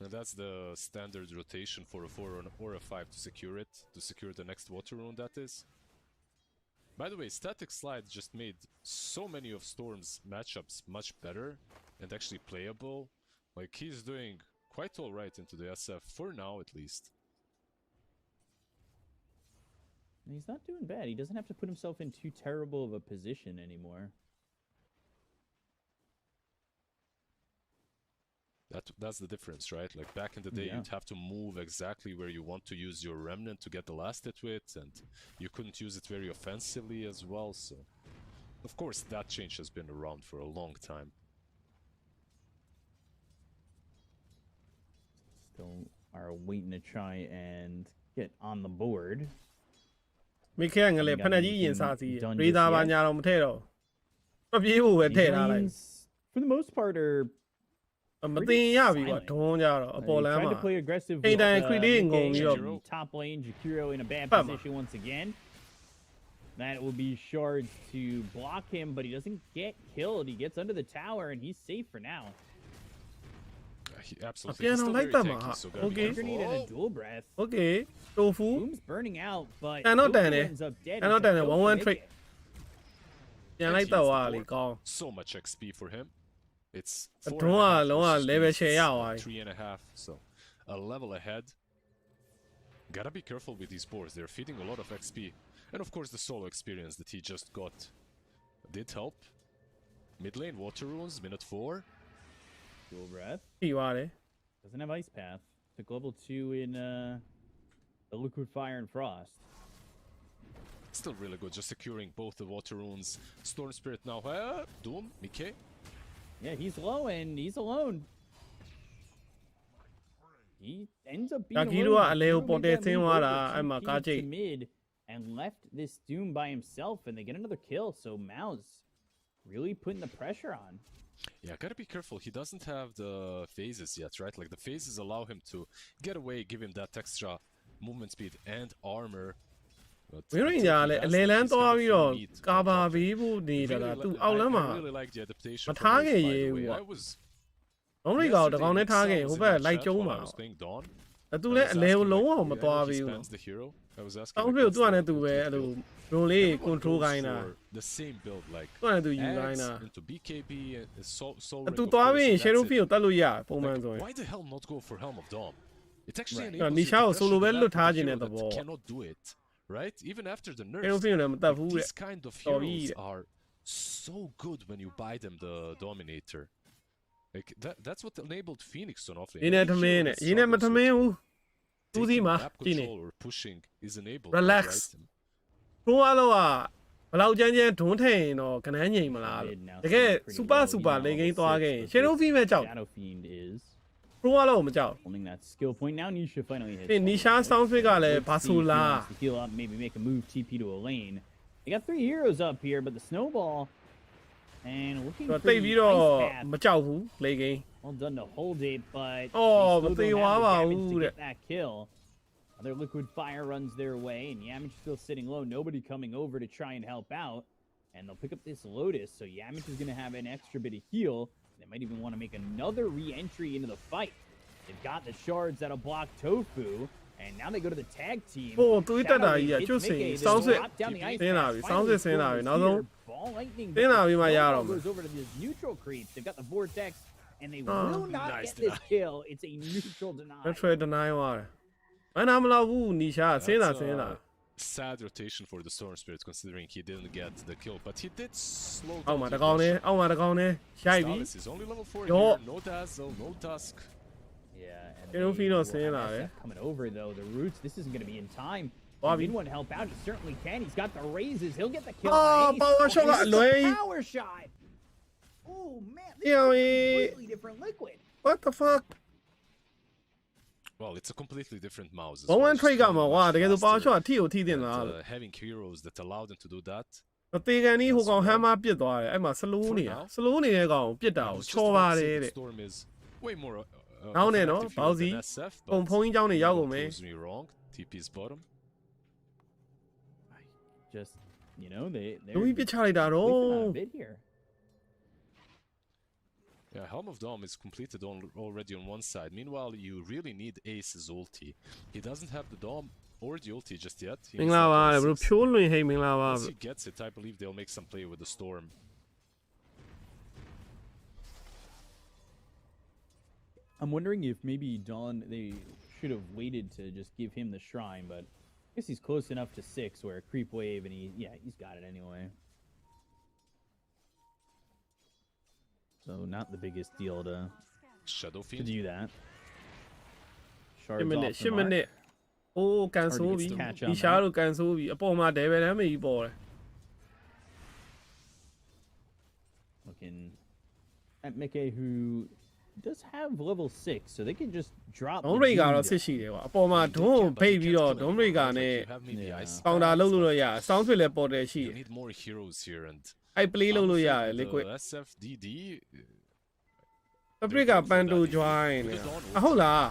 And that's the standard rotation for a 4 or a 5 to secure it. To secure the next water rune, that is. By the way, Static Slide just made so many of Storm's matchups much better and actually playable. Like, he's doing quite alright into the SF, for now at least. He's not doing bad. He doesn't have to put himself in too terrible of a position anymore. That's the difference, right? Like back in the day, Yeah. you'd have to move exactly where you want to use your remnant to get the last hit with, and you couldn't use it very offensively as well. So, of course, that change has been around for a long time. Still are waiting to try and get on the board. မိခဲငလည်းဖက်ကြီးရင်စားစီရေသာပါညာတော့မထဲတော့မပြေးဖို့ပဲထည့်ထားလိုက် Lanes, for the most part, are မတင်ရပြီကွာဒွန်းကြတော့အပေါ်လမ်း trying မှာ to play aggressive. Hey, with, Dan, quick, Nikkei didn't go, and yo. top lane, Jakiro in a bad Bama. position once again. That will be shards to block him, but he doesn't get killed. He gets under the tower, and he's safe for now. He absolutely Again, he's I still like very that, tanky, man. so gotta be Okay. Grenade careful. and a dual breath. โอเคတိုဖူ Boom's burning out, but And not Tofu done it. ends up dead. And not It's a done it. kill 1-1 for trick. Nikkei. ပြန်လိုက်တော့ဟာလေကောင်း So much XP for him. It's A 4.5 draw, long versus level Beast, share, it's why? 3.5, so a level ahead. Gotta be careful with these boards. They're feeding a lot of XP, and of course the solo experience that he just got did help. Mid lane water runes, minute 4. Dual breath. ပြီးသွားတယ် Doesn't have ice path. Took level 2 in the liquid fire and frost. Still really good, just securing both the water runes. Storm Spirit now. Doom, Nikkei. Yeah, he's low and he's alone. He ends up being ဒါကီ alone. တို့ကအလဲကို Jakiro ပေါ် made တယ် that ဆင်း move သွားတာ over, အဲ့မှာ TP'd ကားချိတ် to mid and left this Doom by himself, and they get another kill. So Mouz really putting the pressure on. Yeah, gotta be careful. He doesn't have the phases yet, right? Like the phases allow him to get away, give him that extra movement speed and armor. But ဝင်းရင်း until ညာ he လည်းအ does လဲ that, လန်း he's သွား kind of ပြီးတော့ free to ကာဘာ control. ပေးဖို့နေတာလား Really သူ li- အောက်လမ်း I မှာ really like the adaptation. မ from ထား Mouz, ခဲ့ by ရေ the way. ဘူး I was ဘုံလေးကောင်တ yesterday, ကောင်နဲ့ထားခဲ့ Leosama ဟို was ဘက် in the လိုက် chat ကျုံး while ပါ I was playing Dawn. သူ I လည်း was အလဲကို asking, လုံး like, ဝမ I သွား know he ဘူး spams the hero. I was asking, တောင်း like, ပြ what's သူက the လည်းသူပဲ ultimate အဲ့လို build? ဒရုန်းလေး Everyone control goes ခိုင်းတာ for the same build, like သူကလည်းသူယူခိုင်း Axe တာ into BKB and Soul သူ Ring, of သွား course, ပြီးရင် and shadow that's it. field ကိုတက်လို့ရပုံမှန် Like, ဆိုရင် why the hell not go for Helm of Dawn? It actually Right. enables you to Nisha ကို pressure solo the ပဲ map လွတ် with ထား a ခြင်း hero တဲ့သ that ဘော cannot do it, right? Even after the nerfs, shadow field လည်းမတက်ဘူးတဲ့ these kind of တော်ပြီ heroes တဲ့ are so good when you buy them the Dominator. Like that's what enabled Phoenix on offlane. ရင်းနဲ့ထမင်းနဲ့ရင်းနဲ့မထမင်းဘူးသူစီ Taking မှာ map ကြည့်နေ control or pushing is enabled. Relax. right? ဘုံအားလုံးကဘလောက်ကြမ်းကြမ်းဒွန်းထင်ရင်တော့ကနန်းငိမ်မလားလို့တကယ်စူပါစူပါလေဂိမ်းသွားခဲ့ရင် shadow field ပဲကြောက် Shadow Fiend is ဘုံအားလုံးကိုမကြောက် holding that skill point. Now Nisha finally hits. ဒီနီရှာ sound fit ကလည်း Let's ဘာ see ဆို if he လား wants to heal up, maybe make a move TP to a lane. They got 3 heroes up here, but the snowball and looking တော့ for တိတ် the ပြီးတော့ ice path. မကြောက်ဘူးလေဂိမ်း Well done to hold it, but Oh, they but still they don't have the were damage to out. get that kill. Another liquid fire runs their way, and Yamich still sitting low. Nobody coming over to try and help out, and they'll pick up this Lotus. So Yamich is going to have an extra bit of heal. They might even want to make another re-entry into the fight. They've got the shards that'll block Tofu, and now they go to the tag team. ဟိုတွေးတက်တာ Shadow ကြီးက hits ကျွတ်စင် Nikkei. They sound fit drop down the ice ဆင်းလာ path. ပြီ sound fit Finally ဆင်းလာပြီ scores နောက်ဆုံး here. Ball lightning. ဆင်းလာပြီးမှရ Snowball တော့မယ် goes over to this neutral creep. They've got the vortex and they will not Nice get this deny. kill. It's a neutral deny. လက်ထွေ deny သွားတယ်မနာမလောက်ဘူးနီရှာဆင်းလာ That's ဆင်းလာ sad rotation for the Storm Spirit considering he didn't get the kill, but he did slow အောက် down. မှာ the တကောင်နဲ့ rush. အောက်မှာတကောင်နဲ့ရိုက်ပြီ Stalis is only level 4 Yo. here, no dazzle, no tusk. Yeah, and It'll they feed us will in, have eh? SF coming over though. The roots. This isn't going to be in time. Bobby. Did one help out? He certainly can. He's got the raises. He'll get the kill. Oh, on Ace. power shot This is a Lui. power shot. Oh man, this Yeah, is a we- completely different liquid. what the fuck Well, it's a completely different mouse. as ဘုံ well. ဝမ်း trade က It's မှာ much ကွာတကယ်ဆို power faster, shot ထိကိုထိတင်လာ but, လို့ having heroes that allow them to do that. အသေးကန်ကြီးဟိုကောင်ဟမ်းမပစ်သွားတယ်အဲ့မှာ slow နေတာ slow နေတဲ့ကောင်ကိုပစ်တာ I ကို was just ချော about ပါ to တ say ယ် the တဲ့ Storm is way more Down of an there, no? active hero than Bowsy. SF, ပုံ but ဖုံးကြီးเจ้าနေရောက်ကုန်မယ် proves me wrong. TP's bottom. Just you know they. လူကြီးပစ်ချလိုက်တာတော့ We've got a bit here. Yeah, Helm of Dawn is completed already on one side. Meanwhile, you really need Ace's ulti. He doesn't have the Dawn or the ulti just yet. He မင်္ဂ needs လာ that ပါ level ဘယ်လို six. ဖြိုးလွင်ဟိတ်မင်္ဂလာပါ Once he gets it, I believe they'll make some play with the Storm. I'm wondering if maybe Dawn they should have waited to just give him the shrine, but I guess he's close enough to 6 where creep wave and he's got it anyway. So not the biggest deal to Shadow to Fiend. do that. 10 Shards မိနစ် off the 10မိနစ် mark. အိုးကန်ဆိုးပြီ Hard to catch on ဒီရှာ that. လို့ကန်ဆိုးပြီအပေါ်မှာ devil damage ကြီးပေါ်တယ် Looking at Mickey, who does have level 6, so they can just drop. ဒုံး the ရိတ်ကတော့ Doom စစ် down. ရှိတယ်ကွာအပေါ်မှာ You ဒုံး can, ကို but ဖိတ် you ပြီး can't တော့ kill ဒုံး him. ရိတ်က Like, နဲ့ you have maybe Yeah. ice ကောင်တာ Blast, လုပ်လို့ like, တော့ရ sound fit လည်းပေါ်တယ်ရှိတ You ယ် need more heroes here, and အဲ့ play လုပ်လို့ရ honestly, တယ် liquid the SFDD. fabric ကပန်တူ join နေတာအဟုတ်လား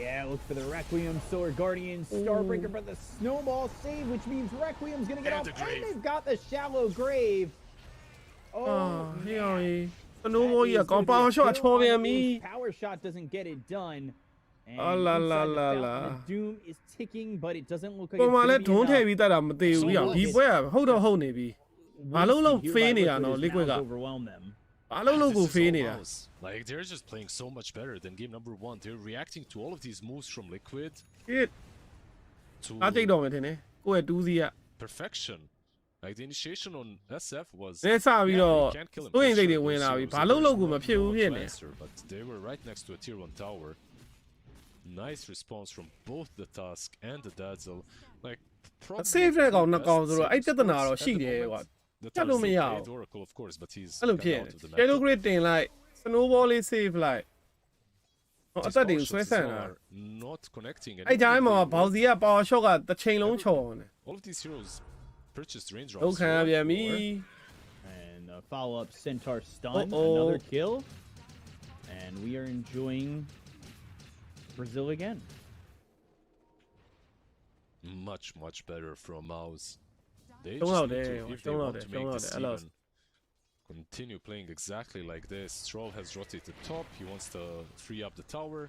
Yeah, look for the Requiem, Solar Guardian, Starbreaker, but the snowball save, which means Requiem's gonna get And off, the grave. and they've got the shallow grave. အာ Oh, ဟေးအောင် man. ကြီးစနိုးဘော That ကြီးက is ကောင် gonna ပါ be a ရှော့ kill ချော on ပြန်ပြီ Mouz. Power shot doesn't get it done. And Ah, la, la, inside the la, fountain, la. the Doom is ticking, but it doesn't look like ပေါ် it's မှာ gonna လည်း be ဒုံးထည့် enough. ပြီးတတ်တာမသေးဘူးရဒီပွဲကဟုတ်တော့ဟုတ်နေပြီ ဘာလို့လို့ Here ဖေး by နေတာ Liquid နော် is liquid က now overwhelm them. ဘာလို့လို့ This ကို is ဖေး all နေတာ Mouse. Like, they're just playing so much better than game number 1. They're reacting to all of these moves from Liquid shit to အားတိတ်တော့မယ်ထင်တယ်ကိုယ့်ရဲ့တူးစီက perfection. Like, the initiation on SF was... နည်းစပြီးတော့ you can't kill him စိုးရင် for စိတ်တွေ sure. ဝင်လာပြီ Those ဘာလို့ heroes လို့ကို were မဖြစ်ဘူး not ဖြစ်နေ answer, but they were right next to a tier 1 tower. Nice response from both the Tusk and the Dazzle. Like, probably save တဲ့ကောင် the နှစ်ကောင် best ဆိုတော့အဲ့ save ပြဿနာ sports တော့ at ရှိ the တယ် moment. ကွာ The ချက်လို့ Tusk မ still ရဘူး played Oracle, of course, but he's အဲ့လို kind ဖြစ် of out of the တယ် matchup. Shadow Grid တင်လိုက် Snowball လေး save လိုက်ဟောအ These သက်တွေ power ဆွဲ shots ဆ as န့် well တာ are not connecting. And အဲ့ကြားထဲ even မှာ if they ဘောက် were, စီက power shot ကတစ်ချိန်လုံးချော်နေ all of these heroes purchased range ဒု drops. ခံရပြန်ပြီ And a follow-up Centaur stun, Uh-oh. another kill. And we are enjoying Brazil again. Much, much better from Mouse. They Don't just out need there, to, if they don't out want there, to don't make out this there, I lost. even, continue playing exactly like this. Stroll has rotated top. He wants to free up the tower.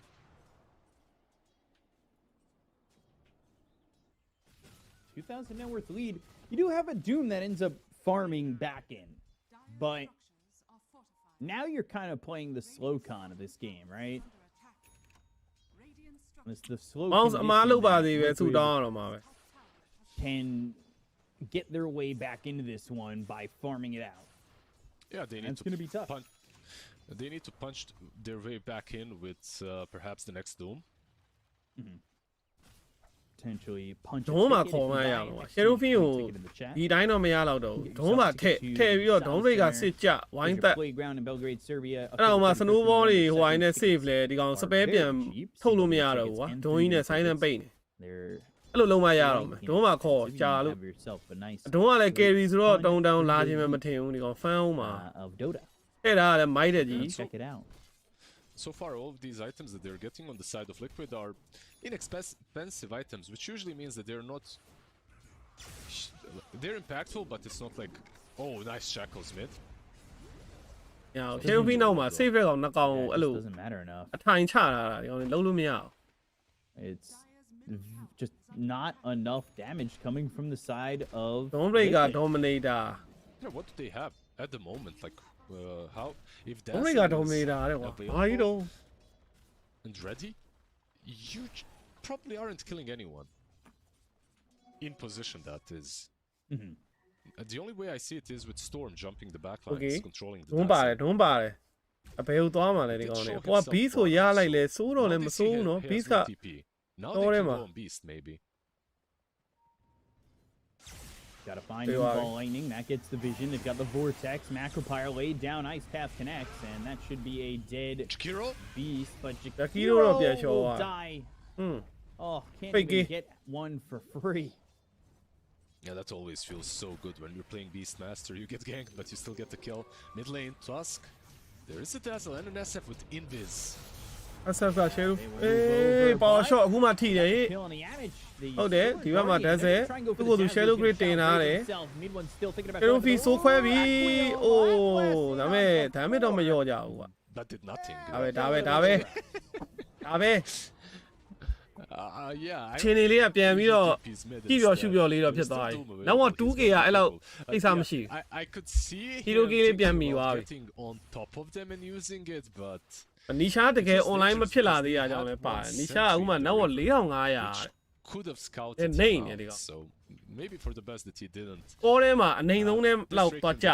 2,000 net worth lead. You do have a Doom that ends up farming back in, but now you're kind of playing the slow con of this game, right? It's the slow Mouse အမားလုပ်ပါသေးပဲ condition ဆူ that တောင်းရတော့မှာပဲ can get their way back into this one by farming it out. Yeah, they need That's to gonna be tough. They need to punch their way back in with perhaps the next Doom. Potentially punch. ဒုံးမှာခေါ်မှရမှာကွာ Shadow Fiend ကိုဒီတိုင်းတော့မရတော့တော့ဘူးဒုံးမှာထည့်ပြီးတော့ဒုံးတွေကစစ်ကြဝိုင်းသက် Playground in Belgrade, Serbia. အဲ့တော့မှ Snowball တွေဟိုဝိုင်းနဲ့ save လဲဒီကောင် spare ပြန်ထုတ်လို့မရတော့ဘူးကွာဒုံးကြီးနဲ့ silent ပိတ်နေ They're အဲ့လိုလုံးမရတော့မယ်ဒုံးမှာခေါ်ကြာလို့ have yourself a nice ဒုံးကလည်း carry ဆိုတော့တုံတောင်လာခြင်းမထင်ဘူးဒီကောင် fan အောင်မှာ of Dota. အဲ့ဒါကလည်းမိုက်တဲ့ကြီး Check it out. So far, all of these items that they're getting on the side of Liquid are inexpensive items, which usually means that they're not... They're impactful, but it's not like, oh, nice shackles mid. ညောင် Shadow Fiend နောက်မှာ save တဲ့ကောင်နှစ်ကောင်ကို Yeah, အဲ့ it လို just doesn't matter enough. အထိုင်ချလာတာဒီကောင်လုံးလို့မရအောင် It's just not enough damage coming from the side of Dawnbreaker Liquid. Dominator Yeah, what do they have at the moment? Like, how if ဒုံးတွေက Dazzle ဒုံး is နေတာတဲ့ကွာ available ဘာကြီးတော့ and ready, you probably aren't killing anyone. In position, that is. The only way I see it is with Storm jumping the backlines, Okay. controlling the ဒုံးပါတယ် Dazzle. ဒုံးပါတယ်အဘယ်ကိုသွားမှာလဲဒီကောင်လေးဟိုကဘီးဆိုရလိုက်လဲစိုးတော့လည်းမစိုးဘူးနော် He ဘီး has က no TP. Now they Doğru can mu? go on Beast, maybe. Gotta find new ball lightning. That gets the vision. They've got the vortex. Macropyre laid down. Ice Path connects, and that should be a dead Jakiro? beast. But Jakiro Jakiro တော့ပြန်လျှော် will သွား die. อืม Oh, can't Fake even it. get one for free. Yeah, that always feels so good when you're playing Beastmaster. You get ganked, but you still get the kill. Mid lane, Tusk. There is a Dazzle and an SF with Invis. အဆက်ကရှယ်လို့အေးပေါ်ရှော့အခုမှထိတယ် Kill on the damage. The ဟုတ်တယ်ဒီဘက်မှာ Guardian, Dazzle try and go သူ့ for ကို the သူ Dazzle, shadow he grid can တင်ထားတယ် himself. Mid-one still thinking about ကဲတော့ going ဖီ for the ဆိုးခွဲပြီ Black အို Wheel. းဒါမဲ့ဒါမဲ့တော့မလျော့ကြဘူးကွာ That did nothing. ဒါပဲဒါပဲ Yeah. ချင်းနေလေးကပြန်ပြီးတော့ TP's mid ကြည့်ပြော instead. ရှုပြောလေးတော့ There ဖြ is စ် still သွားပြီ Doom available, နောက်တော့ but he's 2K က getting အဲ့လောက် people. အိတ်စားမရှိဘူး I could see Hero him Gear လေး thinking ပြန်မိ about သွားပြီ getting on top of them and using it, but နီရှာတကယ် online မဖြစ်လာသေးတာကြောင့်လည်းပါတယ်နီရှာကအခုမှနောက်တော့4500 which could have scouted Yeah, him name, out, yeah, they got- so maybe for the best that he didn't. ကောထဲမှာအနိုင်ဆုံးနဲ့လောက်သွားကြ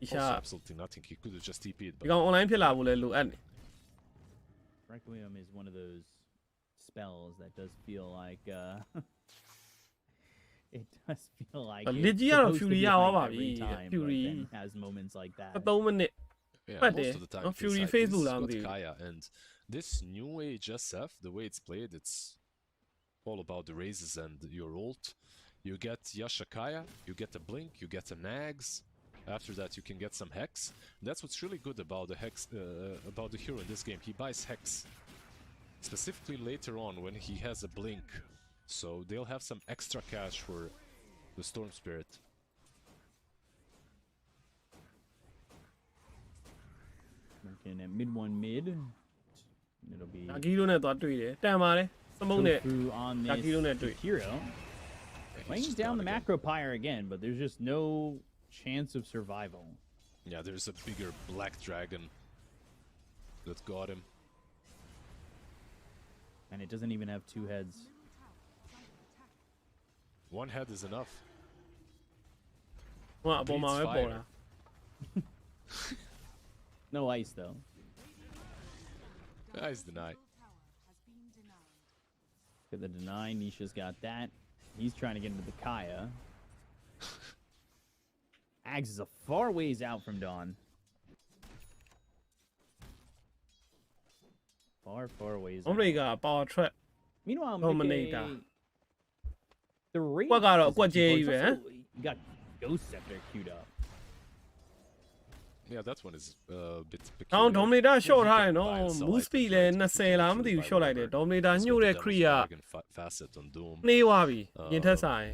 နီရှာ Also absolutely nothing. He could have just TP'd, ဒီ but ကောင် online ဖြစ်လာဖို့လည်းလိုအပ်နေ Requiem is one of those spells that does feel like it does feel like it's Legit ကတော့ supposed to Fury be ရ a သွား fight ပါပြီ every time, but Fury then has moments like that. 3မိနစ် yeah, But, most of the time no, it feels Fury like Facebook this is lang what dude. Kaya, and this new age SF, the way it's played, it's all about the raises and your ult. You get Yasha Kaya, you get a blink, you get a nags. After that, you can get some hex. That's what's really good about the hex, about the hero in this game. He buys hex, specifically later on when he has a blink, so they'll have some extra cash for the Storm Spirit. Looking at mid. It'll be ဒါကီလိုနဲ့သွားတွေ့တယ်တန်ပါတယ်စမုံနဲ့ Tofu on this Yakiro net tweet. hero. He's Laying just down gone the again. Macropyre again, but there's just no chance of survival. Yeah, there's a bigger black dragon that got him. And it doesn't even have two heads. One head is enough. ဟိုကအပေါ်မှာပဲပေါ်တာ No ice though. Nice deny. Get the deny. Nisha's got that. He's trying to get into the Kaya. Ags is a far ways out from Dawn. Far ways အုံး out. ရိတ်က power trap Meanwhile, Dominator. Mickey, the rate What got up? is What too far. J It's even, also- You got Ghost Scepter queued up. Yeah, that one is a bit တောင်း peculiar. Dominator Yeah, short he ထားရ can နော် buy and sell Mouz items, speed right? လဲ He can 20လားမသိဘူး buy short လိုက်တယ် whatever. Dominator He's ညှို့ got တဲ့ the Kriya Dragon facet on Doom. နှေးသွားပြီရင်ထက်ဆိုင်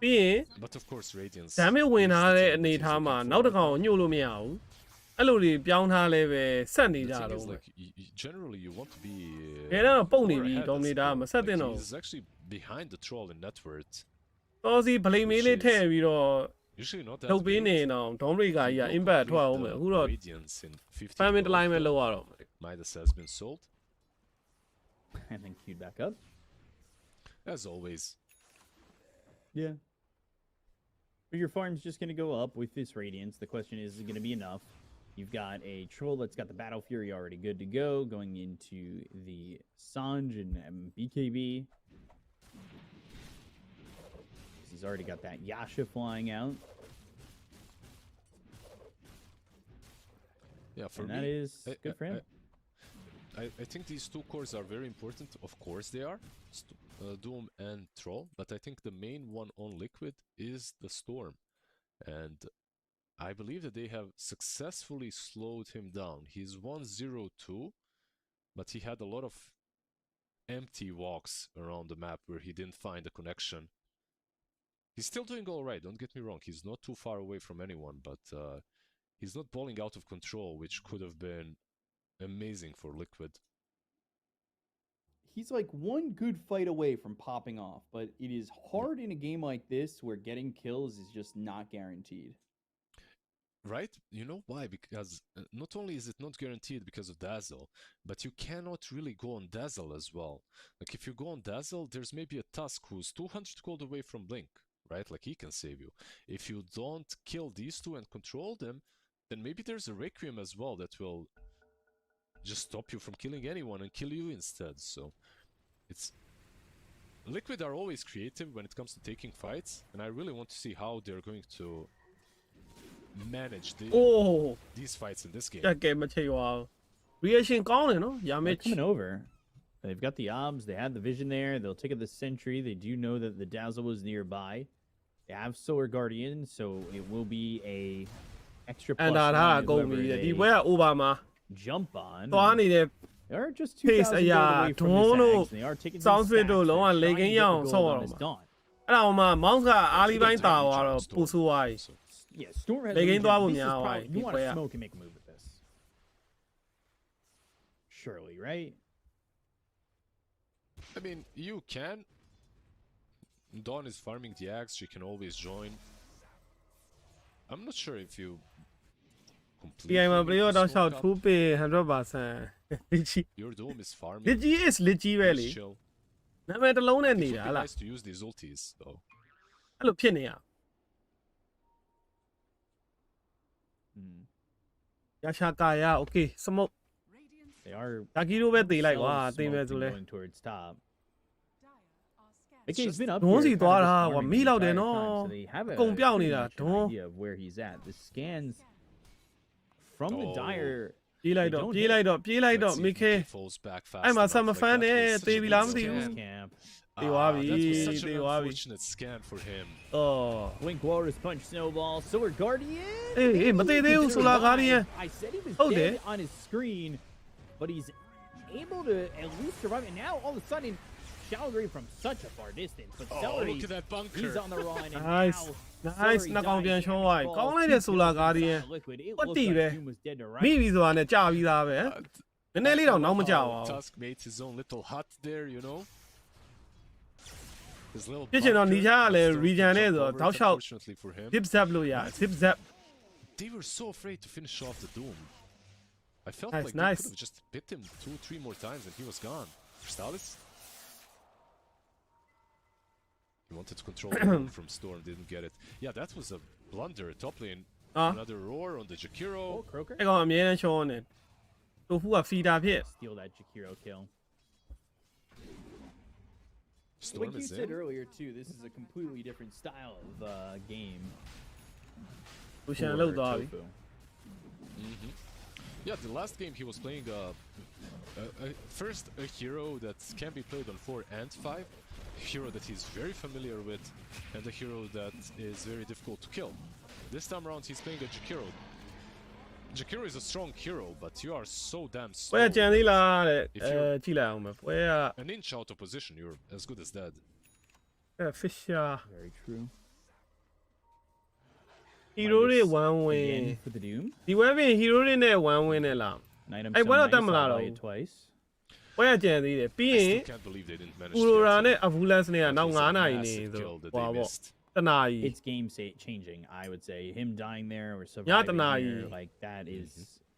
ပြီးရင် But of course, Radiance. damage ဝင် is ထား the တဲ့ team အနေ that he's ထားမှာ looking နောက် for. တစ်ကောင်ညှို့လို့မရဘူးအဲ့လိုတွေပြောင်းထားလဲပဲဆက်နေ The ကြ thing တော့ is, ပဲ like, generally, you want to be. ရဲတော့ပုတ်နေ far ပြီ ahead as Dominator Doom. မဆက်သင့် Like, တော့ he's actually behind the troll in net worth. တော်စီဗလိမေးလေးထည့်ပြီးတော့ Usually not that လုပ်ပေး big. နေတော့ Dominator ကြီးက You impact complete ထွက်အောင်မယ် the အခုတော့ Radiance in 50 fan တလိုင်းပဲ gold. လောက်ရတော့မယ် Midas has been sold, And then queued back up. as always. Yeah. But your farm's just going to go up with this Radiance. The question is it going to be enough? You've got a Troll that's got the Battle Fury already good to go, going into the Sanj and BKB. He's already got that Yasha flying out. Yeah, for And me, that is I- good for him. I think these two cores are very important. Of course they are, Doom and Troll. But I think the main one on Liquid is the Storm, and I believe that they have successfully slowed him down. He's 1-0-2, but he had a lot of empty walks around the map where he didn't find a connection. He's still doing all right. Don't get me wrong. He's not too far away from anyone, but he's not balling out of control, which could have been amazing for Liquid. He's like one good fight away from popping off, but it is hard in a game like this where getting kills is just not guaranteed. Right? You know why? Because not only is it not guaranteed because of Dazzle, but you cannot really go on Dazzle as well. Like if you go on Dazzle, there's maybe a Tusk who's 200 gold away from Blink, right? Like he can save you. If you don't kill these two and control them, then maybe there's a Requiem as well that will just stop you from killing anyone and kill you instead. So it's Liquid are always creative when it comes to taking fights, and I really want to see how they're going to manage these fights in this game. ကဲမချေပါဘူး reaction ကောင်းတယ်နော် They're Yamich coming over. They've got the obs. They have the vision there. They'll take out the sentry. They do know that the Dazzle was nearby. They have Solar Guardian, so it will be a extra အန် plus တာထား one ကုန် whoever ပြီဒီ they ဘွဲက over မှာ jump on. သွားနေတဲ့ They are just Pace 2,000 အရာ gold away from this Dawn တို့ axe. They are taking Sound these Fit တို့ stacks. လုံးဝ They're လေ trying က to င်း get ရ the အောင် gold ဆော့ရ on တော့ this မှာ Dawn. အဲ့ဒါမှ Mouz ကအားလီပိုင်းတာသွားတော့ပူဆိုးသွားပြီ Yeah, Storm has They a gained legion. double This is now, probably- right? You want to Yeah. smoke and make a move with this. Surely, right? I mean, you can. Dawn is farming the axe, she can always join. I'm not sure if you completely PI မှာ player တော့ smoke ရှောက် up. ထူးပေ 100% လစ်ကြီး Your dome is farming. လစ်ကြီး is လစ်ကြီးပဲလေ Just chill. နာမည်တစ်လုံးနဲ့ It နေ would တာ be ဟလား nice to use these ultis though. အဲ့လိုဖြစ်နေရ Hmm. ရရှာကာယာ okay smoke They are ဒါကီရိုပဲတေးလိုက်ကွာ themselves တေးမယ်ဆို smoking လဲ going towards top. It's Mickey's just- been up ဒွန်း here စီ kind of သွား just တာ farming ကွာ the မီးလောက်တယ် entire နော် time, so they have အကုန်ပြောင်းနေ pretty တာ much an ဒွန်း idea of where he's at. The scans from the Oh. dire ပြေးလိုက်တော့ They don't ပြေးလိုက်တော့ပြေးလိုက်တော့ Let's see if Mickey Mickey falls back fast အဲ့မှာ enough. ဆက်မ Like, ဖန်း that နဲ့ was such a တေးပြီ good လားမသိ scan. ဘူး his camp. တေးသွားပြီ That was such တေး an သွားပြီ unfortunate scan for him. အော် Blink Waters punch snowball. Solar Guardian. Hey, mate deu He's Solar alive. Guardian. I said he was Oh, dead there. on his screen, but he's able to at least survive. And now all of a sudden, Shallow Grave from such a far distance. But Oh, Celery, look at that bunker. he's on the run. And Nice. now Nice. Celery နှကောင်ပြန် dies ရှုံး and သွားပြီ falls ကောင်းလိုက်တဲ့ 2 Solar kills Guardian inside Liquid. It ဟုတ် looked တည် like ပဲ Doom was dead to မိ rights. ပြီဆိုတာနဲ့ကြာပြီးသားပဲနည်းနည်းလေးတော့နောက်မကြောက်ပါဘူး Tusk made his own little hut there, you know. His little ဖြစ်ချင်တော့ bunker. နီချာကလည်း Storm region can နဲ့ jump ဆိုတော့ over it, တောက်လျှောက် unfortunately for him. zip zap လို့ရ zip zap They were so afraid to finish off the Doom. I felt Nice, like nice. they could have just bit him 2-3 more times and he was gone. Crystallis? He wanted to control the Doom from Storm, didn't get it. Yeah, that was a blunder. Top lane, another roar on the Oh, Jakiro. Croaker. အဲ့ကောင်အမြဲတမ်းရှုံးနေတိုဖူက feeder ဖြစ် Steal that Jakiro kill. Storm Like you is said in. earlier too, this is a completely different style of game. လူရှန်လောက် for သွားပြီ Tofu. Yeah, the last game he was playing first a hero that can be played on 4 and 5, a hero that he's very familiar with, and a hero that is very difficult to kill. This time around he's playing a Jakiro. Jakiro is a strong hero, but you are so damn ပွဲ slow. ကြံသေးလားတဲ့ If အဲ you're- ကြည့်လိုက်အောင်ပဲပွဲက An inch out of position, you're as good as dead. Fissure Very true. hero တွေ one win Again for the Doom. ဒီပွဲပြင် hero တွေနဲ့ one win နဲ့လား An item Hey, so why not nice, them I'll allowed? buy it twice. ပွဲကကြံသေးတယ်ပြီး I ရင် still can't believe they didn't manage ပူ to ရို get ရာ it. နဲ့ Avulus နဲ့က That နောက် was a 9နာရီနေ massive ဆို kill that ဟွာ they ပေါ့ missed. တနာရီ It's game changing, I would say. Him dying there or Yeah, surviving tonight. here, like that is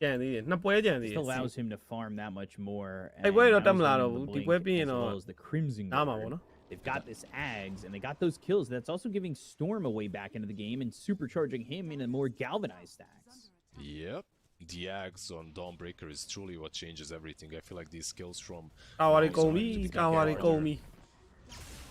ကြံသေးတယ်နှစ်ပွဲကြံသေးတ just ယ် allows him to farm that much more. Hey, and wait, now don't he's tell me running that, the the Blink weapon, as well as the Crimson Nah, man, Guard. no? They've got this Ags and they got those kills. That's also giving Storm a way back into the game and supercharging him in a more galvanized stacks. Yep. The axe on Dawnbreaker is truly what changes everything. I feel like these skills from ကာဝါတွေ Mouz ကုန် are ပြီ going to become ကာဝါတွေ harder. ကုန်ပြီ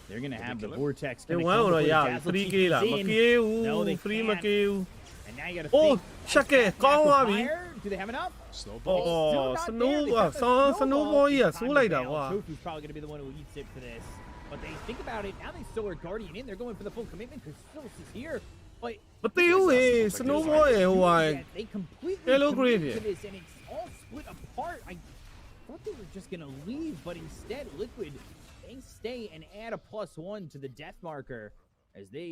They're going to have the kill him? Vortex. ဒီ Gonna ဝမ်း come တော့ before ရ Dazzle ပြီ keeps 3k လား us မ in. ကေးဘူး No, they 3 မ can't. ကေးဘူး And now you got to Oh, think. shake it. Snap Go back with on, Abby. fire. Do they have enough? Snowball. Oh, Still not Snow- there. They got the Snowball, yeah, Time so to like that, bail. wow. Tofu's probably going to be the one who eats it for this. But they think about it. Now they Solar Guardian in. They're going for the full commitment because Phyllis is here. But မသိဘူးလေ snowball ရေဟိုဟာ yeah, they completely Hello, commit Gravy. to this, and it's all split apart. I thought they were just going to leave, but instead, Liquid, they stay and add a +1 to the death marker as they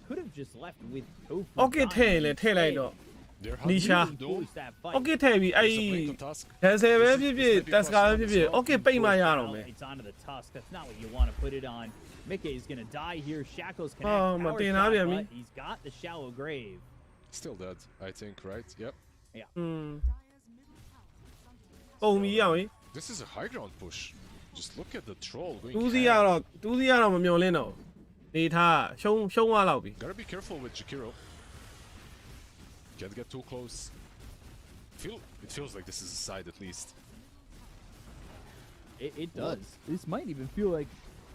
could have just left with Tofu. Okay ထည့်လေထည့်လိုက်တော့ They're Nisha. hunting Doom. Okay ထည့်ပြီအဲ့ There's a blink on Tusk. ဒါဆယ်ပဲဖြစ်ဖြစ်တက်စကားပဲဖြစ်ဖြစ် Okay ပိတ်မှရတော့မယ် It's onto the Tusk. That's not what you want to put it on. Mickey is going to die here. Shackles connect. Oh, Power Martin, shot, Abby, I but mean. he's got the Shallow Grave. Still dead, I think, right? Yep. ပုံပြီးအောင် This is a high ground push. Just look at the troll going တူးစီရ ham. တော့မမျောလင်းတော့နေထားရှုံးသွားလောက်ပြီ Gotta be careful with Jakiro. Can't get too close. It feels like this is a side at least. It does. This might even feel like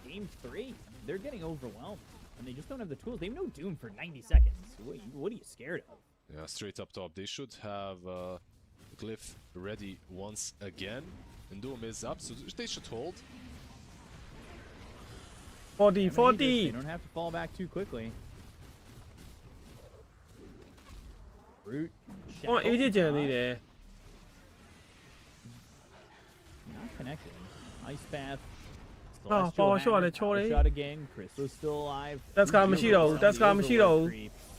game 3. They're getting overwhelmed, and they just don't have the tools. They have no Doom for 90 seconds. What are you scared of? Yeah, straight up top. They should have Glyph ready once again. And Doom is up, so they should hold. 40 They don't have to fall back too quickly. Root. ဟောအေးကြံသေးတယ် Not connected. Ice Path. Ah, power shot လည်းချော်တယ် Shot again. Crystal's still alive. တက်စကာမရှိတော့ဘူးတက်စကာမရှိတော့ဘူး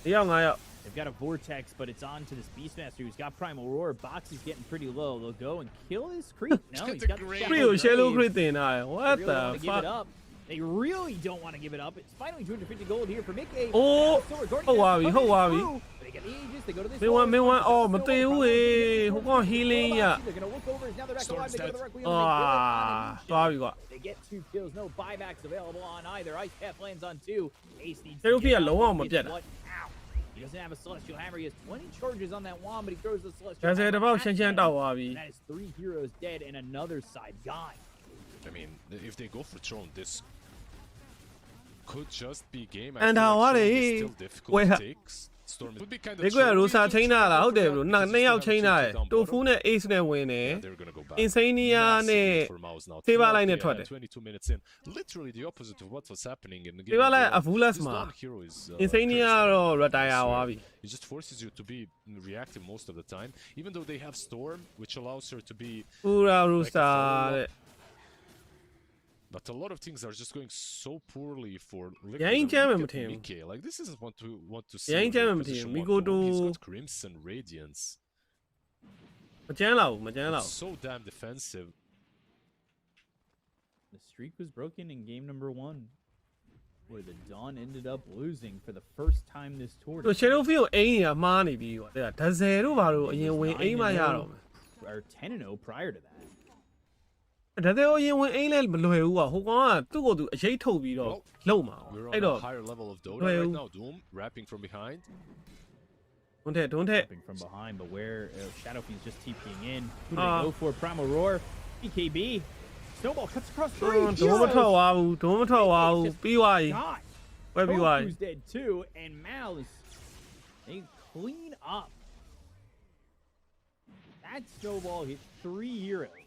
4 ယောက် 5 ယောက် They've got a vortex, but it's on to this Beastmaster who's got Primal Roar. Boxy's getting pretty low. They'll go and kill this creep. No, he's got the free Shadow ကို shallow Grave. crit တင်တာ They what really the don't wanna give it fuck up. They really don't want to give it up. It's finally 250 gold here for Mickey. Oh, Sword, Gordon oh, Gets Wabi, coming oh, Wabi. through. They get the Aegis, they go to this မင်းဝမ်း wall. မင်းဝမ်းအော်မ Still သေးဘူး one ဟေး problem. ဟိုကောင် healing ရ They're gonna look over. Now they're back alive. Storm's They go to dead. the Requiem. They kill it on အာ Initiative. သွားပြီကွာ They get 2 kills. No buybacks available on either. Ice Path lands on 2. Ace needs to Therapy get out. ကလုံးဝမပြတ်တာ What? Ow. He doesn't have a Celestial Hammer. He has 20 charges on that wand, but he throws the Celestial ဒါဆို Hammer တစ်ပေါက် at ရှင်းရှင်း them. တောက်သွားပြီ And that is 3 heroes dead and another side gone. I mean, if they go for Throne, this could just be game. And feel how like are Throne they? is still difficult Wait, to take. Storm would be kind of ဒီကွာ ရိုစာချိန်တာလားဟုတ်တယ်ဘရိုနှစ်ယောက်ချိန်တာတယ် down တိုဖူး bottom. နဲ့ ace နဲ့ဝင်တယ် Yeah, they're gonna go back. Insania Massive နဲ့ lead for Mouz now. Favor 12 line နဲ့ yeah, ထွက်တယ် 22 minutes in. Literally the opposite of what was happening in the game. Favor line before. Avulus This မှာ Dawn hero is Insania charismatic. တော့ retire So သွားပြီ It just forces you to be reactive most of the time, even though they have Storm, which allows her to be. ပူရာရူစာတဲ့ But a lot of things are just going so poorly for Liquid. Yeah, ain't And look jamming at with him. Mickey. Like this isn't what to see. Yeah, ain't in jamming with position him. We one. go Oh, he's to- got Crimson Radiance. မကျန်းလောက်ဘူးမကျန်းလောက် So damn defensive. The streak was broken in game number 1, where the Dawn ended up losing for the first time this တို့ tournament. shadow field အိမ်ကမှားနေပြီကွာတဲ့ဒဇယ်တို့ဘာလို့အရင်ဝင်အိမ်မှရတော့မယ် Or 10-0 prior to that. ဒါတဲ့အရင်ဝင်အိမ်လည်းမလွယ်ဘူးကွာဟိုကောင်ကသူ့ကိုယ်သူအရေးထုတ်ပြီးတော့လုံမှာ We're အဲ့ on တော့ a higher level of Dota Well- right now. Doom wrapping from behind. တွန်းထက် Jumping from behind, but where Shadow Fiend's just TPing in. Who do they go for? Primal Roar. BKB. Snowball cuts across 3. ဒုံးမထွက်သွားဘူးဒုံးမထွက်သွားဘူးပြီးသွားပြီ God. ဝယ်ပြီးသွားပြီ Tofu's dead too, and Mouz, they clean up. That snowball hit 3 heroes.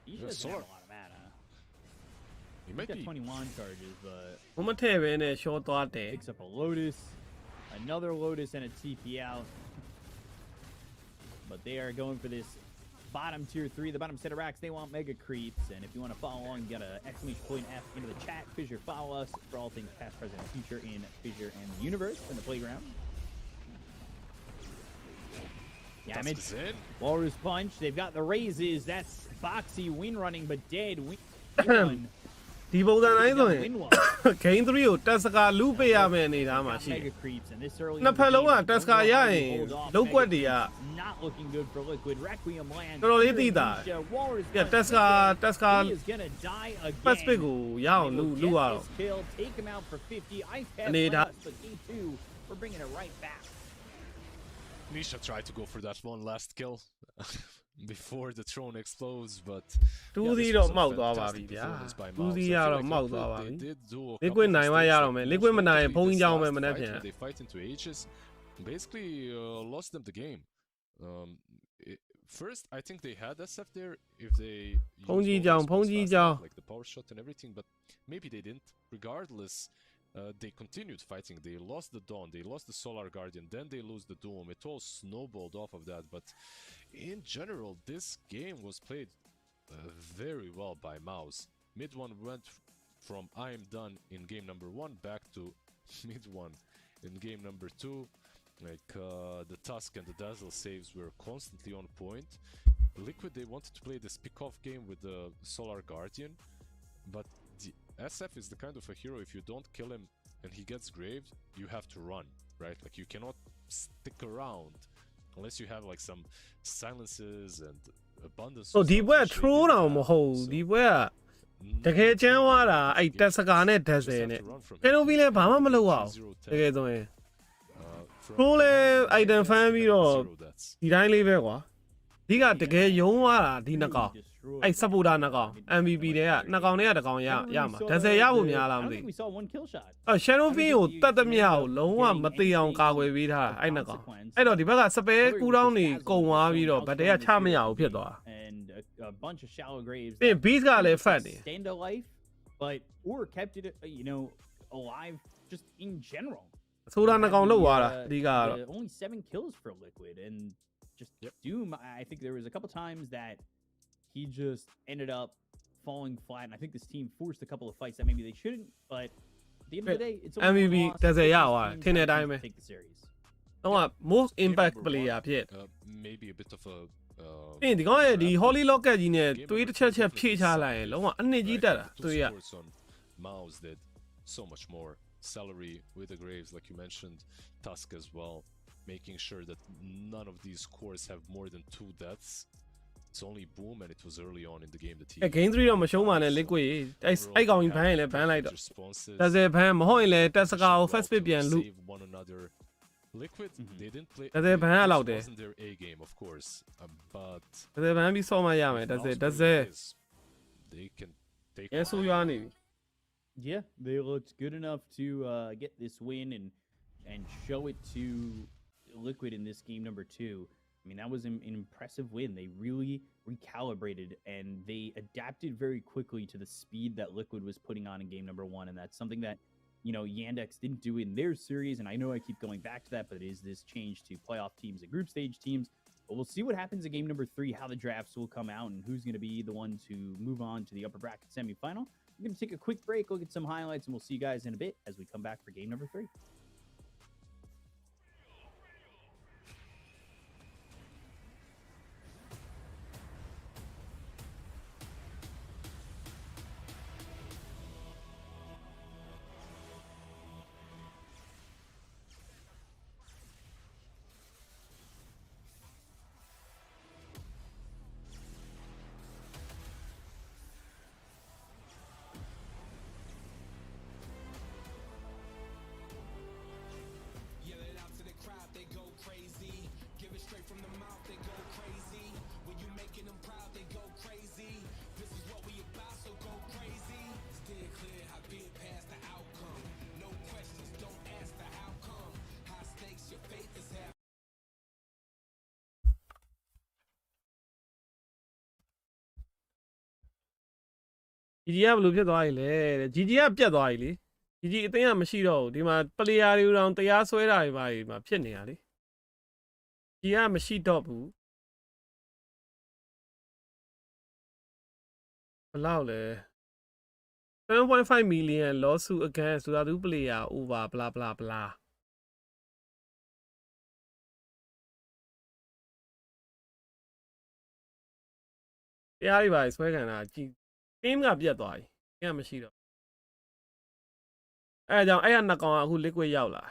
He Yeah, doesn't have sword. a lot of mana. He He's might got be. 21 charges, but ဘုံမထည့်ပဲနဲ့ရှော့သွားတယ် picks up a Lotus, another Lotus, and a TP out. But they are going for this bottom tier 3, the bottom set of racks. They want mega creeps, and if you want to follow along, you got a exclamation point F into the chat. Fissure, follow us for all things past, present, and future in Fissure and the universe and the playground. Damage. Tusk is in. Walrus punch. They've got the raises. That's Boxy win running, but dead. Win ဒီပုံစံတိုင်းဆိုရင် win one. game 3ကိုတက်စကာလူပေးရမယ့်အနေသားမှာရှိတယ် Mega creeps, and this early. နှစ်ဖက်လုံးကတက်စကာရရင်လုံးကွက်တွေက Not looking good for Liquid. Requiem land. တော်တော်လေးသိတာ Walrus ပြ punch. တက်စကာ He is gonna die again. Pacific ကိုရအောင် They လူ will လူ get ရအောင် this kill, take him out for 50. Ice Path Need last, that. but G2, we're bringing it right back. Nisha tried to go for that one last kill before the throne explodes, but တူး yeah, စီ this တော့ was a မောက်သွားပါ fantastic ပြီဗျာ performance by တူး Mouz. စီ I ရ feel တော့ like မောက်သွားပါ they ပြီ did do a Liquid couple of နိုင်မှ mistakes, ရ like တော့မယ် most Liquid မနိုင်ရင် notably ဘုံကြီး this ကြောင်းပဲ last မနှက် fight ပြန် where they fight into Aegis, basically lost them the game. First, I think they had SF there if they used all ဘုံကြီး the ကြောင်း response ဘုံကြီး fast ကြောင်း enough, like the power shot and everything, but maybe they didn't. Regardless, they continued fighting. They lost the Dawn, they lost the Solar Guardian, then they lose the Doom. It all snowballed off of that, but in general, this game was played very well by Mouz. Mid one went from I am done in game number 1 back to mid one in game number 2. Like the Tusk and the Dazzle saves were constantly on point. Liquid, they wanted to play this pick-off game with the Solar Guardian, but the SF is the kind of a hero, if you don't kill him and he gets graved, you have to run, right? Like you cannot stick around unless you have like some silences and abundance. ဟိုဒီဘက် throw တော့မဟုတ်ဘူးဒီဘက်ကတကယ်ချမ်းသွားတာအဲ့တက်စကာနဲ့ဓာတ်စဲနဲ့ကဲလိုဗီလည်းဘာမှမလုပ်အောင်တကယ်ဆိုရင် throw လဲ item ဖမ်းပြီးတော့ဒီတိုင်းလေးပဲကွာဒီကတကယ်ယုံသွားတာဒီနှစ်ကောင်အဲ့ supporter နှစ်ကောင် MVP တွေကနှစ်ကောင်တွေကတစ်ကောင်ရမှာဓာတ်စဲရဖို့များလားမသိအဲ့ Shadow Fiend ကိုတတ်သမျှကိုလုံးဝမသေးအောင်ကာကွယ်ပေးထားအဲ့နှစ်ကောင်အဲ့တော့ဒီဘက်ကစပယ်ကူတောင်းနေကုန်သွားပြီးတော့ဗတ်တဲကချမရဘူးဖြစ်သွား a bunch of shallow graves. ပြီး beast ကလည်းဖတ်နေ stand to life, but or kept it, alive just in general. ဆိုတာနှစ်ကောင်လောက်သွားတာအဓိကကတော့ only 7 kills for Liquid, and just Doom. I think there was a couple times that he just ended up falling flat, and I think this team forced a couple of fights that maybe they shouldn't. But at the end of the day, it's only MVP တက်စဲရသွားတယ်ထင်တဲ့အတိုင်းပဲ take the series. တော့ most impact player ဖြစ် maybe a bit of a ဒီကောင်ရဲ့ဒီ Holy Locket ကြီးနဲ့တွေးတစ်ချက်ဖြည့်ချလိုက်ရင်လုံးဝအနှစ်ကြီးတက်တာတွေးရ Mouz did so much more Celery with the graves like you mentioned, Tusk as well, making sure that none of these cores have more than 2 deaths. It's only Boom, and it was early on in the game that he game 3တော့မရှုံးပါနဲ့ Liquid အဲ့ကောင်ကြီးဘန်းရင်လည်းဘန်းလိုက်တော့တက်စဲဘန်းမဟုတ်ရင်လည်းတက်စကာကို first pick ပြန်လူ Liquid, they didn't play. တက်စဲဘန်းလောက်တယ် wasn't their A game, of course, but တက်စဲဘန်းပြီးဆော့မှရမယ်တက်စဲ they can take. ရဲဆိုးရွားနေပြီ Yeah, they looked good enough to get this win and show it to Liquid in this game number 2. I mean, that was an impressive win. They really recalibrated and they adapted very quickly to the speed that Liquid was putting on in game number 1, and that's something that Yandex didn't do in their series, and I know I keep going back to that, but it is this change to playoff teams and group stage teams. But we'll see what happens in game number 3, how the drafts will come out, and who's going to be the one to move on to the upper bracket semifinal. I'm going to take a quick break, look at some highlights, and we'll see you guys in a bit as we come back for game number 3. GG ကဘယ်လိုဖြစ်သွားပြီလဲတဲ့ GG ကပြတ်သွားပြီလေ GG အသိမ်းကမရှိတော့ဘူးဒီမှာ player တွေတောင်တရားစွဲတာတွေပါဒီမှာဖြစ်နေတာလေ GG ကမရှိတော့ဘူးဘယ်လောက်လဲ7.5 million lawsuit against ဆိုတာသူ player over blah blah blah တရားတွေပါဆွဲခံတာကြည့် game ကပြတ်သွားပြီ game မရှိတော့အဲဒါကြောင့်အဲ့ရနှစ်ကောင်ကအခု liquid ရောက်လာ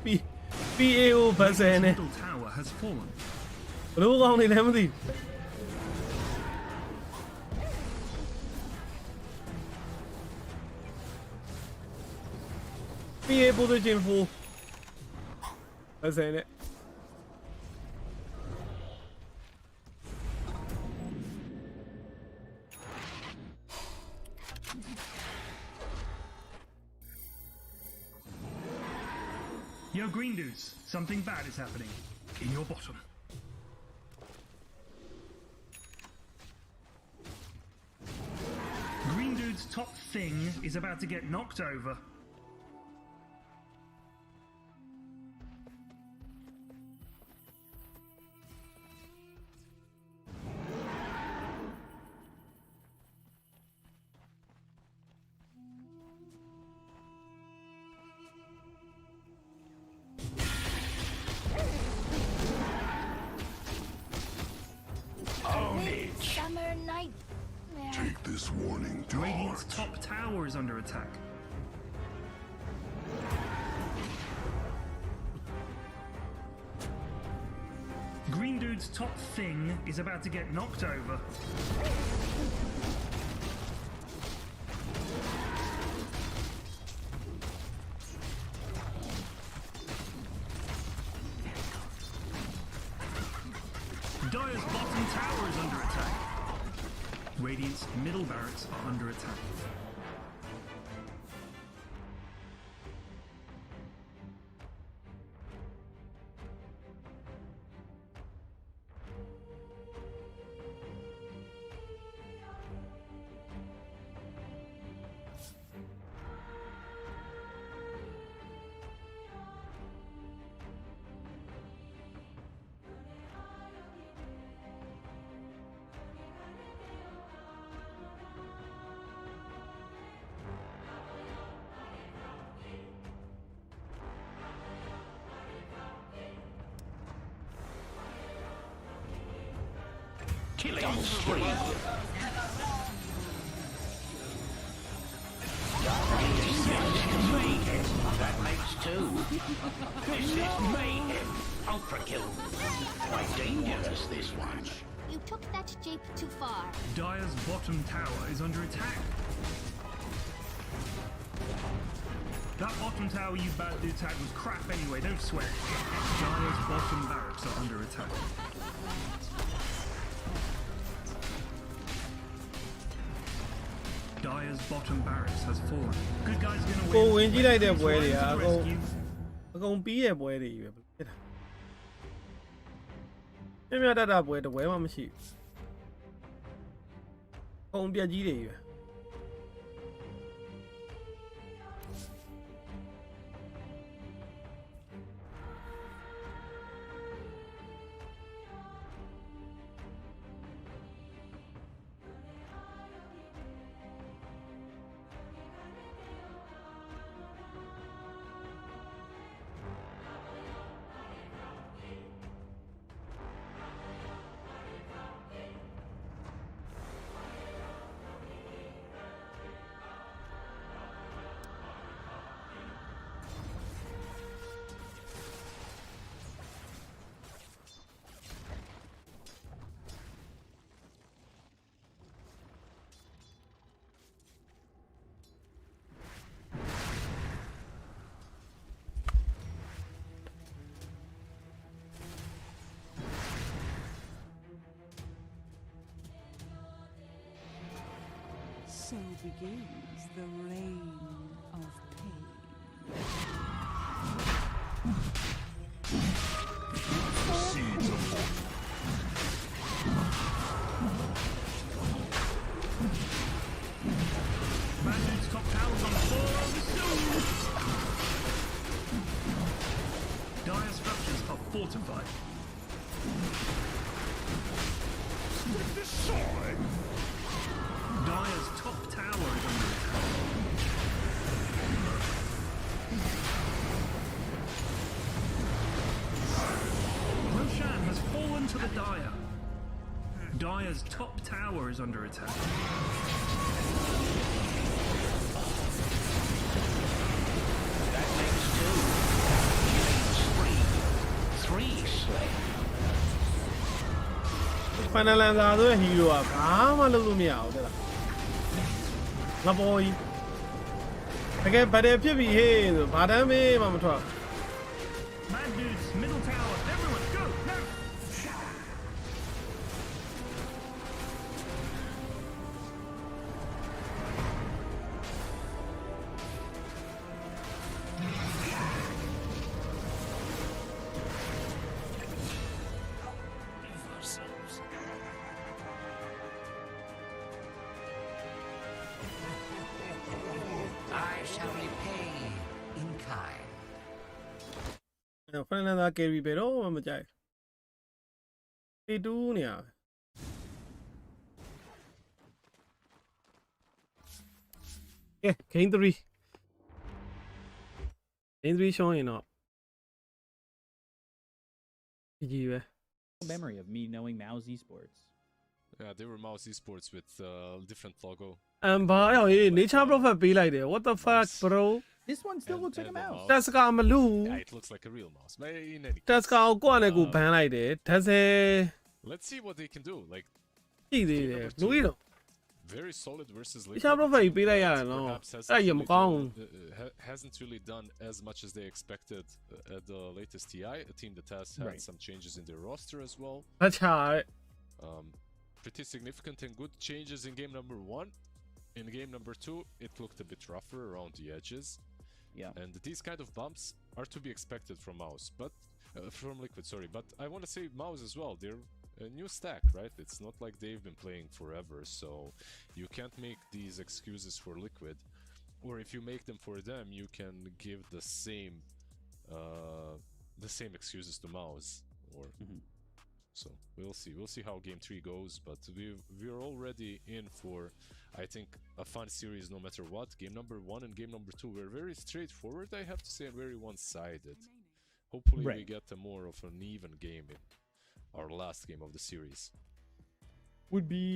PAO ဘတ်ဆယ်နဲ့ Middle tower has fallen. ဘလို့ကောင်းနေလဲမသိဘူး PA position 4ဘတ်ဆယ်နဲ့ Yo, green dudes, something bad is happening. In your bottom. Green dude's top thing is about to get knocked over. Summer nightmare. Take this warning to Radiant's heart. top tower is under attack. Green dude's top thing is about to get knocked over. Dire's bottom tower is under attack. Radiant's middle barracks are under attack. Killing spree. Mayhem. That makes two. This is mayhem. Ultra kill. Quite dangerous, this one. You took that jape too far. Dire's bottom tower is under attack. That bottom tower you bad dudes had was crap anyway, don't sweat. Dire's bottom barracks are under attack. Dire's bottom barracks has fallen. Good guys gonna ကို win. ဝင်ကြည့်လိုက်တဲ့ပွဲတွေ Let's ကအ go to ကုန် the rescue. အကုန်ပြီးရဲ့ပွဲတွေကြီးပဲဖြစ်တာပြပြတတ်တာပွဲတစ်ပွဲမှမရှိဘူးအကုန်ပြက်ကြီးတွေကြီးပဲ So begins the reign of pain. Seeds of hope. Bandit's top tower's on fire. Dire structures are fortified. With the sword. Dire's top tower is under attack. Roshan has fallen to the Dire. Dire's top tower is under attack. That makes two. Killing Final Answer ဆိုတဲ့ hero ကဘာမှလုပ်လို့မရဘူးတဲ့လားငါပေါ်ကြီးတကယ် battle ဖြစ်ပြီဟေးဆိုဘာတမ်းမေးမှမထွက် Mad dudes, middle tower, everyone, go, now! I shall repay in kind. Final Answer carry ပဲတော့မကြိုက်တေတူးနေရကဲ Game 3 Game 3 ရှောင်းရင်တော့ GG ပဲ Memory of me knowing Mouz Esports. Yeah, they were Mouse Esports with different logo. ဘာရောက်ရေး Nature Prophet ပေးလိုက်တယ် What the fuck bro This one still looks like a mouse. တက်စကာမလူ Yeah, it looks like a real mouse. But in any တက် case, စကာကိုကိုယ့်အနေကိုဘန်လိုက်တယ်ဓာတ်ဆယ် let's see what they can do. Like ကြည့်သေးတယ်လူကြီးတော့ very solid versus Nature Prophet ပေးလိုက်ရတယ်နော် Perhaps အဲ့ရမကောင်းဘူး hasn't really done as much as they expected at the latest TI. A team that has had some changes in their roster as well. အချာတဲ့ Pretty significant and good changes in game number 1. In game number 2, it looked a bit rougher around the edges. Yeah. And these kind of bumps are to be expected from Mouse, but from Liquid, sorry. But I want to say Mouse as well. They're a new stack, right? It's not like they've been playing forever, so you can't make these excuses for Liquid. Or if you make them for them, you can give the same excuses to Mouse. Or so we'll see how game 3 goes. But we're already in for, I think, a fun series no matter what. Game number 1 and game number 2 were very straightforward, I have to say, and very one-sided. Hopefully we get a more of an even game in our last game of the series. Would be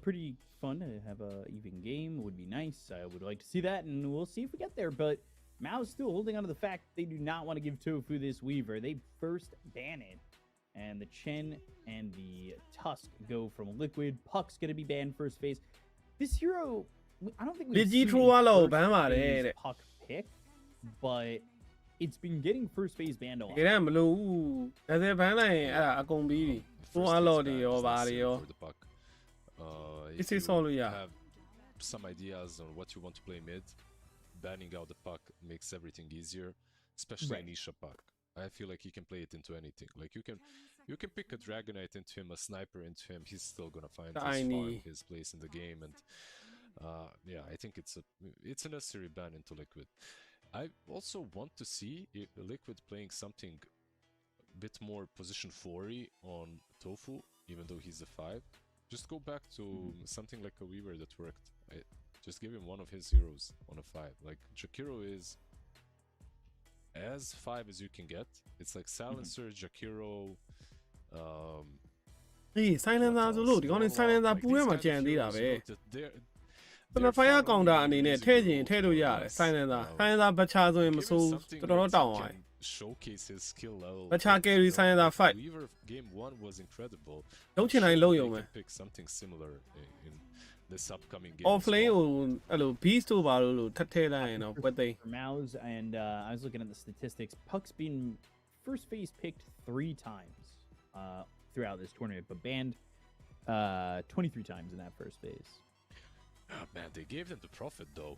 pretty fun to have a even game. Would be nice. I would like to see that, and we'll see if we get there. But Mao's still holding on to the fact they do not want to give Tofu this Weaver. They first ban it, and the Chen and the Tusk go from Liquid. Puck's gonna be banned first phase. This hero, I don't think we've seen a first phase Puck pick, but it's been getting first phase banned a lot. ကြည့်ရမလို့ဓာတ်ဆယ်ဘန်လိုက်ရင်အဲ့ဒါအကုန်ပြီးပြီဟိုအလော်တွေရောဗာတွေရော If you have some ideas on what you want to play mid, banning out the puck makes everything easier, especially Nisha puck. I feel like he can play it into anything. Like you can pick a Dragonite into him, a Sniper into him, he's still gonna find his place in the game. And yeah, I think it's a necessary ban into Liquid. I also want to see Liquid playing something a bit more position 4-y on Tofu, even though he's a 5. Just go back to something like a Weaver that worked. Just give him one of his heroes on a 5. Like Jakiro is as 5 as you can get. It's like Silencer, Jakiro. အေး Silencer ဆိုလို့ဒီကောင်လေး Silencer ပူထဲမှာကြံသေးတာပဲFire counter အနေနဲ့ထည့်ခြင်းထည့်လို့ရတယ် Silencer ဘတ်ချာဆိုရင်မဆိုးတော်တော်တောင်းသွား showcase his skill level. ဘတ်ချာ carry Silencer fight Weaver game 1 was incredible. လုံးချင်တိုင်းလုံးရုံပဲ pick something similar in this upcoming game. Offlane ကိုအဲ့လို beast တို့ပါလို့ထပ်ထည့်လိုက်ရင်တော့ကွက်သိမ်း Mouz, and I was looking at the statistics. Puck's been first phase picked 3 times throughout this tournament, but banned 23 times in that first phase. Oh, man, they gave them the profit though.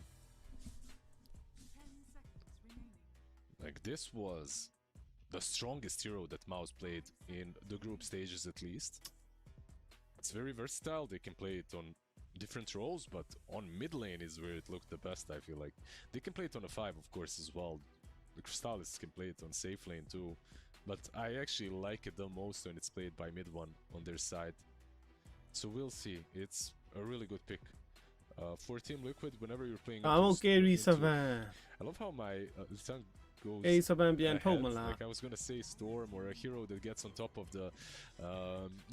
Like this was the strongest hero that Mouz played in the group stages at least. It's very versatile. They can play it on different roles, but on mid lane is where it looked the best, I feel like. They can play it on a 5, of course, as well. The Crystalists can play it on safe lane too. But I actually like it the most when it's played by mid 1 on their side. So we'll see. It's a really good pick. For Team Liquid, whenever you're playing... I won't carry 7 I love how my tongue goes ahead. Like I was gonna say Storm or a hero that gets on top of the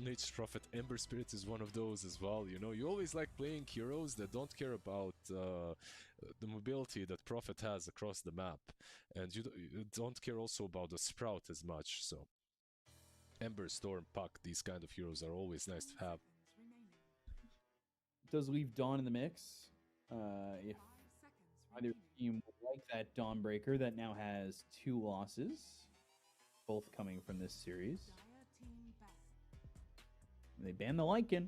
Nature's Prophet. Ember Spirit is one of those as well. You know, you always like playing heroes that don't care about the mobility that Prophet has across the map, and you don't care also about the Sprout as much. So Ember, Storm, Puck, these kind of heroes are always nice to have. Does leave Dawn in the mix. If either team would like that Dawnbreaker that now has 2 losses, both coming from this series. They ban the Lycan.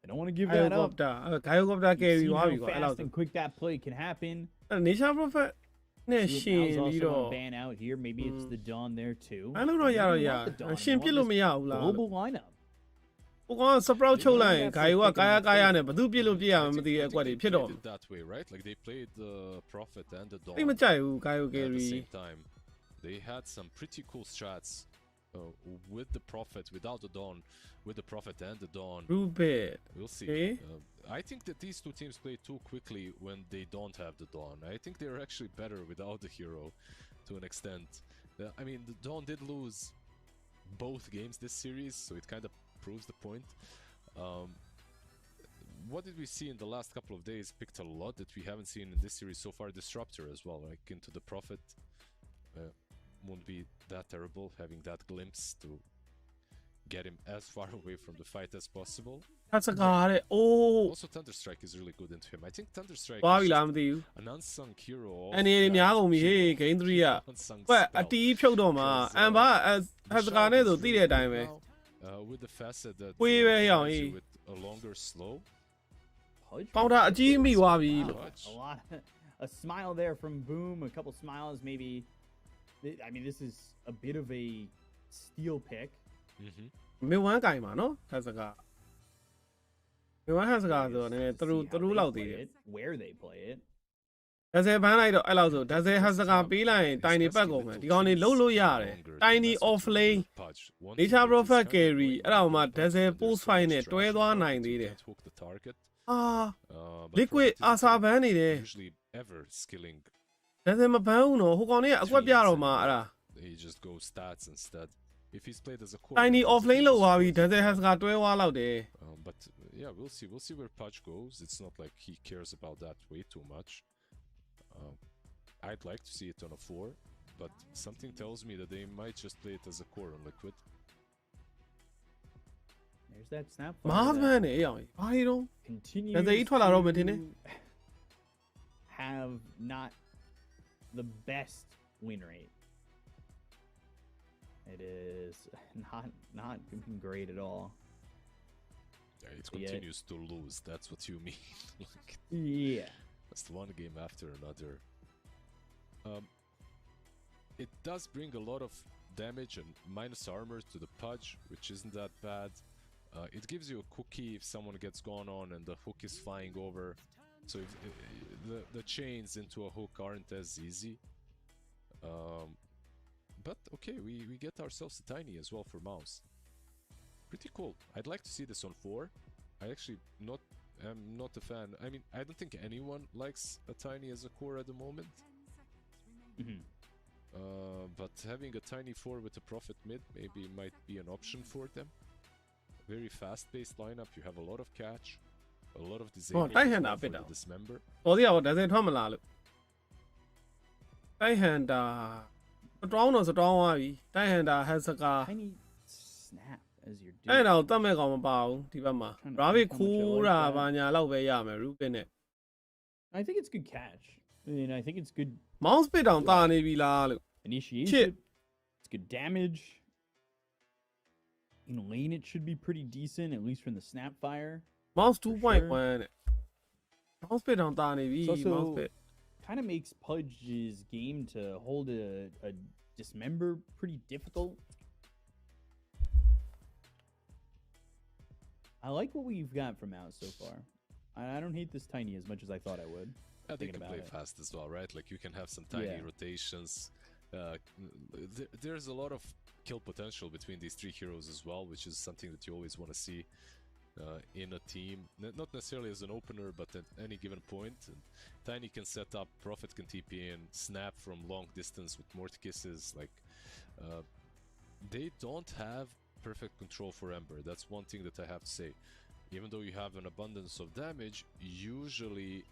They don't want to give that up. Gyrocopter carry ပြီး သွားပြီ how ကွာအဲ့ fast လောက် and quick that play can happen. Nature Prophet နဲ့ See if ရှင် Mal's ပြီး also တော့ on ban out here. Maybe it's the Dawn there too. အဲ့လိုတော့ရတော့ရ Maybe not the Dawn ရှင်ပြစ်လို့မရဘူး anymore. လား Global lineup. ဟိုကောင် sprout ချုပ်လိုက်ရင် Gaio ကကာယကာယနဲ့ဘသူပြစ်လို့ပြစ်ရမှမသိတဲ့အကွက်တွေဖြစ်တော့ They did that way, right? Like they played the Prophet and the Dawn အိမ်မကြိုက်ဘူး Gaio at the carry same time. They had some pretty cool strats with the Prophet, without the Dawn, with the Prophet and the Dawn. Rubit We'll see. Okay. I think that these two teams play too quickly when they don't have the Dawn. I think they're actually better without the hero to an extent. I mean, the Dawn did lose both games this series, so it kind of proves the point. What did we see in the last couple of days? Picked a lot that we haven't seen in this series so far. Disruptor as well, like into the Prophet. Won't be that terrible having that glimpse to get him as far away from the fight as possible. ထပ်စကားတဲ့အိုး Also, Thunderstrike is really good into him. I think Thunderstrike သွားပြီ is လား just မသိဘူး an unsung hero. အနေနဲ့များကုန်ပြီဟေး game 3က Unsung ကွက်အ spell. တီးဖြုတ်တော့မှာအမ်ဘာဟတ်စကားနဲ့ဆိုသိတဲ့အတိုင်းပဲ With the facet that Wait, provides yeah, you with a longer slow. Pudge ပေါင်တာအကြီးမိသွားပြီ Wow, a lot, a smile there from Boom. A couple smiles, maybe. I mean, this is a bit of a steal pick. မေဝမ်းကင်ပါနော်ဟတ်စကားမေဝမ်းဟတ်စကားဆိုတော့နည်းနည်းသူတို့ See သူ how တို့ they လောက် play သေးတယ် it, where they play it. ဒဇယ်ဘန်းလိုက်တော့အဲ့လောက်ဆိုဒဇယ်ဟတ်စကားပေးလိုက်ရင်တိုင်နေပတ်ကုန်မယ်ဒီကောင်နေလှုပ်လို့ရတယ်တိုင်နီ off lane Nature Prophet carry အဲ့ဒါမှဒဇယ် post fight နဲ့တွဲသွားနိုင်သေးတယ် အာ liquid အာစာဘန်းနေတယ် Usually ever skilling. ဒဇယ်မဘန်းဘူးနော်ဟိုကောင်နေကအကွက်ပြတော့မှာအဲ့ဒါ He just goes stats instead. If he's played as a core. တိုင်နီ off lane လောက်သွားပြီဒဇယ်ဟတ်စကားတွဲသွားလောက်တယ် But yeah, we'll see. We'll see where Pudge goes. It's not like he cares about that way too much. I'd like to see it on a 4, but something tells me that they might just play it as a core on Liquid. There's that snap. မဟာဘန်းနေအေးအောင်ဘာတွေတော့ Continue. ဒဇယ်ကြီးထွက်လာတော့မယ်ထင်တယ် Have not the best win rate. It is not great at all. Yeah, it Yeah. continues to lose. That's what you mean. Like, Yeah. that's one game after another. It does bring a lot of damage and minus armor to the Pudge, which isn't that bad. It gives you a cookie if someone gets gone on and the hook is flying over. So if, the chains into a hook aren't as easy. But okay, we get ourselves a Tiny as well for Mouse. Pretty cool. I'd like to see this on 4. I actually am not a fan. I mean, I don't think anyone likes a Tiny as a core at the moment. But having a Tiny 4 with a Prophet mid maybe might be an option for them. Very fast-paced lineup. You have a lot of catch, a lot of disable tight hand for up it the down. dismember. တော်သေးအောင်ဒဇယ်ထွက်မလာလို့တိုက်ဟန်တာစတောင်းတော့စတောင်းသွားပြီတိုက်ဟန်တာဟတ်စကား Tiny snap as you're အဲ့ doing. တော့တတ်မဲ့ကောင်မပါဘူးဒီဘက်မှာ Trying to ရာဘစ် think how ခိုး much I တာ like that. ဘာညာလောက်ပဲရမယ်ရူပစ်နဲ့ I think it's good catch. I mean, I think it's good mouse ပစ်တောင်တာနေပြီလားလို့ initiation. It's good damage. In lane, it should be pretty decent, at least from the snapfire. mouse For 2.1 နဲ့ mouse ပစ်တောင်တာနေပြီ It's also mouse ပစ် kind of makes Pudge's game to hold a dismember pretty difficult. I like what we've got from Mouse so far. I don't hate this Tiny as much as I thought I would. Yeah, they Thinking can about play it. fast as well, right? Like you can have some tiny Yeah. rotations. There's a lot of kill potential between these 3 heroes as well, which is something that you always want to see in a team. Not necessarily as an opener, but at any given point. And Tiny can set up, Prophet can TP in, Snap from long distance with Mort Kisses. Like, they don't have perfect control for Ember. That's one thing that I have to say. Even though you have an abundance of damage, usually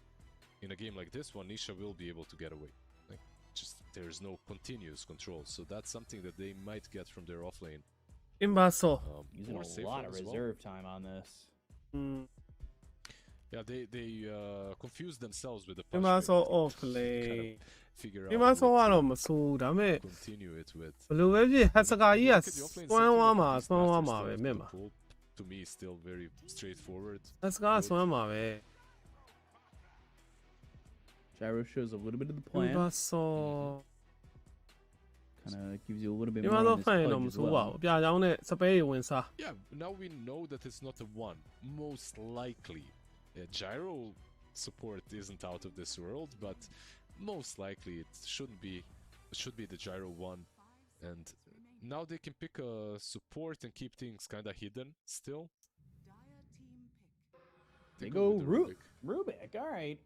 in a game like this one, Nisha will be able to get away. Like, just there's no continuous control. So that's something that they might get from their offlane Imbaso. Using or a safe lot lane of as well. reserve time on this. Yeah, they confused themselves with the push Imbaso pick. off Kind play. of figure out Imbaso what ကတော့ to မဆိုးဒါပေမဲ့ continue it with. ဘယ်လိုပဲဖြစ်ဟက်စကာကြီးက Look at the offlane စွမ်း setting ဝါ of မှာ Beastmaster စွမ်းဝါမှာ still ပဲ at မြင် the မှာ pool. To me, still very straightforward. ဟက်စကာစွမ်းမှာပဲ Gyro shows a little bit of the plan. Imbaso Kind of gives you a little bit ဒီ more မှာ on တော့ this ဖန်ရင် pudge တော့မ as ဆိုးပါ well. ဘူးအပြာချောင်းနဲ့စပဲရေဝင်စား Yeah, now we know that it's not a one. Most likely, gyro support isn't out of this world, but most likely it should be the gyro one. And now they can pick a support and keep things kind of hidden still. They go go with the Rubik. All right.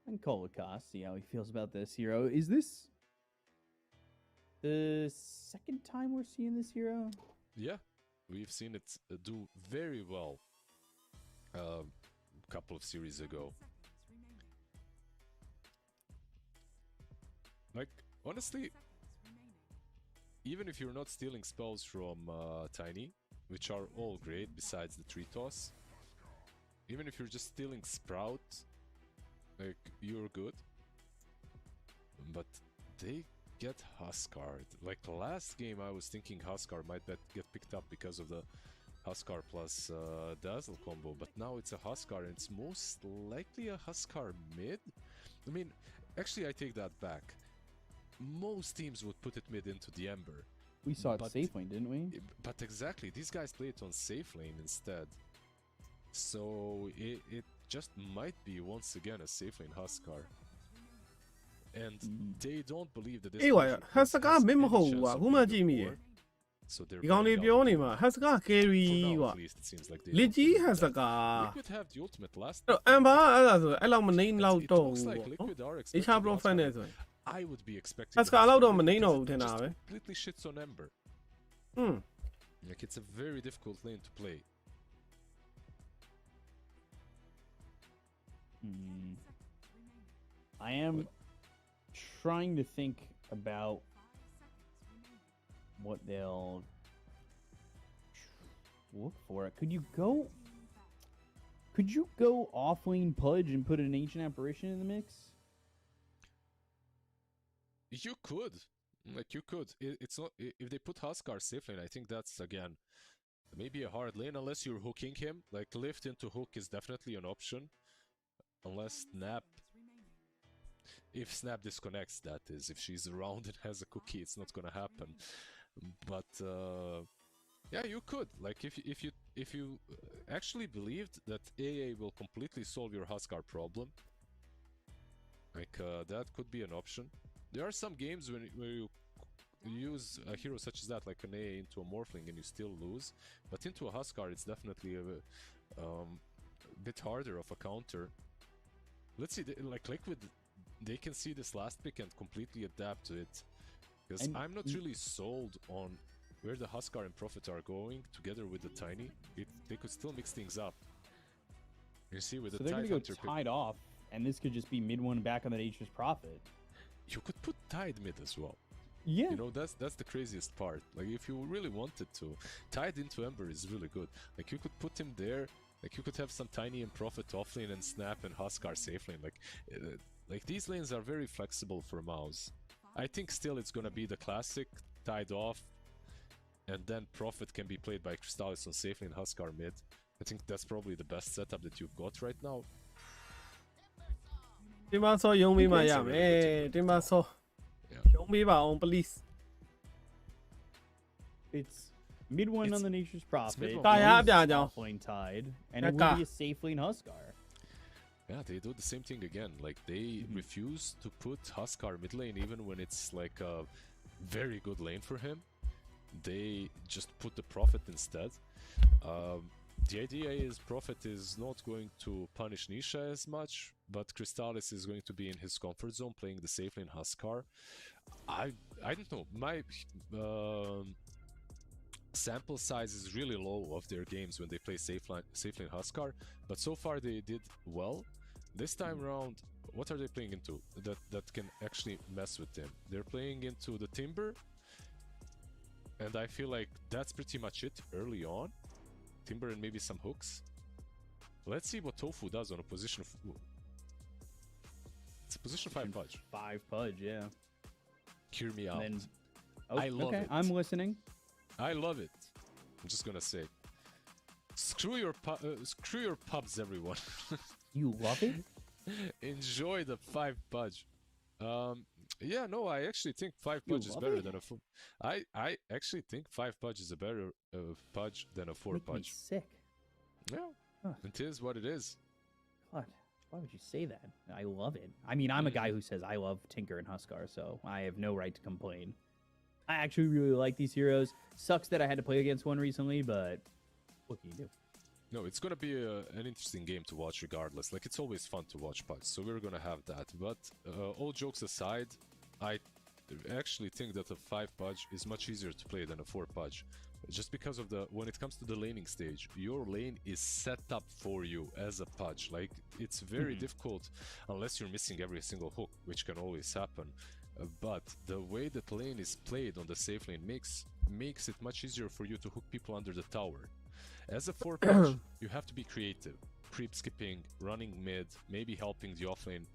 And Kolokos, see how he feels about this hero. Is this the second time we're seeing this hero? Yeah, we've seen it do very well a couple of series ago. Like, honestly, even if you're not stealing spells from Tiny, which are all great besides the tree toss, even if you're just stealing Sprout, like, you're good. But they get Huskard. Like, last game I was thinking Huskar might get picked up because of the Huskar plus Dazzle combo, but now it's a Huskar, and it's most likely a Huskar mid? I mean, actually I take that back. Most teams would put it mid into the Ember. We saw it But- safe lane, didn't we? But exactly, these guys play it on safe lane instead. So it just might be once again a safe lane Huskar. And they don't believe that this အေးဝါ version ဟက်စကာ has မင်းမ any ဟုတ်ဘူး chance ကွာ of အခုမှ being ကြည့်မိရ the core. So they're ဒီကောင်တွေ banning ပြော out နေ the မှာ Liquid. ဟက်စကာ carry For now, ကွာ at least, it seems like they လက် don't ကြီး believe ဟက်စ that. ကာ Liquid have the ultimate last အဲ့အမ်ဘာအဲ့ဒါဆိုအဲ့လောက်မနေလောက် It တော့ looks ဘူး like ပေါ့ Liquid are နော် expecting HR the Profile Huskar. နဲ့ဆိုရင် I would be expecting Huskar the လောက်တော့ Huskar မနေ because တော့ဘူး it ထင်တာပဲ just completely shits on Ember. อืม Like, it's a very difficult lane to play. I am trying to think about what they'll look for. Could you go off lane Pudge and put an ancient apparition in the mix? You could. Like, you could. It's not. If they put Huskar safe lane, I think that's, again, maybe a hard lane unless you're hooking him. Like, lift into hook is definitely an option. Unless Snap. If Snap disconnects, that is. If she's around and has a cookie, it's not gonna happen. But yeah, you could. Like, if you actually believed that AA will completely solve your Huskar problem, like, that could be an option. There are some games where you use a hero such as that, like an AA into a Morphling, and you still lose. But into a Huskar, it's definitely a bit harder of a counter. Let's see, like Liquid, they can see this last pick and completely adapt to it. Because I'm not really sold on where the Huskar and Prophet are going together with the Tiny. They could still mix things up. You see, with So the they're Tide gonna go Hunter pick, tied off, and this could just be mid one back on the Nature's Prophet. you could put Tide mid as well. Yeah. You know, that's the craziest part. Like, if you really wanted to, Tide into Ember is really good. Like, you could put him there. Like, you could have some Tiny and Prophet offlane and Snap and Huskar safe lane. Like these lanes are very flexible for Mouz. I think still it's gonna be the classic Tide off, and then Prophet can be played by Crystallis on safe lane, Huskar mid. I think that's probably the best setup that you've got right now. ဒီမှာဆောရုံးပေးမှရမယ်ဒီမှာဆောရုံးပေးပါအောင် please It's mid one on the Nature's Prophet. mid one. Kaya Mouz abya jaw. off lane Tide, and it Kaka. will be a safe lane Huskar. Yeah, they do the same thing again. Like, they refuse to put Huskar mid lane even when it's like a very good lane for him. They just put the Prophet instead. The idea is Prophet is not going to punish Nisha as much, but Crystallis is going to be in his comfort zone playing the safe lane Huskar. I don't know. My sample size is really low of their games when they play safe lane Huskar, but so far they did well. This time around, what are they playing into that can actually mess with them? They're playing into the Timber, And I feel like that's pretty much it early on. Timber and maybe some hooks. Let's see what Tofu does on a position. It's a position 5 pudge. 5 pudge, yeah. Hear me out. Then, I love it. I'm listening. I love it. I'm just gonna say, screw your pubs, everyone. You love it? Enjoy the 5 pudge. Yeah, no, I actually think 5 pudge is better than a 4. I actually think 5 pudge is a better pudge than a 4 Make me pudge. sick. Yeah, it is what it is. God, why would you say that? I love it. I mean, I'm a guy who says I love Tinker and Huskar, so I have no right to complain. I actually really like these heroes. Sucks that I had to play against one recently, but what can you do? No, it's gonna be an interesting game to watch regardless. Like, it's always fun to watch pudge, so we're gonna have that. But all jokes aside, I actually think that a 5 pudge is much easier to play than a 4 pudge. Just because of when it comes to the laning stage, your lane is set up for you as a pudge. Like, it's very difficult unless you're missing every single hook, which can always happen. But the way that lane is played on the safe lane makes it much easier for you to hook people under the tower. As a 4 pudge, you have to be creative, creep skipping, running mid, maybe helping the offlane.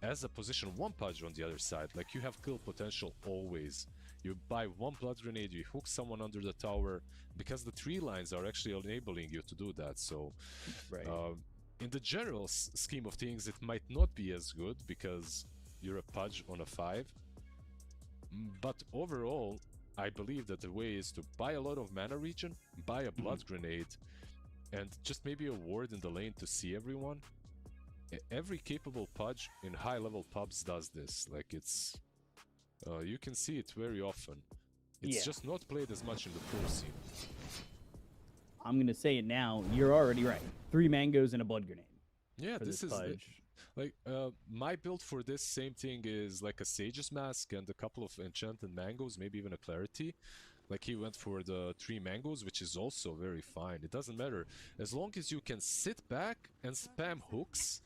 As a position 1 pudge on the other side, like, you have kill potential always. You buy 1 blood grenade, you hook someone under the tower, because the 3 lines are actually enabling you to do that. So in the general scheme of things, it might not be as good because you're a pudge on a 5, but overall I believe that the way is to buy a lot of mana regen, buy a blood grenade, and just maybe a ward in the lane to see everyone. Every capable pudge in high level pubs does this. Like, it's you can see it very often. It's just not played as much in the pro scene. I'm gonna say it now. You're already right. 3 mangoes and a blood grenade. Yeah, this is pudge. like my build for this same thing is like a Sage's Mask and a couple of enchanted mangoes, maybe even a Clarity. Like, he went for the 3 mangoes, which is also very fine. It doesn't matter. As long as you can sit back and spam hooks,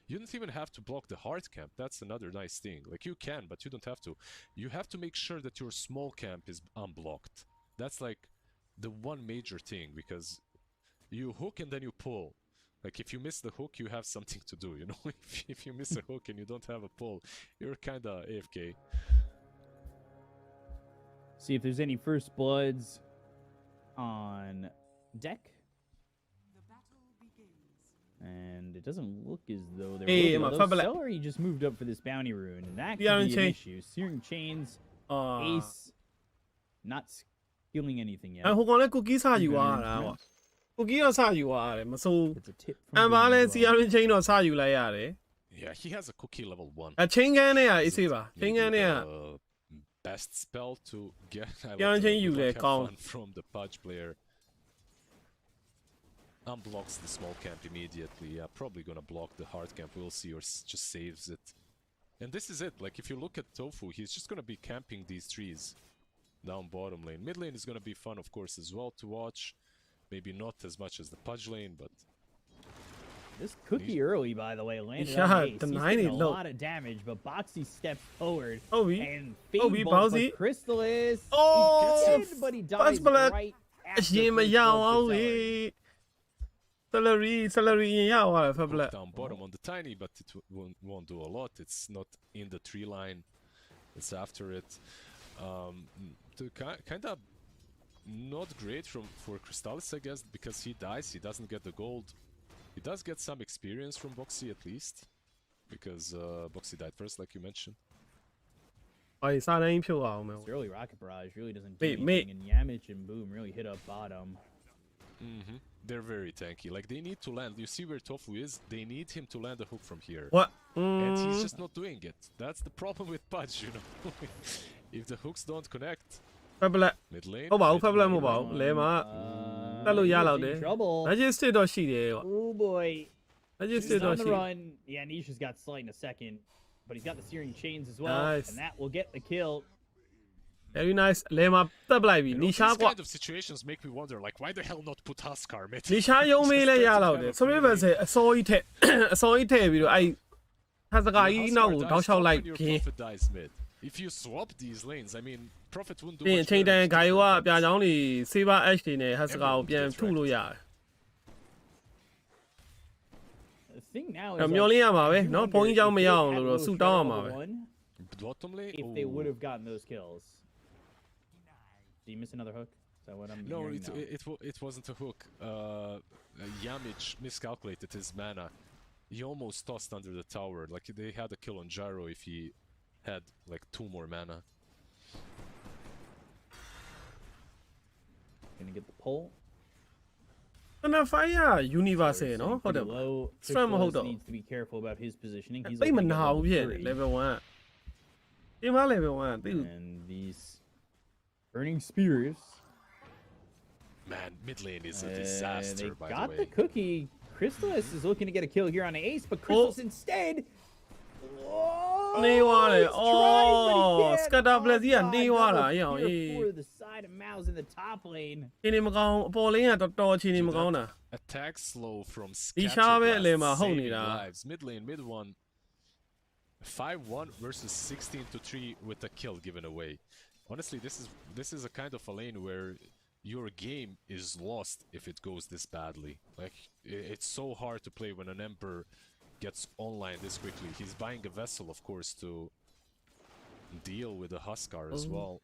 you don't even have to block the hard camp. That's another nice thing. Like, you can, but you don't have to. You have to make sure that your small camp is unblocked. That's like the one major thing, because you hook and then you pull. Like, if you miss the hook, you have something to do, you know? If you miss a hook and you don't have a pull, you're kinda AFK. See if there's any first bloods on deck. And it doesn't look as though there will be. Although Celery just moved up for this bounty rune, and that could be an issue. Searing Chains, Ace, not skilling anything yet. ဟိုကောင်လည်း cookie စယူသွားတာပေါ့ cookie တော့စယူသွားတယ်မစိုး It's a tip အမ် from ဘာလည်း Mouz. CRN chain တော့စယူလိုက်ရတယ် Yeah, he has a cookie level 1. အချင်းကန်းနဲ့အေးစေးပါ Maybe ချင်းကန်းနဲ့ the best spell to get Yeah, have you there, Colin. fun from the pudge player. Unblocks the small camp immediately. Yeah, probably gonna block the hard camp. We'll see, or just saves it. And this is it. Like, if you look at Tofu, he's just gonna be camping these trees down bottom lane. Mid lane is gonna be fun, of course, as well to watch. Maybe not as much as the pudge lane, but This cookie early, by the way, landed Yeah, on Ace. the He's 90 taking a low. lot of damage, but Boxy steps forward Obi. and Obi, Fade Bowsy. but Crystallis. Oh, he gets it, but he dies first blood. right အ after ရင်မ first ရ blood အောင် for လေ Celery. salary ရင်ရသွားတယ် fab black down bottom on the tiny, but it won't do a lot. It's not in the tree line. It's after it. Kind of not great for Crystallis, I guess, because he dies. He doesn't get the gold. He does get some experience from Boxy at least, because Boxy died first, like you mentioned. ဟိုစာတိုင်းဖြုတ်အောင်မယ် This early Rocket Barrage really doesn't do Wait, anything, and Yamich and Boom really hit up bottom. They're very tanky. Like, they need to land. You see where Tofu is? They need him to land a hook from here. what And he's just not doing it. That's the problem with Pudge, you know. If the hooks don't connect, fab black mid lane. ဟုတ်ပါဘူး mid fab black lane, မဟုတ်ပါဘူးလဲမှာ Uh, တက်လို့ရ he is လောက်တ in ယ် trouble. magic stick တော့ရှိတယ်ပေါ့ Oh boy. magic He's stick on တော့ the ရှိ run. Yeah, Nisha's got Slight in a second, but he's got the Searing Chains as well, Nice. and that will get the kill. very nice လဲမှာတက်ပလိုက်ပြီ You နီ know, ရှာ these ကွာ kind of situations make me wonder, like, why the hell not put Huskar, mate? နီရှာယုံမေးလဲရလောက်တယ်ဆိုရင်ပဲစေအစောကြီးထက်အစောကြီးထည့်ပြီးတော့အဲ့ဟာစကားကြီးနောက်ကိုတောက်လျှောက်လိုက် When your ခင်း prophet dies mid. if you swap these lanes, I mean, Prophet wouldn't do ပြီးရင် much ချိန်တန် damage to ဂိုင် Tripper, ဝ but ပြချောင်းတွေ Saber Edge တွေနဲ့ Husker ကိုပြန်ထုလို့ရတယ် The thing now အဲ့ is မျော like, လင်းရမှာပဲ I do เนาะ wonder ဘုန်းကြီးเจ้า if မ they ရအောင် had လို့တော့ low ဆူတောင်းရ shadow မှာပဲ level one, bottom lane. if they would Ooh. have gotten those kills. Did you miss another hook? Is that what I'm No, hearing? it wasn't a hook. Yamich miscalculated his mana. He almost tossed under the tower. Like they had a kill on Gyro if he had like 2 more mana. Gonna get the pull. တနဖိုင်ရ Universal เนาะ ဟုတ်တယ် Pretty low. Strand မဟုတ် Crystallis တော့ needs to be careful about his positioning. He's တိတ်မ looking နာ at ဘူးဖြစ်နေ level 3. level 1တင်မ level 1တိတ် And these burning spears. Man, mid lane is a They disaster, by got the the way. cookie. Crystallis is looking to get a kill here on Ace, but Crystallis instead. Oh, နေသွားတယ် he's အော် trying, but he can't. Scatter Blast ကြီးက God, နေသွားတာ double အေးအောင် spear အေး for the side of Mouz in the top lane. ခြေနေမကောင်းအပေါ်လင်းကတော်တော်ခြေနေမကောင်းတာ Attack slow from ဒီရှားပဲ Scatter အလယ်မှာ Blast ဟုတ်နေ saving တာ lives. Mid lane, mid 1. 5-1 versus 16-3 with a kill given away. Honestly, this is a kind of a lane where your game is lost if it goes this badly. Like it's so hard to play when an Emperor gets online this quickly. He's buying a vessel, of course, to deal with the Huskar as well.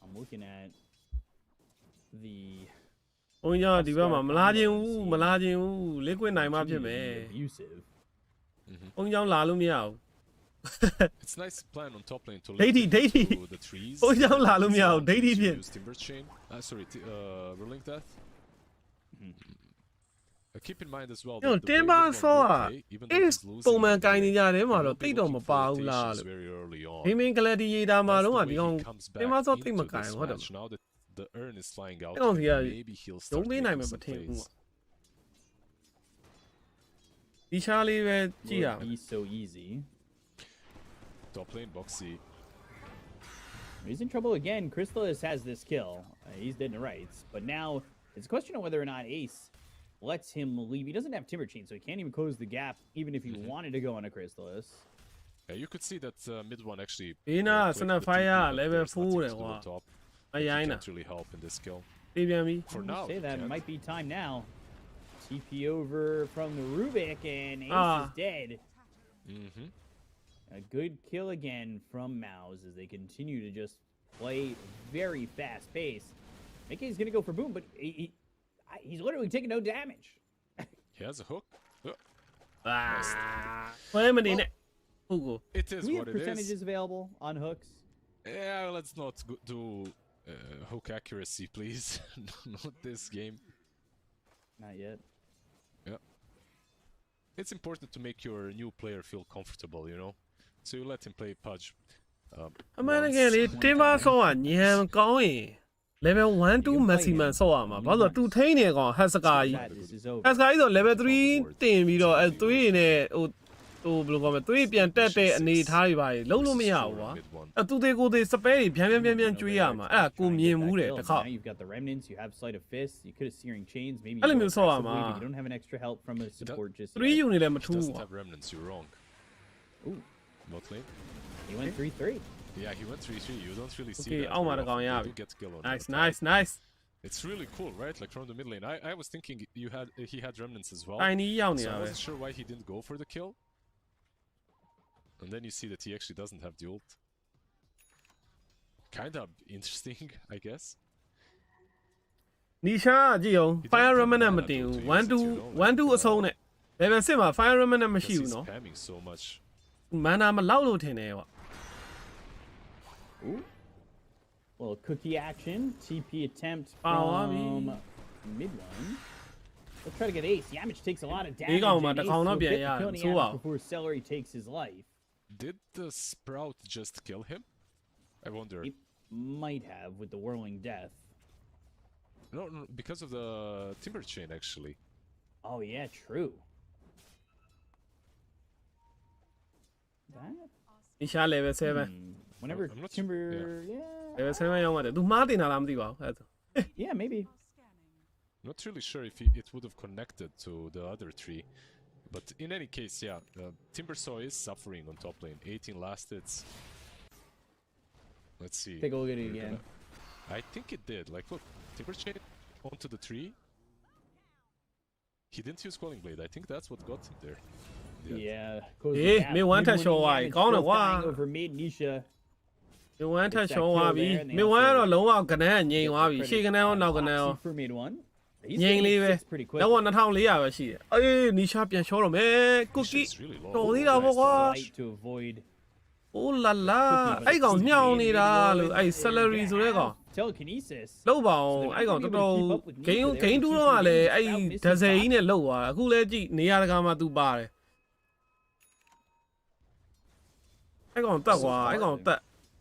I'm looking at the ဘုန်းကြီးကဒီဘက်မှာမလာခြင်းဘူးမလာခြင်းဘူး liquid နိုင်မှဖြစ်မယ် abusive. ဘုန်းကြီးကလာလို့မရဘူး It's nice plan on top lane to Deity, link Deity. to the trees. ဘုန်းကြီးကလာလို့မရဘူး Deity To ဖြစ် use Timber Chain. Sorry, Rolling Death. Keep in mind as well. ညို that the way Timber mid one Saw will က play, even though Ace he's losing ပုံမှန် mid ကိုင်း lane, နေကြတယ်မှာ he တော့ will တိ be တ်တော့မ looking ပါ for ဘူးလား rotations လို့ very early on. Gaming Gladiator မှာ That's တော့ the ဒီ way ကောင် he comes back Timber Saw တိတ်မ into ကိုင်း this ဟုတ်တယ် match. Now that the urn is flying out, အဲ့ကောင်စီက maybe he'll ရုံ start းပေးနိုင် making မှာမ some ထင်ဘူး plays. ဒီရှားလေးပဲကြည့်ရ Would be so easy. Top lane, Boxy. He's in trouble again. Crystallis has this kill. He's dead to rights. But now it's a question of whether or not Ace lets him leave. He doesn't have Timber Chain, so he can't even close the gap, even if he wanted to go on a Crystallis. Yeah, you could see that mid one actually. ဒီနာ clicked the Snapfire TP, but level there's nothing 4 to တယ် do ကွာ on top. အ He ရိုင်းတာ can't really help in this kill. ပြေးပြန်ပြီ For now, Say he that can. might be time now. TP over from the Rubik, and Ace Ah. is dead. Mm-hmm. A good kill again from Mouz as they continue to just play very fast pace. Mickey's gonna go for boom, but he's literally taking no damage. He has a hook. ခွဲမနေနဲ့ဟုတ်ကို It is Do we what have it is. percentages available on hooks? Yeah, let's not do hook accuracy, please. Not this game. Not yet. Yeah. It's important to make your new player feel comfortable, you know? So you let him play Pudge. အမှန်တကယ်လေ Timber Saw ကညံကောင်းရင် level 1 2 maximum ဆော့ရမှာဘာလို့လဲသူထိန်းနေကောင် Husker ကြီး This is over. Husker ကြီးဆို level 3တင်ပြီးတော့အဲသွေးတွေနဲ့ဟိုဘယ်လိုကောမလဲသွေးပြန်တက်တဲ့အနေထားတွေပါလုံးလို့မရဘူးကွာအဲသူတွေကိုယ်တွေစပဲတွေဗျမ်းကျွေးရမှာအဲ့ဒါကိုမြင်မှုတယ်တစ်ခါ Now you've got the remnants, you have Sleight of Fist, you could have Searing Chains, maybe youအဲ့လို go မျိုးဆော့ရမှာ aggressively, but you don't have an extra help from a support just 3 yet. ယူနေလည်းမ He ထူးဘူး doesn't ကွာ have remnants, you're wrong. Ooh, Bot lane? he went 3-3. Yeah, he went 3-3. You don't really see Okay, that.အောက်မှာ very တစ်ကောင် often. ရ They ပြီ do get kill on nice that. nice nice It's really cool, right? Like from the mid lane. I was thinking he had remnants as well. တိုင်နီးရောက်နေ So တာ I ပဲ wasn't sure why he didn't go for the kill. And then you see that he actually doesn't have the ult. Kind of interesting, I guess. နီရှာကြည့်အောင် fire remnant မတင်ဘူး1 2အဆုံးနဲ့ level 6မှာ fire remnant မရှိ Because ဘူး he's နော် spamming so much. mana မလောက်လို့ထင်တယ်ကွာ Ooh. Well, cookie action, TP attempt Oh, I from mean- mid one. Let's try to get Ace. Yamich takes a lot of damage. He got him and at the Ace corner, will get yeah, the kill on so Yamich wow. before Celery takes his life. Did the Sprout just kill him? I wonder. It might have with the Whirling Death. No, because of the Timber Chain, actually. Oh yeah, true. That? နီရှာ level 7 Whenever I'm not Timber, yeah. level 7ရောက်မှတယ် तू မှားတင်တာလားမသိပါဘူးအဲ့ဒါ yeah, maybe. Not really sure if it would have connected to the other tree. But in any case, yeah, Timbersaw is suffering on top lane. 18 last hits. Let's see. Take a look at it again. I think it did. Like, look, Timberchain onto the tree. He didn't use Calling Blade. I think that's what got him there. Yeah. mid one ထက် ရှော့သွားပြီကောင်းတယ်ကွာ over mid Nisha. mid one ထက် ရှော့သွားပြီ mid one ကတော့လုံးဝကနန်းငြိမ်သွားပြီရှေ့ကနန်းရောနောက်ကနန်းရော for mid one. ငြိမ်လေးပဲတော့2400ပဲရှိတယ်အေးနီရှာပြန်ရှော့တော့မယ်ကုကီတော်သေးတာပေါ့ကွာ to avoid Oh la la အဲ့ကောင်ညောင်းနေတာလို့အဲ့ salary ဆိုတဲ့ကောင် telekinesis လောက်ပါအောင်အဲ့ကောင်တော်တော်ဂိမ်းတူးတော့ကလည်းအဲ့ဒဇယ်ကြီးနဲ့လောက်သွားအခုလဲကြည့်နေရာတကာမှာသူပါတယ်အဲ့ကောင်တက်ကွာအဲ့ကောင်တက်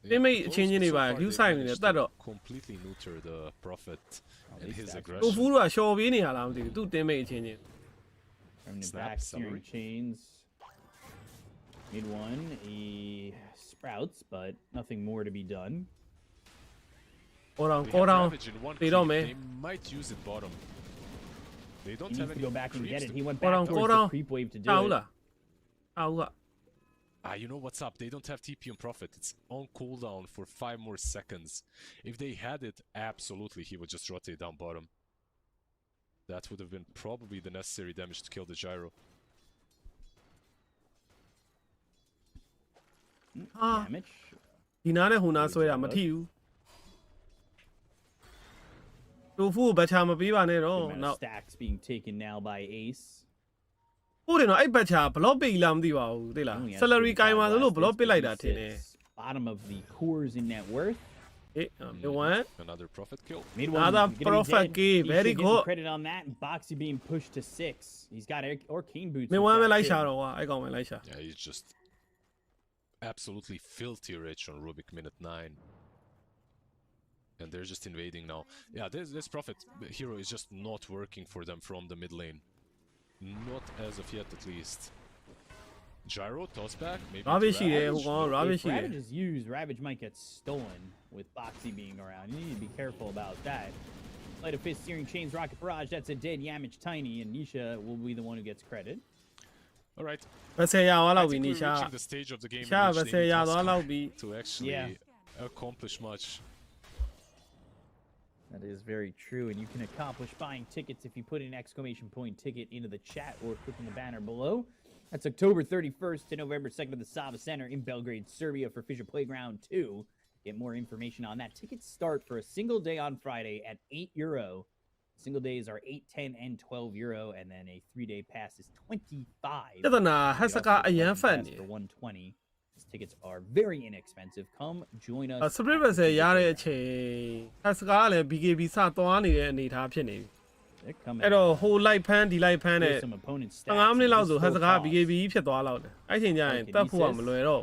ပြိမိတ်အချင်းချင်းတွေပါ view site နေတယ်တက်တော့ completely neuter the prophet and his တို aggression. ဖူးတော့ရှော်ပေးနေရလားမသိဘူးသူတင်မိတ်အချင်းချင်း from the Snap back steering summary. chains. Mid one, he sprouts, but nothing more to be done. ကောင်း We ကော have င်း Ravage in one တေတော့ creep. မယ် They might use it bottom. They He don't needs have to any go back and get creeps it. to- He went Hold back on, towards hold the on. creep wave to do တောက် it. လားတောက်က You know what's up? They don't have TP on Prophet. It's on cooldown for 5 more seconds. If they had it, absolutely he would just rotate down bottom. That would have been probably the necessary damage to kill the gyro. Damage. ဒီနားနဲ့ဟိုနားဆွဲတာမထိဘူးတိုဖူးကိုဘတ်ချာမပေးပါနဲ့တော့ The amount နောက် of stacks being taken now by Ace. ဟုတ်တယ်နော်အဲ့ဘတ်ချာဘလော့ပေးလားမသိပါဘူးသိလား Only has ဆယ်လရီ 35 ကိုင်ပါဆိုလို့ last ဘလော့ hits, ပစ် but လိုက် he တာထင်တယ် sits bottom of the cores in net worth. အေးဒီဝမ် Another Prophet kill. Mid one, Another gonna be Prophet dead. key, He very should get good. credit on that, and Boxy being pushed to 6. He's got Arcane Boots. မင်း with ဝမ်းပဲ that လိုက် too. ရှာတော့ကွာအဲ့ကောင်ပဲလိုက်ရှာ Yeah, he's just absolutely filthy rich on Rubik minute 9. And they're just invading now. Yeah, this Prophet hero is just not working for them from the mid lane. Not as of yet, at least. Gyro, toss back, maybe. to Rubbish here, Ravage. hold on, rubbish If here. Ravage is used, Ravage might get stolen with Boxy being around. You need to be careful about that. Light of Fist, Searing Chains, Rocket Barrage, that's a dead Yamage Tiny, and Nisha will be the one who gets credit. All right. ဘတ်ဆယ်ရသွား I လောက်ပြီ think နီ we're ရှာ reaching the stage of the game in ရှာ which ဘတ် they ဆယ် need ရ to သွား score လောက်ပြီ to actually Yeah. accomplish much. That is very true, and you can accomplish buying tickets if you put an exclamation point ticket into the chat or click on the banner below. That's October 31st to November 2nd at the Sava Center in Belgrade, Serbia for Fissure Playground 2. Get more information on that. Tickets start for a single day on Friday at €8. Single days are 8, 10, and €12, and then a 3-day pass is 25. ပြဿနာဟက်စကအရန်ဖတ်နေ For 120. These tickets are very inexpensive. Come join us. စပရစ်ဘတ်ဆယ်ရတဲ့အချိန်ဟက်စကကလည်း BKB စသွားနေတဲ့အနေအထားဖြစ်နေပြီ They're coming. အဲ့တော့ဟိုလိုက်ဖန်းဒီလိုက်ဖန်းနဲ့ Here's some opponent stats. 15မိနစ်လောက် This ဆို is ဟက်စ full က cost. BKB ဖြစ်သွားလောက်တယ်အဲ့ချိန်ကျရင်တက်ဖို့ကမလွယ်တော့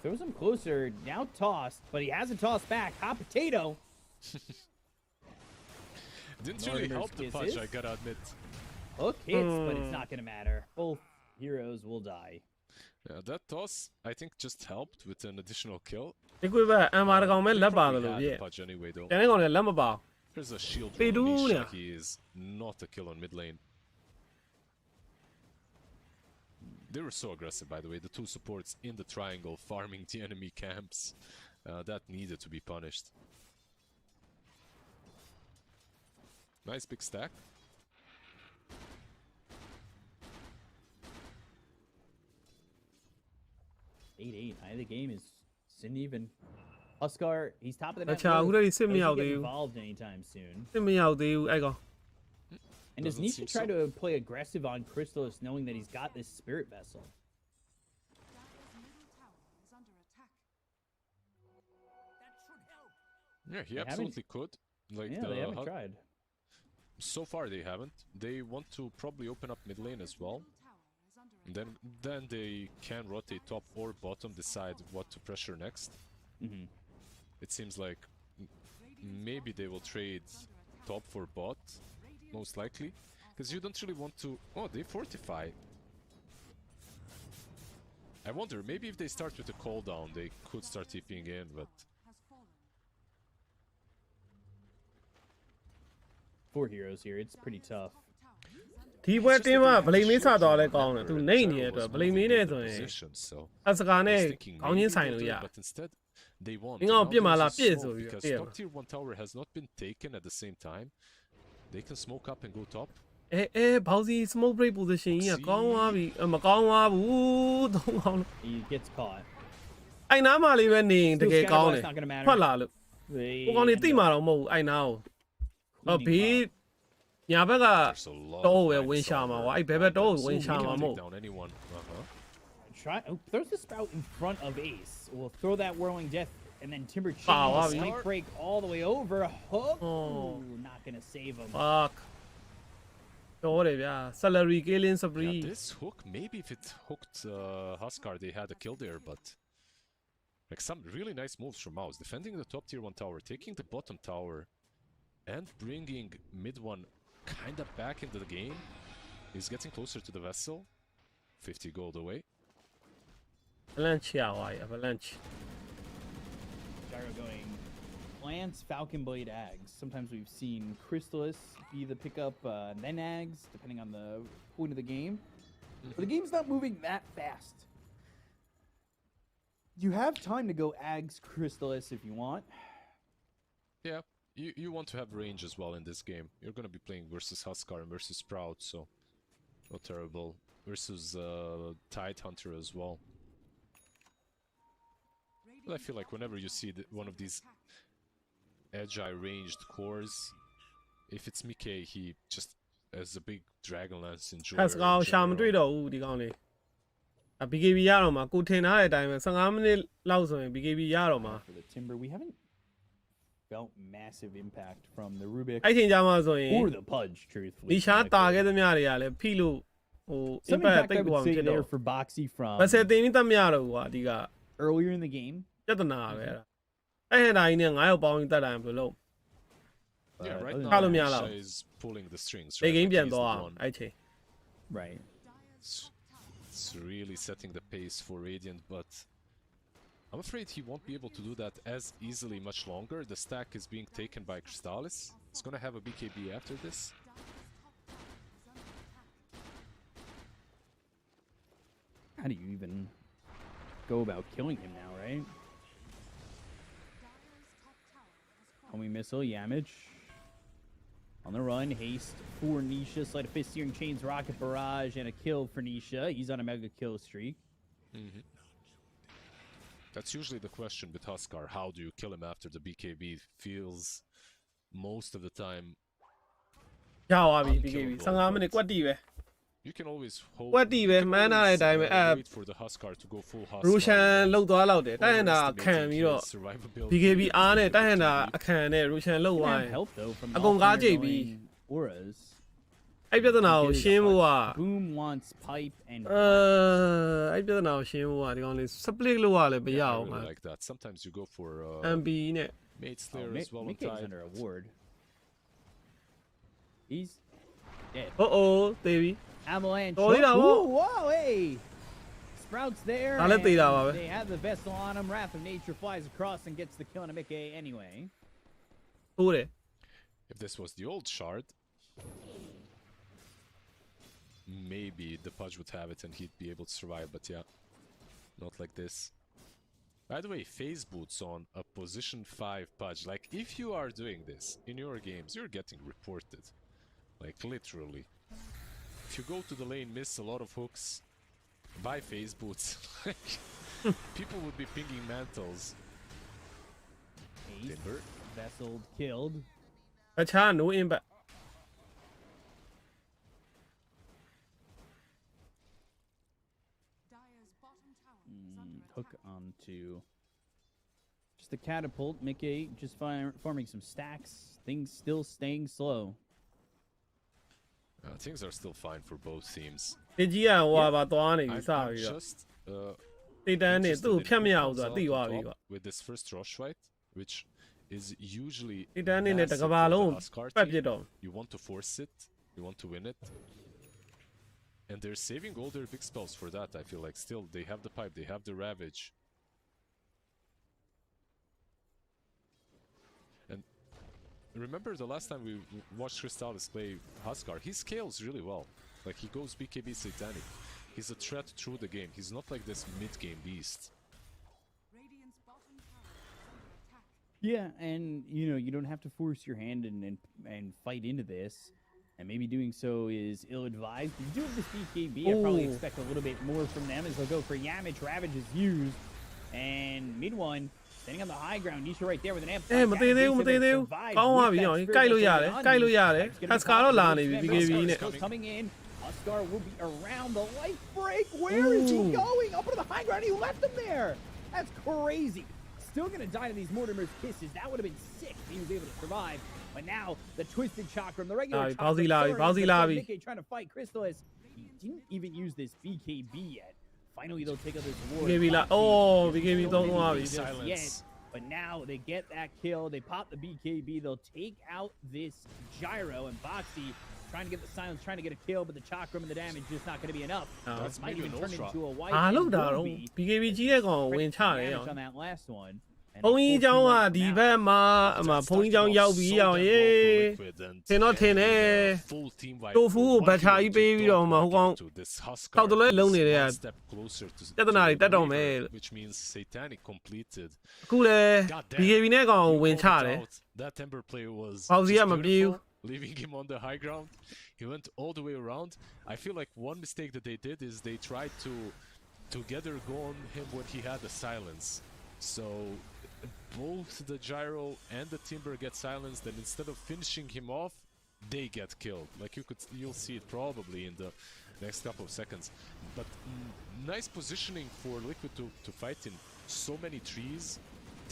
Throws him closer. Now tossed, but he hasn't tossed back. Hot potato. Didn't really Mortimer's help the punch, kisses. I gotta admit. Hook hits, but it's not going to matter. Both heroes will die. Yeah, that toss, I think, just helped with an additional kill. ဒီကွေဘက်အမ်မာတကောင်ပဲ They လက်ပါ probably လို့ had ပြ the ည့် punch anyway, though. ကျန်တဲ့ကောင်လည်းလက်မပါ There's a shield They from do, Nisha. yeah. He is not a kill on mid lane. They were so aggressive, by the way. The two supports in the triangle farming the enemy camps. That needed to be punished. Nice big stack. Eight. The game is isn't even. Huskar, he's top of the net. Acha, worth.အခုတည်းစစ်မ Doesn't ရောက် get သေးဘူး involved anytime soon. စစ်မရောက်သေးဘူးအဲ့ကောင် And does Doesn't Nisha seem try so. to play aggressive on Crystallis, knowing that he's got this spirit vessel? Yeah, he They haven't- absolutely could. Like Yeah, the they haven't Hus- tried. So far, they haven't. They want to probably open up mid lane as well. And then they can rotate top or bottom, decide what to pressure next. Mhm. It seems like maybe they will trade top for bot, most likely. Because you don't really want to... Oh, they fortify. I wonder, maybe if they start with a cooldown, they could start TPing in, but... 4 heroes here. It's pretty tough. ဒီပွဲတင်းမှာဗလိန်မင်းစသွားလဲကောင်းတယ်သူနှိမ့်နေတဲ့အတွက်ဗလိန်မင်းနဲ့ဆိုရင်အစကားနဲ့ခေါင်းချင်းဆိုင်လို့ရ They want. ငါ့ကိုပြစ်မှာလားပြစ်ဆိုပြီး Because ပြစ် top tier 1 tower has not been taken at the same time. They can smoke up and go top. ဘောက်စီ smoke break position ကြီးကကောင်းသွားပြီမကောင်းသွားဘူးသုံးကောင်းလို့ He gets caught. အဲ့နားမှာလေးပဲနေရင်တကယ်ကောင်းတယ် It's not gonna matter. ထွက်လာလို့ They ကိုကောင်းနေတိမှာတော့မဟုတ်ဘူးအဲ့နားကို cleaning ဘေး cloud. ညာဘက်က There's a lot တော့ of ပဲ fights ဝင်ရှာမှာ over ကွာအဲ့ဘယ်ဘက်တော့ဝင်ရှာ He မှာ can မဟုတ် take down anyone. Try. Oh, throws the sprout in front of Ace. We'll throw that whirling death, and then Timber chain Wow, the wow. spike break all the way over. Hook. Oh. Ooh, not gonna save him. fuck တော့တယ်ဗျာ salary killing Yeah, spree this hook, maybe if it hooked Huskar, they had a kill there, but like some really nice moves from Mouz. Defending the top tier 1 tower, taking the bottom tower, and bringing mid one kind of back into the game. He's getting closer to the vessel. 50 gold away. avalanche ရသွားပြီ avalanche Gyro going plants, Falcon Blade, Ags. Sometimes we've seen Crystallis be the pickup, then Ags, depending on the point of the game. But the game's not moving that fast. You have time to go Ags, Crystallis if you want. Yeah, you want to have range as well in this game. You're going to be playing versus Huskar and versus Sprout, so not terrible. Versus Tide Hunter as well. But I feel like whenever you see one of these agile ranged cores, if it's Mickey, he just has a big Dragonlance enjoyer. ခက်စကောင်းရှာမတွေ့တော့ဘူးဒီကောင်းလေး BKB ရတော့မှာကိုထင်ထားတဲ့အတိုင်းပဲ15မိနစ်လောက်ဆိုရင် BKB ရတော့မှာ For the Timber, we haven't felt massive impact from the Rubik အဲ့ချိန်ကျမှဆိုရင် or the Pudge, truthfully. ဒီရှားတာခဲ့သမျှတွေကလည်းဖိလို့ဟို Some impact impact တိ I တ်ကွာ would မ say ဖြစ်တော့ there for Boxy from ဘာစက်တင်ပြီးတတ်မရတော့ဘူးကွာအဓိက earlier in the game. ပြဿနာပဲအဲ့ဒါအဲ့ဟန်တိုင်းနဲ့9ယောက်ပေါင်းပြီးတတ်တိုင်းဘယ်လိုလုပ် Yeah, right other now, than Follow me Misha out. is pulling the strings. ဒီ Right? ဂိမ်း Like, ပြန် he's the သွားအောင် one. အဲ့ချိန် Right. It's really setting the pace for Radiant, but I'm afraid he won't be able to do that as easily much longer. The stack is being taken by Crystallis. He's gonna have a BKB after this. How do you even go about killing him now, right? Homie missile, Yamage. On the run, haste for Nisha, sleight of fist, searing chains, rocket barrage, and a kill for Nisha. He's on a mega kill streak. That's usually the question with Huskar. How do you kill him after the BKB? Feels most of the time ရသွားပြီ BKB 15မိနစ်ကွက်တီပဲ you can always hope. ကွက်တီပဲမှန်းထားတဲ့အတိုင်းပဲအဲ့ wait for the Huskar to go full ရူ Huskar. ရှန်လောက်သွားလောက်တယ်တိုက်ဟန်တာခံပြီးတော့ survivability. BKB အားနဲ့တိုက်ဟန်တာအခန့်နဲ့ရူရှန်လောက် Can သွား have ရင် help though from I gon' all gauge three it, B. going auras. အဲ့ပြဿနာကိုရှင်းဖို့က Boom wants pipe and အဲ့ပြဿနာကိုရှင်းဖို့ကဒီကောင်လေး split လို့ရလဲမရ Yeah, I အောင် really like that. Sometimes you go for MB နဲ့ Mate oh, Slayer as well on Mickey's Tide. under a ward. He's dead. အိုးအိုးသေပြီ Avalanche. Oh, yeah, Whoa, whoa. whoa, hey! Sprouts there. Ah, let and the dava, eh? they have the vessel on him. Wrath of Nature flies across and gets the kill on a Mickey anyway. ထိုးတယ် If this was the old shard, maybe the Pudge would have it and he'd be able to survive, but yeah, not like this. By the way, phase boots on a position 5 Pudge. Like, if you are doing this in your games, you're getting reported. Like, literally. If you go to the lane, miss a lot of hooks, buy phase boots. People would be pinging mantles. Ace, Timber. vessel killed. တခြား no impact Hook onto just the catapult. Mickey just farming some stacks. Things still staying slow. Things are still fine for both teams. ဒီကြီးကဟိုပါသွားနေပြီ I'm စပြီးတော့ just တိတန်းနေ interested သူ့ in ကိုဖြတ်မရ who ဘူးဆိုတာ comes သိ out သွား on ပြီ top ကွာ with this first rush fight, which is usually တိတန်းနေနဲ့တ massive ကဘာ for the လုံး Huskar ပတ် team. ပြစ်တော့ You want to force it, you want to win it. And they're saving all their big spells for that, I feel like. Still, they have the pipe, they have the ravage. And remember the last time we watched Crystallis play Huskar, he scales really well. Like he goes BKB Satanic. He's a threat through the game. He's not like this mid-game beast. Yeah, and you know, you don't have to force your hand and fight into this. And maybe doing so is ill-advised. If you do have this BKB, I probably expect a little bit more from them as they'll go for Yamage. Ravage is used. And mid one, standing on the high ground. Nisha right there with an amp. မသေးသေးဘူးမသေးသေးဘူးကောင်းသွားပြီအောင်ကြိုက်လို့ရတယ်ကြိုက်လို့ရတယ်ဟတ်စကာတော့လာနေပြီ BKB နဲ့ coming in. Huskar will be around the light break. Where is he going? Up to the high ground. He left him there. That's crazy. Still gonna die to these Mortimer's kisses. That would have been sick if he was able to survive. But now the twisted chakram, the regular chakram, Nikkei trying to fight Crystallis. He didn't even use this BKB yet. Finally, they'll take out this war. BKB don't want yet. But now they get that kill. They pop the BKB. They'll take out this Gyro and Boxy. Trying to get the silence, trying to get a kill, but the chakram and the damage just not going to be enough. This might even turn into a white. BKB ကြီးတဲ့ကောင်ဝင်ချတယ်အောင် on that last one. ဘုံကြီးเจ้าကဒီဘက်မှာအမဘုံကြီးเจ้าရောက်ပြီးအောင်ရေးသင်တော့ထင်တယ်တိုဖူကိုဘတ်ချာကြီးပေးပြီးတော့မှဟိုကောင်တောက်တလဲလုံးနေတဲ့ပြဿနာတွေတက်တော့မယ် which means Satanic completed အခုလဲ BKB နဲ့ကောင်ဝင်ချတယ် that Timber play was ဘောက်စီကမပြေဘူး leaving him on the high ground. He went all the way around. I feel like one mistake that they did is they tried to together go on him when he had the silence. So both the Gyro and the Timber get silenced, and instead of finishing him off, they get killed. Like you'll see it probably in the next couple of seconds. But nice positioning for Liquid to fight in so many trees.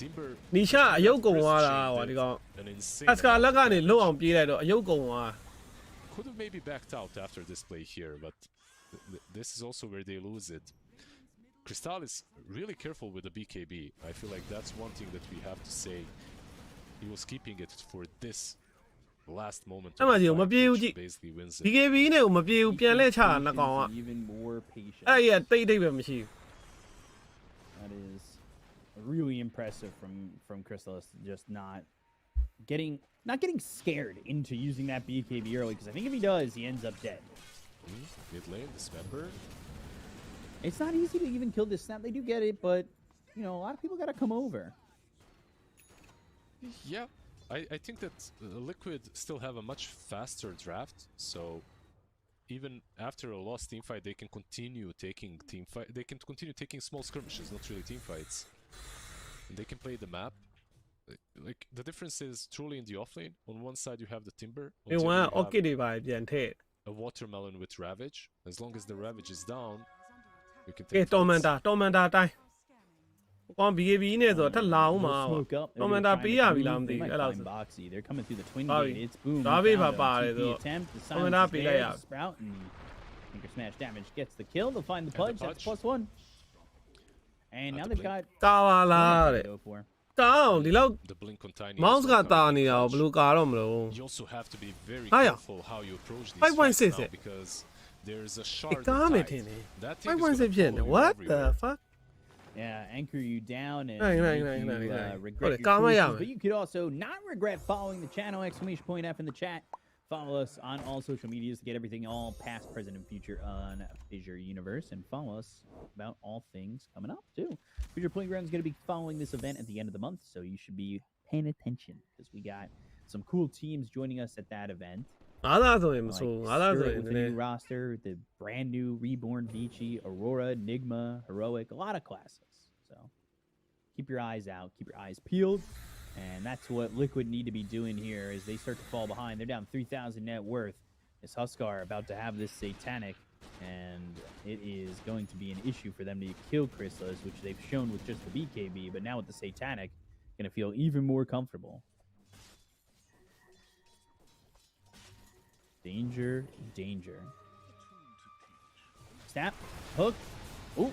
Timber နီရှာအယုတ်ကုံသွားတာဟိုဒီကောင်အစကာလက်ကနေလွတ်အောင်ပြေးလိုက်တော့အယုတ်ကုံသွား could have maybe backed out after this play here, but this is also where they lose it. Crystal is really careful with the BKB. I feel like that's one thing that we have to say. He was keeping it for this last moment. Basically wins it. BKB နဲ့ကိုမပြေဘူးပြန်လဲချတာနှစ်ကောင်က even more patient. အဲ့ရတိတ်တိတ်ပဲမရှိဘူး That is really impressive from Crystallis, just not getting scared into using that BKB early, because I think if he does, he ends up dead. Mid lane, Dismember. It's not easy to even kill this snap. They do get it, but you know, a lot of people got to come over. Yeah, I think that Liquid still have a much faster draft, so even after a lost team fight, they can continue taking small skirmishes, not really team fights. And they can play the map. Like the difference is truly in the offlane. On one side you have the Timber. On the other you have a Watermelon with Ravage. As long as the Ravage is down, you can take. Tormenta တိုင်းကောင်း BKB နဲ့ဆိုတော့ထက်လာအောင်မှာ Tormenta ပေးရပြီလားမသိဘူးအဲ့လောက် Boxy. They're coming through the twin gate. It's boom. ဒါဘေးပါပါတယ်ဆို Tormenta ပေးလိုက်ရ Sprout and Finger Smash damage gets the kill. They'll find the pudge. That's +1. And now they've got ကာပါလားတဲ့တောင်းဒီလောက် Mouz ကတာနေတာဘယ်လိုကာတော့မလို့ You also have to be very careful how you approach these fights now, because there's a shard that 5.6 ဖြစ်နေ What the fuck Yeah, anchor you down and regret your choices, but you could also not regret following the channel, !F in the chat. Follow us on all social medias to get everything all past, present, and future on Fissure Universe, and follow us about all things coming up too. Fissure Playground is going to be following this event at the end of the month, so you should be paying attention because we got some cool teams joining us at that event. With the new roster, the brand new Reborn Vici, Aurora, Nigma, Heroic, a lot of classes. So keep your eyes out, keep your eyes peeled. And that's what Liquid need to be doing here as they start to fall behind. They're down 3,000 net worth. Is Huskar about to have this Satanic, and it is going to be an issue for them to kill Crystallis, which they've shown with just the BKB, but now with the Satanic, going to feel even more comfortable. Danger, danger. Snap, hook. Ooh.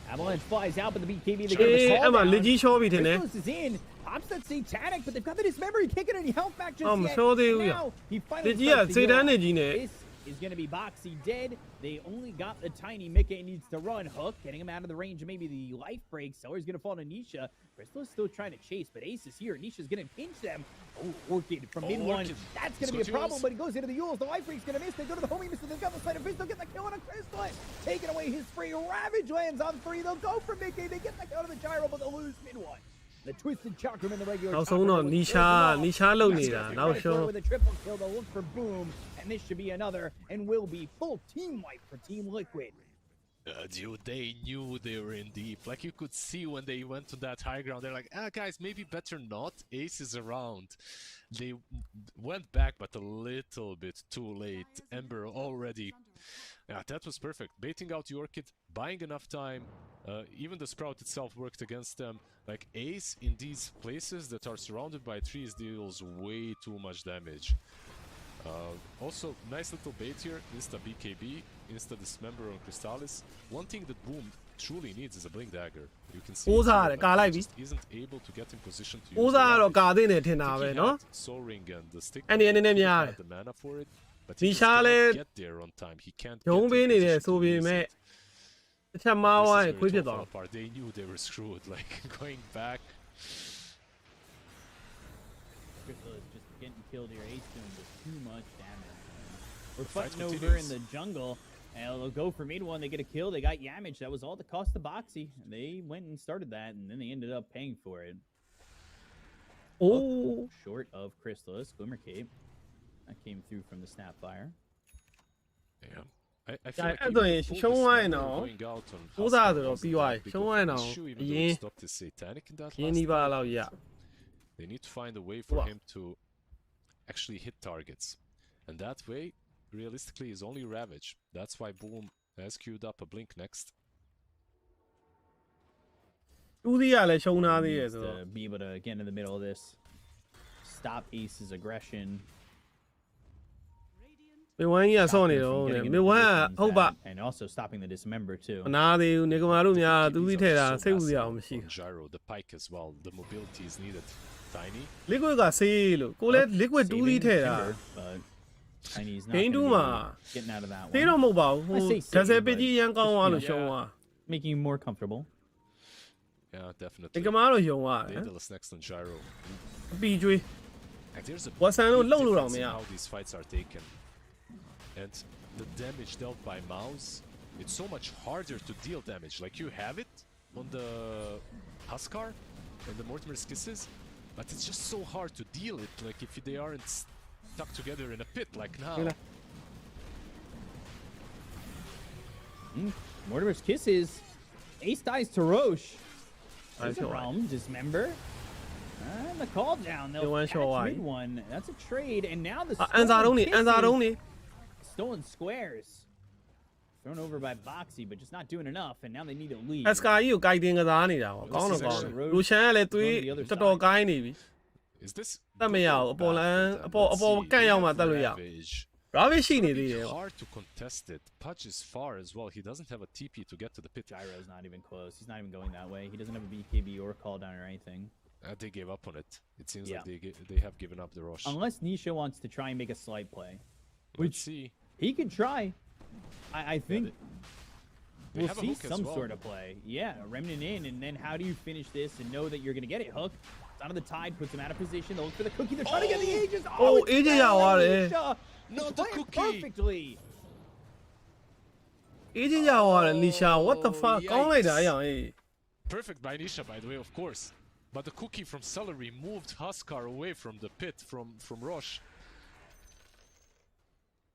Avalanche flies out, but the BKB, they get the call down. Crystallis is in. Pops that Satanic, but they've got the Dismember. He can't get any health back just yet. Now, he finally starts to heal. This is going to be Boxy dead. They only got the tiny Mickey needs to run. Hook, getting him out of the range of maybe the life break. So he's going to fall to Nisha. Crystal is still trying to chase, but Ace is here. Nisha's going to pinch them. Oh, Orchid from mid one. That's going to be a problem, but he goes into the Yules. The life break's going to miss. They go to the homie, Mr. They've got the side of Crystal. Get the kill on a Crystal. Taking away his free. Ravage lands on 3. They'll go for Mickey. They get the kill on the gyro, but they'll lose mid one. The twisted chakram in the regular. Now so no Nisha လုပ်နေတာ နောက်ရှုံး with a triple kill. They'll look for Boom, and this should be another, and will be full team wipe for Team Liquid. Dude, they knew they were in deep. Like, you could see when they went to that high ground, they're like, guys, maybe better not. Ace is around. They went back, but a little bit too late. Ember already. Yeah, that was perfect. Baiting out the Orchid, buying enough time. Even the Sprout itself worked against them. Like, Ace in these places that are surrounded by trees deals way too much damage. Also, nice little bait here. Insta BKB, Insta Dismember on Crystallis. One thing that Boom truly needs is a Blink Dagger. You can see he just isn't able to get in position to use the Soul Ring and the stick. He had the mana for it, but he just cannot get there on time. He can't get in position to use it. This is where it all fell apart. They knew they were screwed, like, going back. Crystal is just getting killed here. Ace doing just too much damage. We're fighting over in the jungle, and they'll go for mid one. They get a kill. They got Yamage. That was all the cost of Boxy. They went and started that, and then they ended up paying for it. Oh, short of Crystallis. Glimmer Cape. That came through from the Snapfire. Yeah. I feel like going out on They need to find a way for him to actually hit targets. And that way, realistically, is only Ravage. That's why Boom has queued up a Blink next. To be able to get in the middle of this, stop Ace's aggression. And also stopping the Dismember too. Gyro, the pike as well. The mobility is needed. Tiny. Liquid Timber, but Tiny's not getting out of that one. Making you more comfortable. Yeah, definitely. Daedalus next on Gyro. Like, there's a difference in how these fights are taken. And the damage dealt by Mouz, it's so much harder to deal damage. Like, you have it on the Huskar and the Mortimer's Kisses, but it's just so hard to deal it, like if they aren't stuck together in a pit like now. Mortimer's Kisses. Ace dies to Roche. There's a realm, Dismember. And the call down. They'll catch mid one. That's a trade, and now the stolen squares. Thrown over by Boxy, but just not doing enough, and now they need to leave. Is this Ravage? Hard to contest it. Pudge is far as well. He doesn't have a TP to get to the pit. Gyro's not even close. He's not even going that way. He doesn't have a BKB or call down or anything. They gave up on it. It seems like they have given up the rush. Unless Nisha wants to try and make a slight play. Let's see. He can try. I think we'll see some sort of play. Yeah, Remnant in, and then how do you finish this and know that you're going to get it? Hook. It's out of the tide, puts him out of position. They'll look for the cookie. They're trying to get the Aegis. Oh, Aegis. Not the cookie. Perfectly. Nisha, what the fuck? Perfect by Nisha, by the way, of course. But the cookie from Celery moved Huskar away from the pit, from Roche.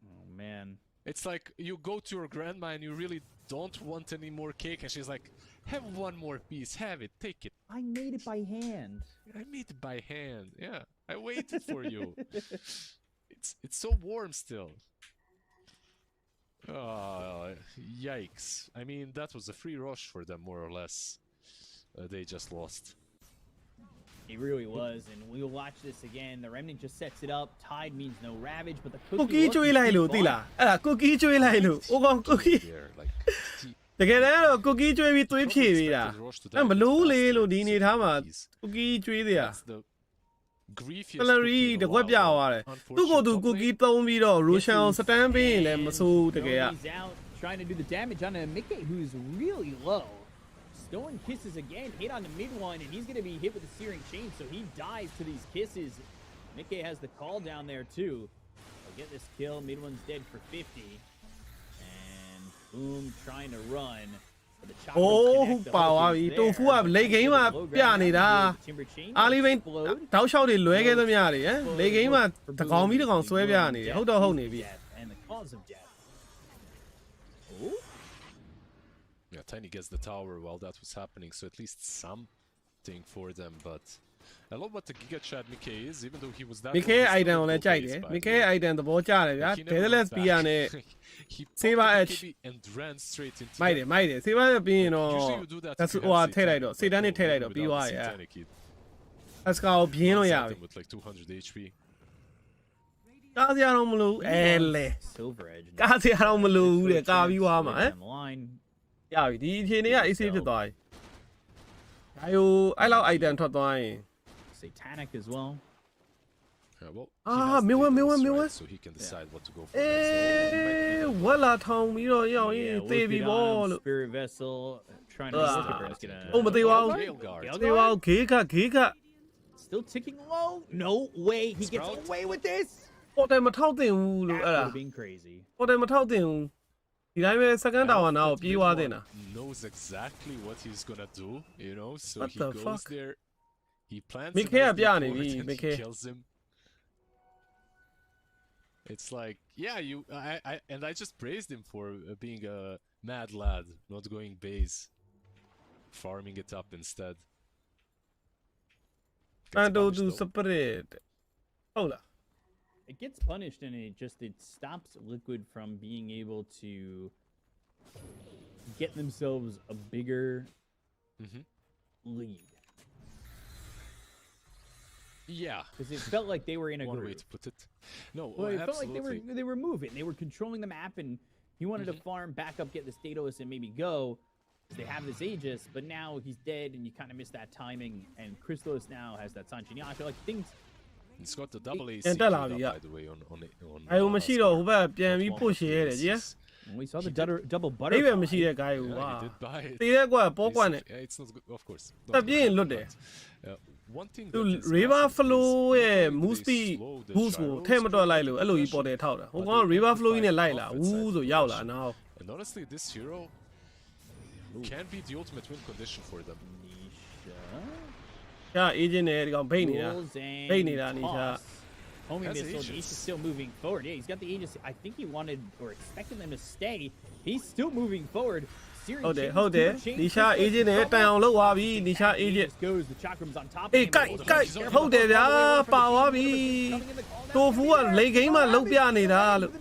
Oh, man. It's like you go to your grandma and you really don't want any more cake, and she's like, have one more piece, have it, take it. I made it by hand. I made it by hand, yeah. I waited for you. It's so warm still. Yikes. I mean, that was a free rush for them, more or less. They just lost. It really was, and we'll watch this again. The Remnant just sets it up. Tide means no Ravage, but the cookie cookie like cookie cookie Grief ကလရီတကွက်ပြသွားတယ်သူ့ကိုသူကူကီသုံးပြီးတော့ရူရှန်စတန်ပေးရင်လည်းမဆိုးတကယ်က He's out trying to do the damage on a Mickey who's really low. Stolen kisses again, hit on the mid one, and he's going to be hit with the searing chain, so he dies to these kisses. Mickey has the call down there too. He'll get this kill. Mid one's dead for 50. And Boom trying to run. But the chopper โอ้ connect, the ပါ hook သွား is ပြီ there. တိုဖူကလေဂိမ်းမှာ Low ပြ ground နေတာ now, the timber chain အာလီဘိန်း explode. တောက်လျှောက်တွေလွဲခဲ့သမျှတွေဟမ်လေဂိမ်းမှာတကောင်ပြီးတကောင်ဆွဲပြနေတယ်ဟုတ်တော့ဟုတ်နေပြီ And the cause of death. Oh. Yeah, Tiny gets the tower while that was happening, so at least something for them. But I love what the Giga Chad Mickey is, even though he was that. မိခဲအိုင်တန်ကိုလည်းကြိုက်တယ်မိခဲအိုင်တန်သဘောကျတယ်ဗျာ He ဒဲ never လက် looked စပီယာ back. နဲ့ He Saber popped the edge. BKB and ran straight into မိုက်တ them. ယ်မိုက်တယ်ဆေးပါးပြီးရင်တော့ Usually you do that ဒါ if ဆို you ဟို have ထည့်လိုက်တော့ Satanic, စေတန်းနဲ့ but ထည့်လိုက်တော့ without ပြီးသွား the ရ Satanic, he အစကာကိုပြင်းလို့ရ one-tapped ပြီ him with like 200 HP. ကားစရာတော့မလိုအဲလေ Silver Edge. ကားစရာတော့မလိုဘူးတဲ့ကားပြီးသွားမှာဟမ် Down the line. ရပြီဒီအချိန်တွေက AC ဖြစ်သွားပြီဒါယိုအဲ့လောက် item ထွက်သွားရင် Satanic as well. Yeah, well, Ah, he has the Miwa, abilities, Miwa, right, Miwa. so he can decide what to go for အေ next. းဝက်လာထောင်ပြီးတော့ရောက်ရင် Yeah, သေ work ပြီ it ပေါ့ on him, လို့ Spirit Vessel trying to Ah. work it, but it's gonna. ဟုတ်မသေးပါဘူး Railguard. သေပါဘူးဂေးက Still ticking low. No way he gets Sprout. away with this. ပေါ်တယ်မထောက်တင်ဘူးလို့ That အဲ့ would ဒါ have been crazy. ပေါ်တယ်မထောက်တင်ဘူးဒီတိုင်းပဲ second tower နာကိုပြေးသွားတင်တာ Knows exactly what he's gonna do, you know, so What he the goes fuck? there, he plants Mickey himက as ပြ the နေပြီ forward and Mickey he kills him. It's like, yeah, and I just praised him for being a mad lad, not going base, farming it up instead. အန် Gets တို punished တူ though. စပရစ်ဟုတ်လား It gets punished and it stops Liquid from being able to get themselves a bigger Mhm. lead. Yeah, Because it felt like they were in a one way groove. to put it. No, Well, it felt like absolutely. they were moving. They were controlling the map, and he wanted to farm, back up, get the Statos, and maybe go. They have this Aegis, but now he's dead, and you kind of miss that timing. And Christos now has that Sanchi. I feel like things. He's got the double AC And queued tell up, her, yeah. by the way, on အဲဟိုမရှိတော့ဟိုဘက်ပြန်ပြီး One push of the ရဲတယ်ကြီး aces. We saw the He did- double အိ butter. ပဲမရှိတဲ့ guy ကို Yeah, ဟာ he did buy it. တေးတဲ့ကွာပေါ်ကွာနဲ့ Yeah, it's not good, of course. not တက် good ပြင်း for လွတ် him, တယ် but, one thing သူ that is river massive flow is ရဲ့ when moose they speed slow the boost ကို gyros ထဲမတွက် for လိုက်လို့အဲ့လိုကြီးပေါ်တယ်ထောက်တာဟိုကောင် river flow ကြီးနဲ့လိုက်လာဝူးဆိုရောက်လာနောက် And honestly, this hero can be the ultimate win condition for them. Nisha. ကြာ agent နဲ့ဒီကောင်ဘိတ်နေတာ Rules and ဘိတ်နေတာနေချာ toss. Homing Has missile. Aegis. He's still moving forward. Yeah, he's got the Aegis. I think he wanted or expected them to stay. He's still moving forward. Searing ဟုတ်တယ် chains, ဟုတ်တယ် timber chains, နီရှာ Christos agent နဲ့ trouble. တိုင်အောင်လုပ်သွားပြီနီရှာ agent Aegis goes. The chakrams on top. အေး of him. ကိုက် He's ကိုက် careful ဟုတ်တယ်ဗျာ from the ပါသွားပြီ coming in the call down. တိုဖူကလေဂိမ်းမှာလုတ်ပြနေတာလို့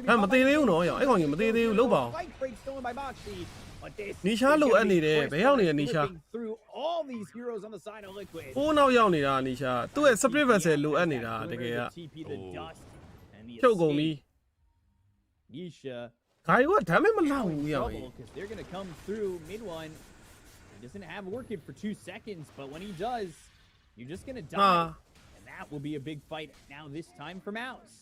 အဲမသေးသေးဘူးနော်ရောအဲ့ကောင်ကြီးမသေးသေးဘူးလုတ်ပါအောင် Fight break stolen by Moxie. But this Nisha isလို gonna အပ် be နေတယ် Chris ဘယ်ရောက်နေလဲ Lewis Nisha flipping through all these heroes on the side of Liquid. ပိုးနောက်ရောက်နေတာနီရှာသူ့ရဲ့ split vessel လိုအပ်နေတာတကယ်က TP the dust and the ချုပ်ကုန်ပြီ Nisha ဂိုင်းကဒါမဲ့မလောက် in ဘူးရော trouble because they're gonna come through mid one. He doesn't have working for 2 seconds, but when he does, you're just gonna die. Ah. And that will be a big fight now this time for Mouse.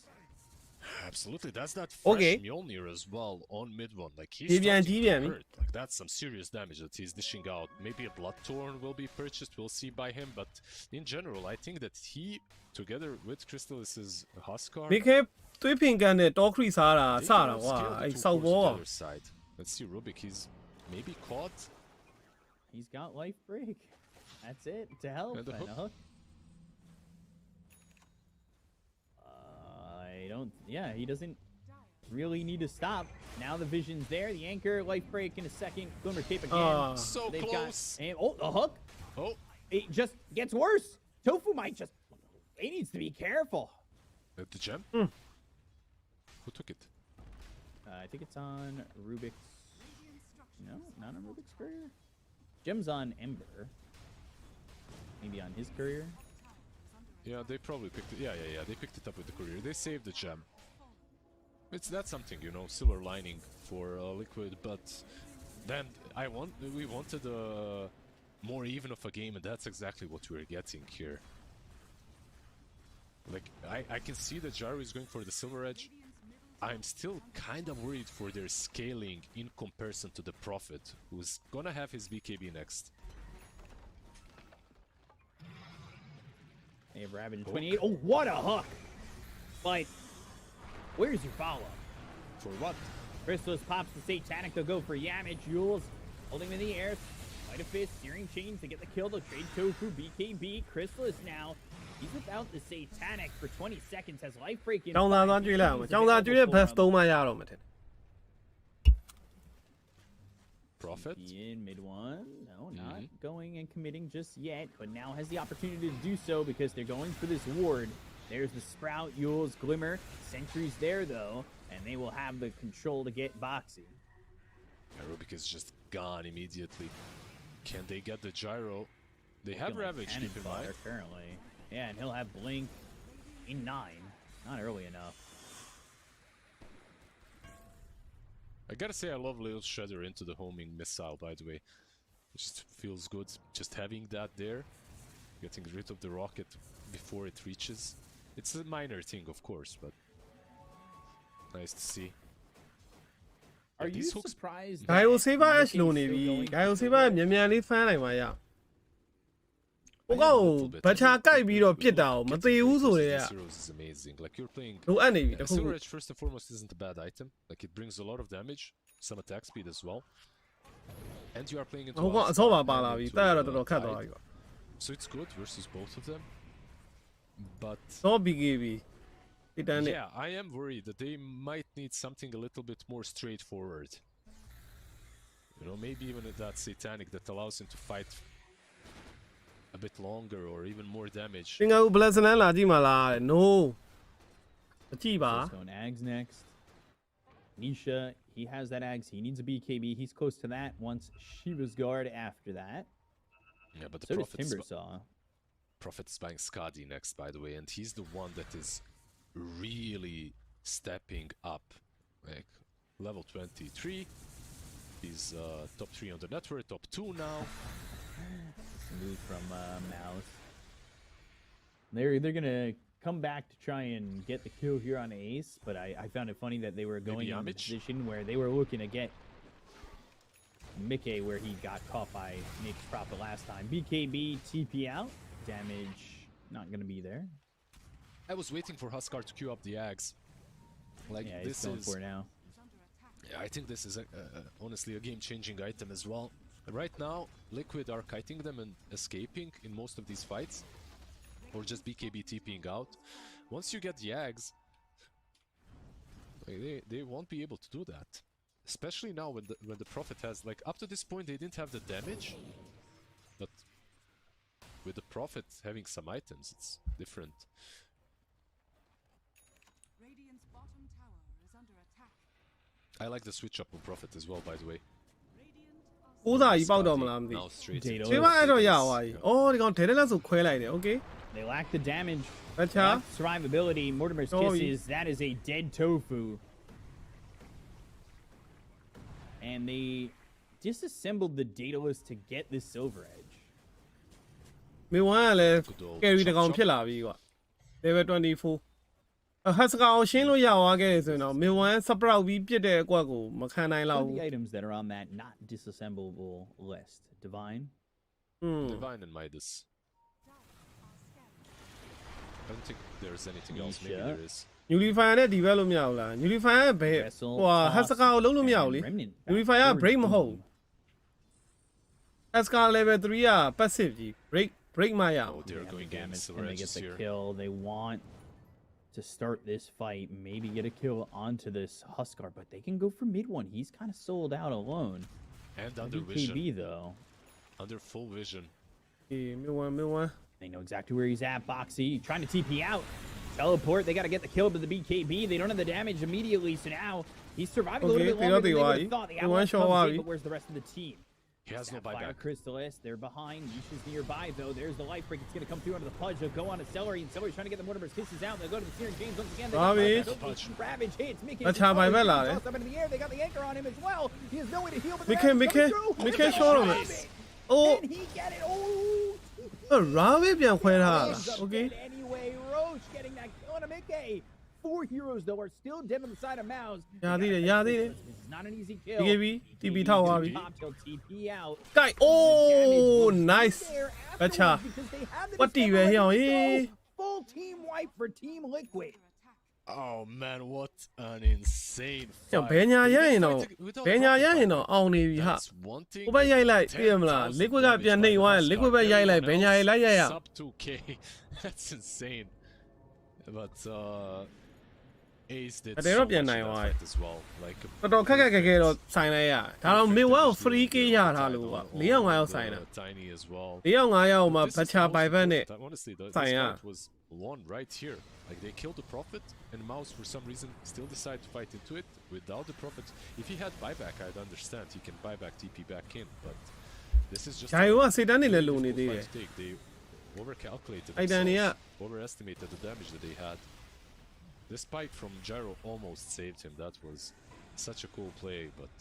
Absolutely, that's that fresh Okay. Mjolnir as well on mid one. Like he's Deviant, starting to deviant. hurt. Like that's some serious damage that he's dishing out. Maybe a Bloodthorn will be purchased. We'll see by him. But in general, I think that he, together with Crystallis's Huskar, မိခဲသွေးဖင်ကန်နဲ့တောခရီစားတာ they စ can တာကွာ scale the အဲ့ two စောက် forces ဘော to the other side. Let's see Rubik. He's maybe caught. He's got life break. That's it to help. And the And a hook. I don't. Yeah, he doesn't really need to stop. Now the vision's there. The anchor, life break in a second. Glimmer cape again. Ah. So They've close. got. And, oh, the hook. Oh, It just gets worse. Tofu might just. He needs to be careful. the gem. Who took it? I think it's on Rubik's. No, not on Rubik's courier. Gem's on Ember. Maybe on his courier. Yeah, they probably picked it. Yeah. They picked it up with the courier. They saved the gem. That's something, you know, silver lining for Liquid. But then we wanted more even of a game, and that's exactly what we're getting here. Like, I can see that Gyro is going for the Silver Edge. I'm still kind of worried for their scaling in comparison to the Prophet, who's gonna have his BKB next. They have Ravage 28. Oh, what a hook! But where's your follow-up? For what? Chrysalis pops the Satanic. They'll go for Yamage. Jules holding him in the air. Fight a fist, searing chains to get the kill. They'll trade Tofu, BKB. Chrysalis now. He's without the Satanic for 20 seconds. Has life break in. ကျောင်းသားသွားတွေ့လိုက်အောင်ကျောင်းသားတွေ့တဲ့ best 3မှရတော့မှာထင် Prophet? In mid one. No, not going and committing just yet, but now has the opportunity to do so because they're going for this ward. There's the Sprout, Yule's Glimmer. Sentry's there though, and they will have the control to get Boxy. Aerobic is just gone immediately. Can they get the Gyro? They have Ravage, keep in mind. Currently. Yeah, and he'll have Blink in 9. Not early enough. I gotta say, I love Little Shredder into the homing missile, by the way. It just feels good, just having that there. Getting rid of the rocket before it reaches. It's a minor thing, of course, but nice to see. Are you surprised? ဂိုင်ယိုဆေးပါအရှလုံးနေပြီဂိုင်ယိုဆေးပါမြန်မြန်လေးဖမ်းနိုင်ပါရဟိုကောင်ဘတ်ချာကိုက်ပြီးတော့ပြစ်တာကိုမသေးဘူးဆိုတဲ့ Heroes is amazing. Like you're playing. လိုအပ်နေပြီတခု Silver Edge first and foremost isn't a bad item. Like it brings a lot of damage, some attack speed as well. And you are playing into ဟိုကောင်အစောပါပါလာပြီတက်ရတော့တော်တော်ခတ်သွားပြီကွာ So it's good versus both of them. But စော BKB ဒီတန်းနဲ့ yeah, I am worried that they might need something a little bit more straightforward. You know, maybe even that Satanic that allows him to fight a bit longer or even more damage. သင်္ကန်းဦး Bless လန်းလာကြည့်မလားတဲ့ No မကြည့်ပါ Going Ags next. Nisha, he has that Ags. He needs a BKB. He's close to that. Once Shiva's guard after that. Yeah, but the So does Timbersaw. Prophet's buying Skadi next, by the way, and he's the one that is really stepping up. Like level 23. He's top 3 on the network, top 2 now. Move from Mouz. They're gonna come back to try and get the kill here on Ace, but I found it funny that they were going in a position where they were looking to get Mickey where he got caught by Nick's Prophet last time. BKB TP out. Damage not gonna be there. I was waiting for Huskar to queue up the Ags. Like Yeah, this he's going for it now. Yeah, I think this is honestly a game-changing item as well. Right now, Liquid are kiting them and escaping in most of these fights, or just BKB TPing out. Once you get the Ags, like, they won't be able to do that. Especially now when the Prophet has, like, up to this point they didn't have the damage, but with the Prophet having some items, it's different. Radiant's bottom tower is under attack. I like the switch up on Prophet as well, by the way. ပိုးစာကြီးပေါက်တော့မလားမသိ Now straight. ဆေးပါအဲ့တော့ရသွားပြီအော်ဒီကောင်ဒဲဒဲလက်ဆိုခွဲလိုက်တယ် Okay They lack the damage. ဘတ်ချာ Survivability. Mortimer's Oh, Kisses. That is a dead tofu. And they disassembled the Daedalus to get this Silver Edge. မေဝမ်းကလည်းကယ်ရီတကောင်ဖြစ်လာပြီကွာ level 24ဟတ်စကာအောင်ရှင်းလို့ရသွားခဲ့တယ်ဆိုရင်တော့မေဝမ်း sprout ပြီးပြစ်တဲ့အကွက်ကိုမခံနိုင်လောက် What ဘူး are the items that are on that not disassemblable list? Divine. Divine and Midas. I don't think there's anything else. Maybe there is. Nullifier နဲ့ဒီဘက်လို့မရဘူးလား Nullifier ကဘယ်ဟိုဟတ်စကာကိုလုံးလို့မရဘူးလေ Nullifier က break မဟုတ်ဘူး Ascar level 3 က passive ကြီး break မှရအောင် Oh, they're going in. Damage. Silver Can they Edge get is the here. kill? They want to start this fight, maybe get a kill onto this Huskar, but they can go for mid one. He's kind of sold out alone. And under BKB vision. though. Under full vision. အေးမေဝမ်း They know exactly where he's at. Boxy trying to TP out. Teleport. They got to get the kill to the BKB. They don't have the damage immediately, so now he's surviving a little bit longer than they would have thought. The outlet comes in, but where's the rest of the team? He has no Fire buyback. Chrysalis, they're behind. Nisha's nearby, though. There's the life break. It's going to come through under the pudge. They'll go on to Celery, and Celery's trying to get the Mortimer's Kisses out. They'll go to the Searing James once again. They got Ravage hits. Mickey That's how my bell out, eh? up into the air. They got the anchor on him as well. He has no way to heal, but Mickey shot him. Oh, Can he get it? Oh! ရာဝေးပြန်ခွဲထားတာ Okay Anyway, Roach getting that Mickey. 4 heroes, though, are still dead on the side of Mouz. This is not an easy kill. BKB, TP ထောက်သွားပြီ Top till TP out. Guy oh nice အချာ What do you hear? Full team wipe for Team Liquid. Oh man, what an insane ကျော် fight. ဘယ်ညာရရင်တော့ဘယ်ညာရရင်တော့အောင်နေပြီဟာ That's one thing. ဟိုဘက်ရိုက်လိုက်သိရမလား liquid ကပြန်နှိပ်သွားရင် liquid ဘက်ရိုက်လိုက်ဘယ်ညာရိုက်လိုက်ရရ Sub 2k. That's insane. But Ace did အဲ့တော့ so ပြန် much နိုင် in သွား that fight as well. Like တော်တော်ခက်ခက်ခဲခဲတော့ဆိုင်လိုက်ရဒါတော့ mid 1ကို free kill ရထားလို့ပါ4ယောက်5ယောက်ဆိုင်တာ Tiny as well. 4ယောက်5ယောက်မှာ This is ဘချာ also ပိုင်ဘက်နဲ့ honestly, this Fine, yeah. fight was won right here. Like they killed the Prophet, and Mouz for some reason still decided to fight into it without the Prophet. If he had buyback, I'd understand. He can buyback TP back in, but this is just. ဂျိုင်ဝကစိတ်တန်းနေလဲလုံနေသေးတယ် fight to take. They overcalculated Ai Danny, themselves, overestimated the damage that they had. This spike from Gyro almost saved him. That was such a cool play, but.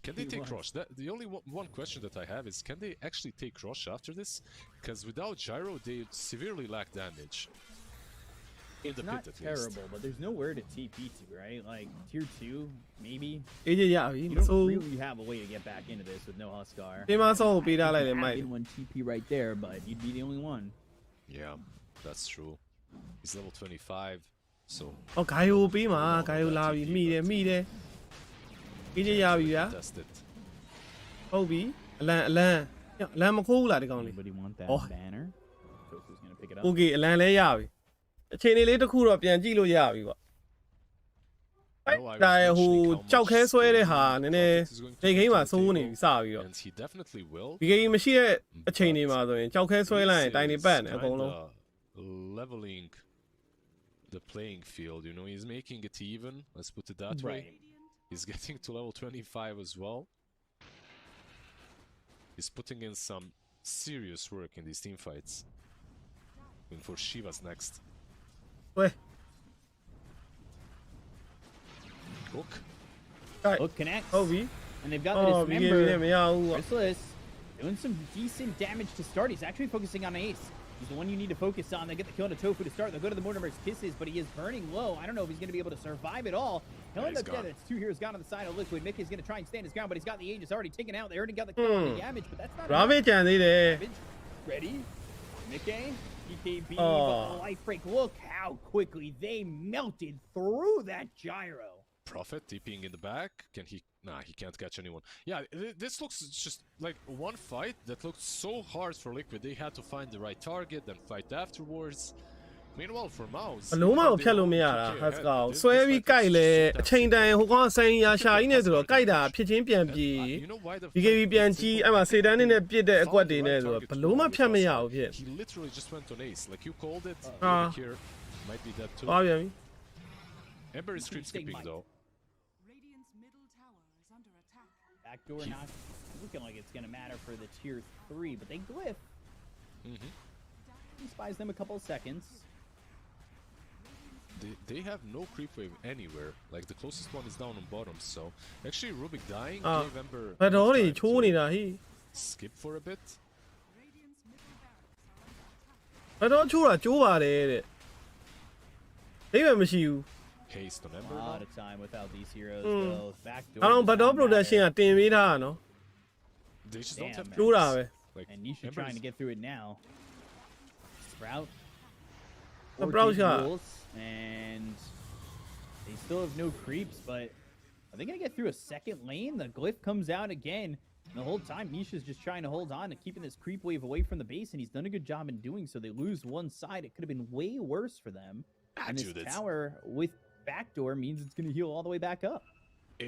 Can they take Rosh? The only one question that I have is, can they actually take Rosh after this? Because without Gyro, they severely lack damage. In the Not pit, at terrible, least. but there's nowhere to TP to, right? Like tier 2, maybe. အေးကြရပြီ You မဆိုး don't really have a way to get back into this with no Huskar. ဒီမှာဆောက်ပေးထားလိုက်တယ်မိုက် In one TP right there, but you'd be the only one. Yeah, that's true. He's level 25, so ဟောဂိုင်ယိုပေးမှာဂိုင်ယိုလာပြီမိတယ်အေးကြရပြီဗျာ test it. ဟုတ်ပြီအလန်မခိုးဘူးလားဒီကောင်လေး Anybody want that Oh. banner? Toku's gonna pick it up. โอเคအလန်လဲရပြီအခြေအနေလေးတစ်ခုတော့ပြန်ကြည့်လို့ရပြီပေါ့ No, I was ဒါဟို mentioning how ကြောက်ခဲ much ဆွဲတဲ့ဟာ the နည်းနည်း Prophet is going to နေခိမ်းမှာ take စိုးနေ over, ပြီစပြီးတော့ and he definitely will. BKB မရှိတဲ့အချိန်တွေမှာဆိုရင်ကြောက်ခဲဆွဲလိုက်ရင်တိုင်နေပတ်နေအကုန်လုံး Kinda leveling the playing field, you know, he's making it even, let's put it that way. Right. He's getting to level 25 as well. He's putting in some serious work in these team fights. Going for Shiva's next. ဝဲ Hook. Hook connects. ဟုတ်ပြီ And they've got အော် the BKB နဲ့ dismember. မရဘူးပေါ့ Chrysalis doing some decent damage to start. He's actually focusing on Ace. He's the one you need to focus on. They get the kill on the Tofu to start. They'll go to the Mortimer's Kisses, but he is burning low. I don't know if he's going to be able to survive at all. He'll end he's up dead. gone. It's 2 heroes gone on the side of Liquid. Mickey's going to try and stand his ground, but he's got the Aegis already taken out. They already got the kill on the damage, but that's not rabbit enough. ကြံသေးတယ် Damage. Ready? Mickey, BKB, Oh. but life break. Look how quickly they melted through that gyro. Prophet TPing in the back. Can he? Nah, he can't catch anyone. Yeah, this looks just like one fight that looked so hard for Liquid. They had to find the right target and fight afterwards. Meanwhile, for Mouz, ဘလုံးမကိုဖြတ်လို့မရတာဟတ်စကာကိုဆွဲပြီးကြိုက်လဲအချိန်တိုင်ဟိုကောင်ဆိုင်ရာရှာကြီးနဲ့ဆိုတော့ကြိုက်တာဖြစ်ချင်းပြန်ပြေ You know why the BKB ပြန်ကြီးအဲ့မှာစေတန်းနဲ့ပြစ်တဲ့အကွက်တွေနဲ့ဆိုတော့ဘလုံးမဖြတ်မရဘူးဖြစ် He literally just went on Ace, like you called it. Ah. Here might be that too. သွားပြန်ပြီ Ember is creep skipping though. Radiant's middle tower is under attack. Backdoor not looking like it's going to matter for the tier 3, but they glyph. He spies them a couple of seconds. They have no creep wave anywhere. Like the closest one is down on bottom. So actually, Rubik dying Ah. gave Ember ဘယ်တော့ enough တွေ time ချိုး to နေတာဟိ skip for a bit. Radiant's middle barracks are under attack. ဘယ်တော့ချိုးတာကျိုးပါတယ်တဲ့အိမ်မရှိဘူး Haste on A Ember. lot of time without these heroes, Mm. though. Backdoor. အားလုံး does ဘတ်တော့ not protection က matter. တင်ပေးထားတာနော် They just don't Damn, have man. ကျိုးတာပဲ Like And Nisha Ember's- trying to get through it now. Sprout. Sprout က and they still have no creeps, but are they going to get through a second lane? The glyph comes out again. And the whole time, Nisha's just trying to hold on to keeping this creep wave away from the base, and he's done a good job in doing so. They lose one side. It could have been way worse for them. And this Dude, it's- tower with backdoor means it's going to heal all the way back up.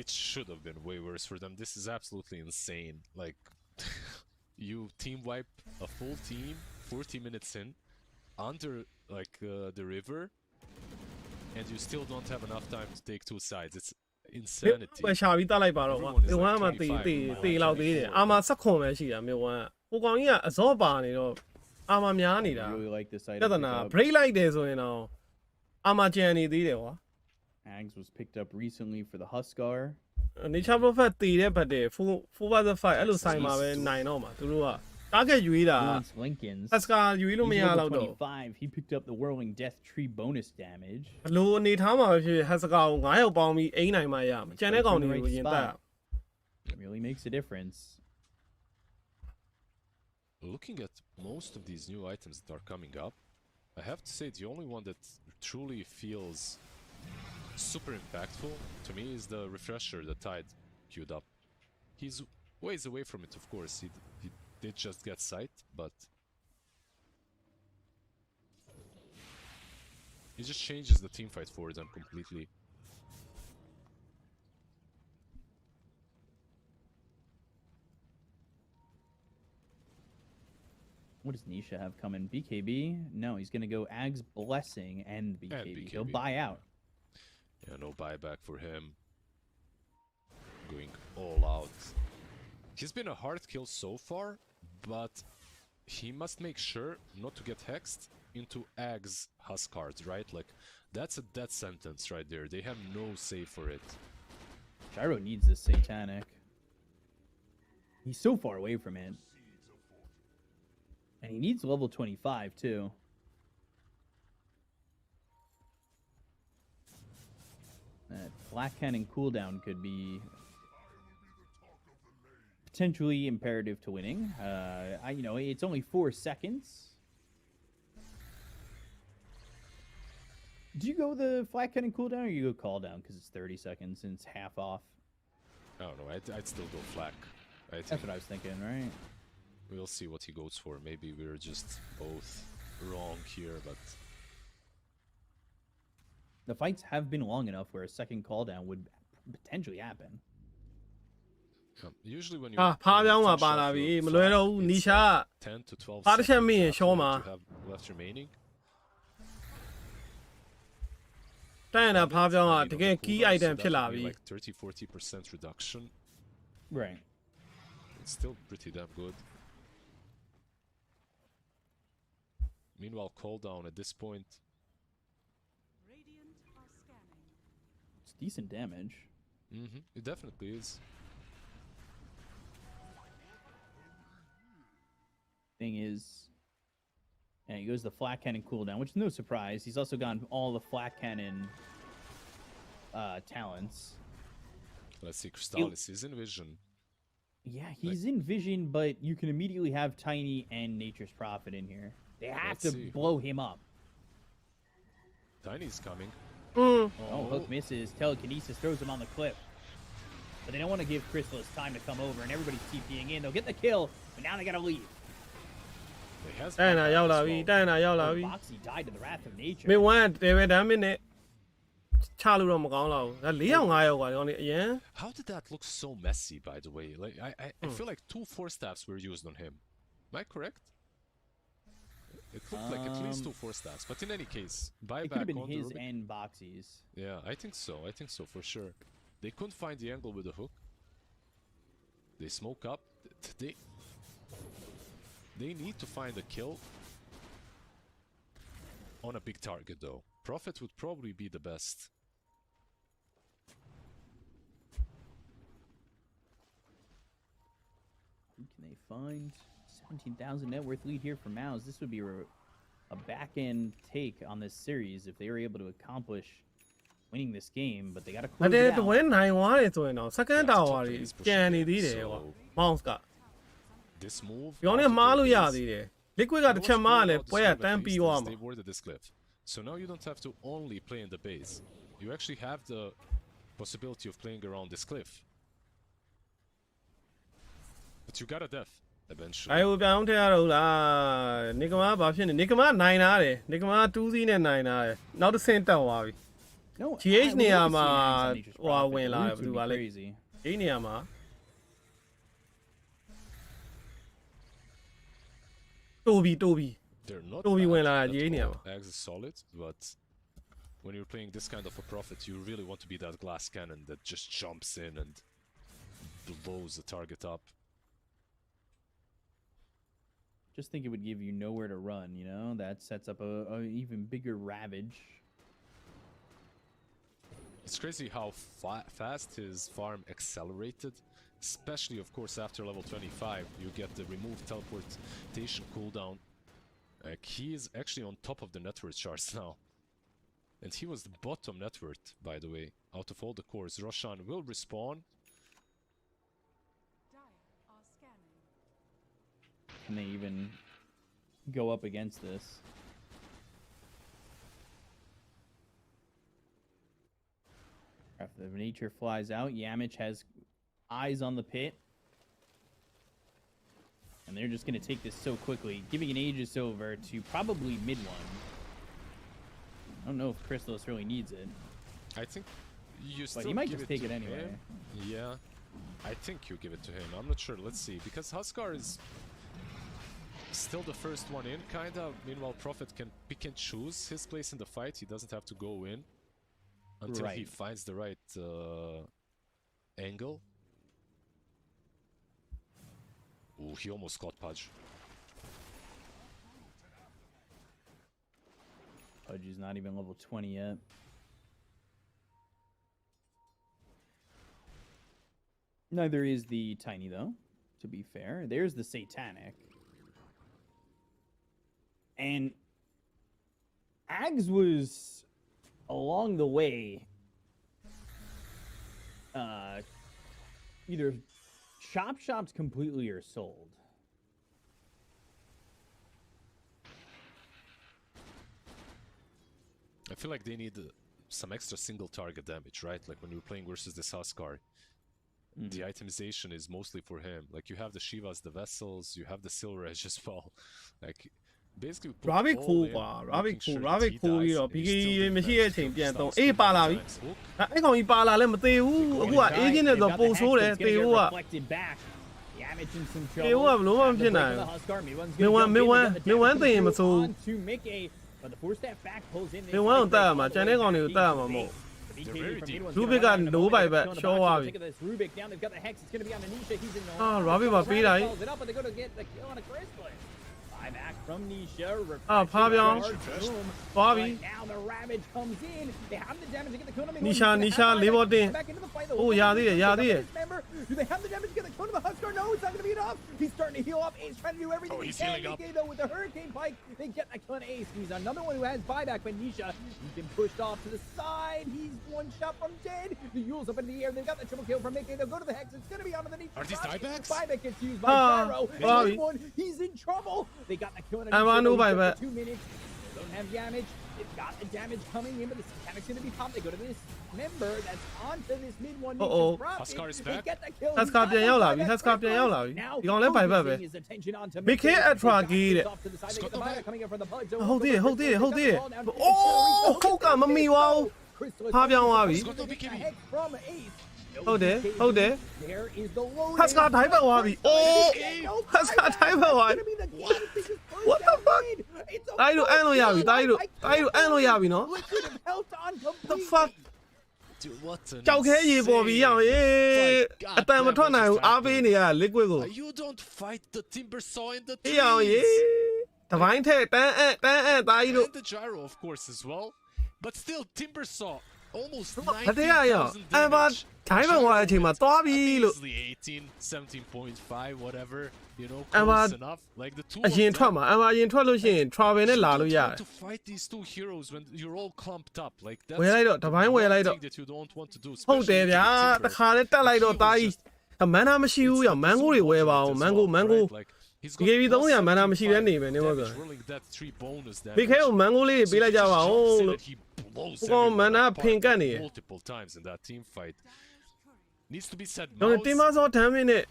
It should have been way worse for them. This is absolutely insane. Like, you team wipe a full team 40 minutes in under like the river, and you still don't have enough time to take two sides. It's insanity. ပဲရှာပြီးတတ်လိုက်ပါတော့ကွာ Everyone is မြေဝမ်း like မှာတေး 25 တေး now, တေးလောက်သေးတယ် 24. အာမ16ပဲရှိတာမြေဝမ်းကဟိုကောင်ကြီးကအစောပါနေတော့အာမများနေတာ I really like this ပြ item. ဿနာ break လိုက်တယ်ဆိုရင်တော့အာမကြံနေသေးတယ်ကွာ Ags was picked up recently for the Huskar. nature prophet တည်တဲ့ဘတ်တယ်4 5အဲ့လိုဆိုင်မှာပဲနိုင်တော့မှာသူတို့က target ယူတာ He wants Lincoln's. အစကာယူလို့မ He's ရ level တော့တော့ 25. He picked up the Whirling Death Tree bonus damage. ဘလို့အနေထားမှာဖြစ်ဟက်စကာကို9ယောက်ပေါင်းပြီးအိမ်နိုင်မှရမှာကျန်တဲ့ကောင်တွေကိုရင်တက် It really makes a difference. Looking at most of these new items that are coming up, I have to say the only one that truly feels super impactful to me is the refresher that Tide queued up. He's ways away from it, of course. He did just get sight, but he just changes the team fight for them completely. What does Nisha have coming? BKB? No, he's going to go Ag's Blessing and BKB. He'll buy out. Yeah, no buyback for him. Going all out. He's been a hard kill so far, but he must make sure not to get hexed into Ag's Husk cards, right? Like, that's a death sentence right there. They have no save for it. Gyro needs this Satanic. He's so far away from it. And he needs level 25, too. That Black Cannon cooldown could be potentially imperative to winning. You know, it's only 4 seconds. Do you go the Flat Cannon cooldown or you go call down because it's 30 seconds and it's half off? I don't know. I'd still go flak. That's what I was thinking, right? We'll see what he goes for. Maybe we're just both wrong here, but the fights have been long enough where a second call down would potentially happen. Usually when you ဖားပြောင်းမှာပါလာပြီမလွယ်တော့ဘူးနီရှာ 10 to 12 ဖားတစ်ချက်မိရင်ရှောမှာ you have left remaining. တန်ရတာဖားပြောင်းကတကယ် key item ဖြစ်လာပြီ Like 30-40% reduction. Right. It's still pretty damn good. Meanwhile, cooldown at this point. Radiant are scanning. It's decent damage. It definitely is. Thing is, and he goes the Flat Cannon cooldown, which is no surprise. He's also gotten all the Flat Cannon talents. Let's see, Crystallis is in vision. Yeah, he's in vision, but you can immediately have Tiny and Nature's Prophet in here. They have to blow him up. Tiny's coming. Oh, Hook misses. Telekinesis throws him on the cliff. But they don't want to give Chrysalis time to come over, and everybody's TPing in. They'll get the kill, but now they gotta leave. တန်ရတာရောက်လာပြီတန်ရတာရောက်လာပြီ Boxy died to the wrath of nature. မင်း1 level damage နဲ့ချလို့တော့မကောင်းတော့ဘူးဒါ4ယောက်5ယောက်ကွာဒီကောင်လေးအရင် How did that look so messy, by the way? Like I feel like 2 force staffs were used on him. Am I correct? It looked like at least 2 force staffs, but in any case, It could buyback have been on the his Rubik. and Boxy's. Yeah, I think so. I think so for sure. They couldn't find the angle with the hook. They smoke up. They need to find a kill on a big target, though. Prophet would probably be the best. Who can they find? 17,000 net worth lead here for Mouz. This would be a back-end take on this series if they were able to accomplish winning this game, but they got to မ close တည်း it တ out. ဝဲနိုင်သွားတယ်ဆိုရင်တော့ second tower တွေကျန်နေသေးတယ်ကွာ mouse က This move. ဒီကောင်လေးမှားလို့ရသေးတယ် liquid ကတစ်ချက်မှားလဲပွဲကတန်းပြီးသွားမှာ They warded this cliff. So now you don't have to only play in the base. You actually have the possibility of playing around this cliff. But you got a death eventually. အဲ့ဟိုပြောင်းထည့်ရတော့လားနေကမာဘာဖြစ်နေနေကမာနိုင်တာတယ်နေကမာ2စီးနဲ့နိုင်တာတယ်နောက်တစ်ဆင့်တက်သွားပြီ No, GH I would နေရာ love to မှာ see Mouz on Nature's ဟို Prophet. ဝင် The လာတယ် roots ဘယ် would သူ be ပါလဲ crazy. ဒီနေရာမှာတိုးပြီ They're not Toby bad went at out, all. yeah, yeah. Axe is solid, but when you're playing this kind of a prophet, you really want to be that glass cannon that just jumps in and blows the target up. Just think it would give you nowhere to run, you know? That sets up a even bigger ravage. It's crazy how fast his farm accelerated especially of course after level 25, you get the removed teleportation cooldown. Like he is actually on top of the net worth charts now. And he was the bottom net worth, by the way, out of all the cores. Roshan will respawn. Can they even go up against this? If the nature flies out, Yamich has eyes on the pit. And they're just going to take this so quickly, giving an Aegis over to probably mid one. I don't know if Crystallis really needs it. I think you still But he might give just take it to anyway. him. Yeah, I think you give it to him. I'm not sure. Let's see. Because Huskar is still the first one in, kinda. Meanwhile, Prophet can pick and choose his place in the fight. He doesn't have to go in until he finds the right angle. Ooh, he almost got Pudge. Pudge is not even level 20 yet. Neither is the Tiny, though, to be fair. There's the Satanic. And Ags was along the way either shopped completely or sold. I feel like they need some extra single target damage, right? Like when you're playing versus this Huskar, the itemization is mostly for him. Like you have the Shivas, the Vessels, you have the Silver Edge as well. Like basically put Ravi all cool in, ကွာ making Ravi cool sure Ravi that he cool dies ပြီးတော့ and he PK still မရှိတဲ့အချိန်ပြန်တော့အေး starts ပါလာပြီ times hook. အဲ့ကောင်ကြီးပါလာလည်းမသေးဘူးအခုကအေးချင်းနဲ့ဆိုပုံဆိုးတယ်သေဖို့က Yamich in some သေဖို့ကဘလို့မှမဖြစ်နိုင်ဘူးမင်းဝမ်းသိရင်မဆိုး But the four step back pulls in. မင်းဝမ်းကိုတတ်ရမှာကျန်တဲ့ကောင်တွေကိုတတ်ရမှာမဟုတ် Rubik က no ပိုက်ပဲရှော့သွားပြီ Rubik down, they've got the hex. It's going to be on Anisha. He's in the အာ Ravi မှာပေးလိုက် Calls it up, but they're going to get the kill on a Crystallis. Buyback from Nisha. အာဖားပြောင်း Boom. သွားပြီ But now the Ravage comes in. They have the damage to get the kill on the Nisha လေးဘောတင် Back into the fight, though. အိုးရသေးတယ်ရသေးတယ် Member, do they have the damage to get the kill on the Huskar? No, it's not going to be enough. He's starting to heal up. He's trying to do everything Oh, he he's can. healing up. DK, though, with the Hurricane Pike, they get that kill on Ace. He's another one who has buyback, but Nisha, he's been pushed off to the side. He's one shot from dead. The Yule's up in the air. They've got the triple kill from Mickey. They'll go to the Hex. It's going to be onto the Nisha. Are these side. buybacks? Buyback gets used by Gyro. Bobby. He's in trouble. They got the kill on I'm on Anisha. no buyback. 2 minutes. They don't have damage. They've got the damage coming in, but the Satanic's going to be popped. They go to this member that's onto this mid one. Uh-oh. Huskar is They back. get the kill. Huskar ပြန်ရောက်လာပြီ Huskar ပြန်ရောက်လာပြီဒီကောင်လည်းပိုက်ဘက်ပဲ BK Atra ကြီးတဲ့ ဟုတ်သေးတယ်ဟုတ်သေးတယ်ဟုတ်သေးတယ်အိုးဟုတ်ကမမီပါဘူးဖားပြောင်းသွားပြီဟုတ်တယ်ဟုတ်တယ် Huskar ထိုင်းဘက်သွားပြီအိုး Huskar ထိုင်းဘက်သွားပြီ What the fuck တိုင်းတို့အန်းလို့ရပြီတိုင်းတို့အန်းလို့ရပြီနော် The fuck Dude, what an ကြောက်ခဲရေပေါ်ပြီးရအောင်ရေအတန်မထွက်နိုင်ဘူးအားပေးနေရ liquid ကို You don't fight the Timber Saw in the အေးအောင်ရေ trees. တပိုင်းထက်တန်းအန်းတိုင်းတို့ And the gyro, of course, as well. But still, Timber Saw almost အတေးရရအောင် 19,000 အမ်ဘာ damage. ထိုင်းဘက်သွားတဲ့အချိန်မှာသွားပြီလို့ Easily 18, 17.5, whatever. You know, And close what- enough. Like the two အရင် of ထွက် them. မှာအမ်ဘာအရင်ထွက်လို့ရှိရင် travel နဲ့လာလို့ရ You တယ် don't want to fight these two heroes when you're all clumped up. Like that's ဝယ်လိုက်တော့တပိုင်းဝယ်လိုက်တော့ one thing that you don't want to do. ဟုတ်တယ် especially ဗျာ with တ Timber. ခါနဲ့တက်လိုက်တော့တာကြီးမန်နာမရှိဘူးရမန်ကိုတွေဝယ်ပါအောင်မန်ကို BKB 300မန်နာမရှိတဲ့နေပဲနေမက BK ကိုမန်ကိုလေးတွေပေးလိုက်ကြပါဦးလို့ ဟိုကောင်မန်နာဖင်ကတ်နေတယ် multiple times in that team fight. Needs to be said. တော့တင်မစော damage နဲ့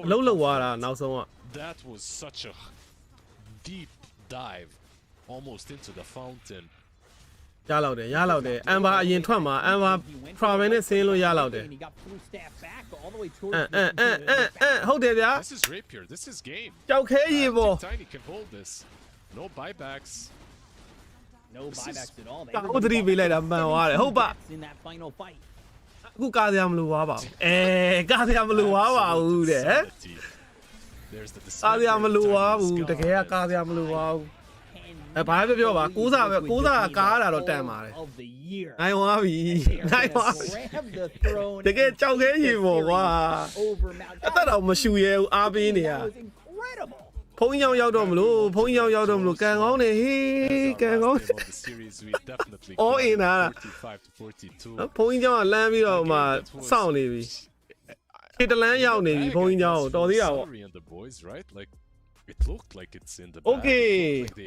အလုံးလုံးသွားတာနောက်ဆုံးက That was such a deep dive, almost into the fountain. ရလောက်တယ်အမ်ဘာအရင်ထွက်မှာအမ်ဘာ travel နဲ့ဆင်းလို့ရလောက်တယ်ဟုတ်တယ်ဗျာ This is rapier. This is game. ကြောက်ခဲရေပေါ် Tiny can hold this. No buybacks. No buybacks at all. ကာဥဒရီပေးလိုက်တာမှန်သွားတယ်ဟုတ်ပါ In that final fight. အခုကားစရာမလိုပါဘူးကားစရာမလိုပါဘူးတဲ့ There's the ကားစရာမလိုပါဘူးတကယ်ကကားစရာမလိုပါဘူး And ဘာပဲပြောပါကိုးစားပဲကိုးစားကားတာတော့တန်ပါတယ်နိုင်သွားပြီနိုင်သွားတကယ်ကြောက်ခဲရေပေါ့ကွာအသက်တော့မရှူရဲဘူးအားပေးနေရဖုန်းကြောင်ရောက်တော့မလို့ဖုန်းကြောင်ရောက်တော့မလို့ကန်ကောင်းနေဟေးကန်ကောင်း all in တာဖုန်းကြောင်ကလမ်းပြီးတော့မှစောင့်နေပြီခေတလန်းရောက်နေပြီဖုန်းကြောင်တော်သေးတာပေါ့ It looked like it's in the Okay,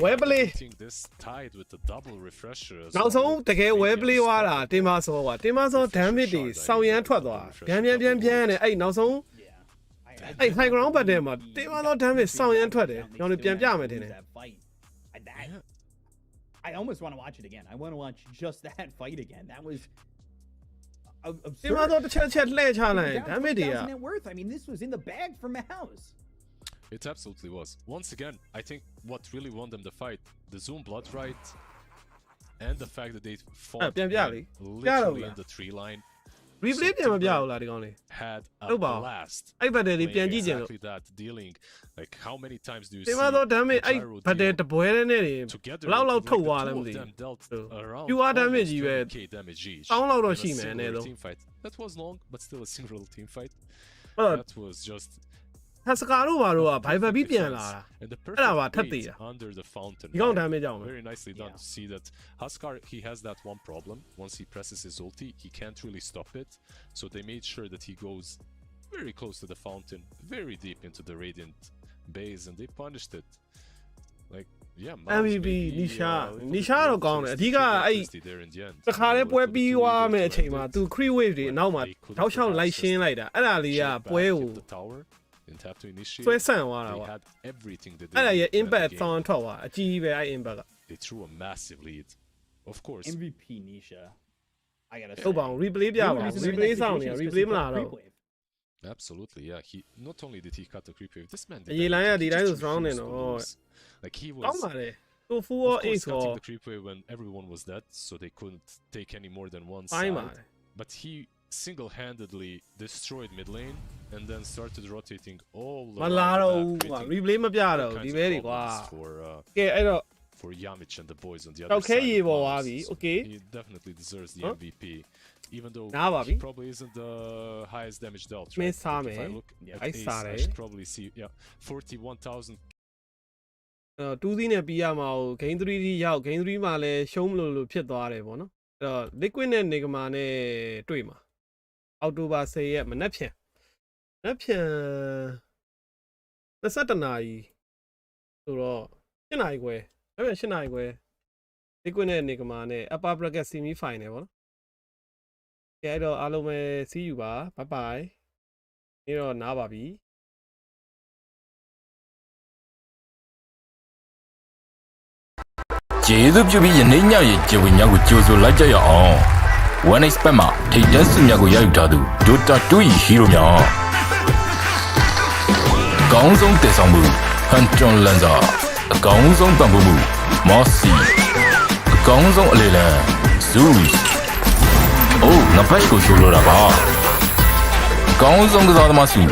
Webley. This tied with the double refresher. နောက်ဆုံးတကယ် Webley ွားတာတင်မစောကွာတင်မစော damage တွေစောင်းရမ်းထွက်သွားပြန်နဲ့အဲ့နောက်ဆုံးအဲ့ high ground ဘက်ထဲမှာတင်မစော damage စောင်းရမ်းထွက်တယ်ကျွန်တော်ပြန်ပြမယ်ထင်တယ် I almost want to watch it again. I want to watch just that fight again. That was တင်မစောတစ်ချက်လှည့်ချလိုက် damage တွေက I mean, this was in the bag for Mouz. It absolutely was. Once again, I think what really won them the fight, the Zoom blood right, and the fact that they fought literally in the tree line. replay ပြန်မပြဘူးလားဒီကောင်လေး Had a blast. အဲ့ဘက်တွေပြန်ကြည့်ကြလို့ Exactly that dealing. Like how many times do you တင် see မစော damage အဲ့ဘက်တွေတပွဲနဲ့တွေဘလောက်ထုတ်သွားလဲမသိ QR damage ကြီးပဲ တောင်းလောက်တော့ရှိမယ်အနေတော့ That was long, but still a single team fight. That That was just ဟက်စကာတို့ဘာတို့ကဘိုင်ဘပြီးပြန်လာတာ and the အဲ့ဒါပါထပ် perfect သေးတာ bait under the fountain. ဒီကောင် damage ကြောင့်ပဲ Very nicely done to see that Huskar, he has that one problem. Once he presses his ulti, he can't really stop it. So they made sure that he goes very close to the fountain, very deep into the Radiant base, and they punished it. Like, yeah, MVP နီရှာတော့ကောင်းတယ်အဓိကအဲ့ there in the end. တခါလေးပွဲပြီးသွားမယ်အချိန်မှာသူ crit wave တွေအနောက်မှာတောက်လျှောက်လိုက်ရှင်းလိုက်တာအဲ့ဒါလေးကပွဲကို Didn't have to initiate. ဆွဲဆန့်သွားတာ They ကွာ had everything that အဲ့ဒါ they ရဲ့ needed in impact the game. ဆောင်ထွက်သွားအကြီးကြီးပဲအဲ့ impact က They threw a massive lead. Of course. MVP Nisha. I gotta say. ဟုတ်ပါဘူး replay ပြပါဦး replay ဆောင်နေတာ replay မလာတော့ Absolutely, yeah. He not only did he cut the creep wave, this man အရေးလိုင်းကဒီတိုင်းဆို did strong နေ refuse တော့ to lose. Like he ကောင်း was ပါတယ်သူ full of course ace ကို cutting the creep wave when everyone was dead, so they couldn't take any more than one ပိုင်း side. ပါတယ် But he single-handedly destroyed mid lane and then started rotating all မ around လာ the တော့ map, ဘူးကွာ creating replay မပြ all တော့ဘူး kinds ဒီ of ပဲတွေကွာ problems ကဲအဲ့တော့ for Yamich and the boys on the တော other က်ခဲ side. ရေပေါ် Mouz. သွားပြီ okay He definitely deserves the Huh? MVP, even though နားပါပြီ he probably isn't the highest damage dealt.မ Right? င်းစားမယ် If I look at အဲ့ Ace, စားတ I ယ် should probably see 41,000. 2 စီးနဲ့ပြီးရမှာကို game 3 ထိရောက် game 3မှာလည်းရှုံးမလို့ဖြစ်သွားတယ်ပေါ့နော်အဲ့တော့ liquid နဲ့ Nigma နဲ့တွေ့မှာအောက်တိုဘာ10ရက်မနက်ဖြန်21နာရီဆိုတော့7နာရီခွဲအဲ့ဒါ7နာရီခွဲ liquid နဲ့ Nigma နဲ့ UpperBracket semi final ပေါ့နော်ကဲအဲ့တော့အားလုံးပဲ see you ပါ bye bye နေ့တော့နားပါပြီကျေးဇူးပြုပြီးယနေ့ညရဲ့ကျေဝင်းများကိုကြိုဆိုလိုက်ကြရအောင် One Expert မှာထိတ်တန်းစုများကိုရယူထားသူ Dota 2 Hero များအကောင်းဆုံးတည်ဆောင်မှု Hunter Lancer အကောင်းဆုံးပံ့ပိုးမှု Mousy အကောင်းဆုံးအလေလံ Mouz အိုးငါဘိုက်ကိုရှိုးလို့တာပါအကောင်းဆုံးကစားသမားစု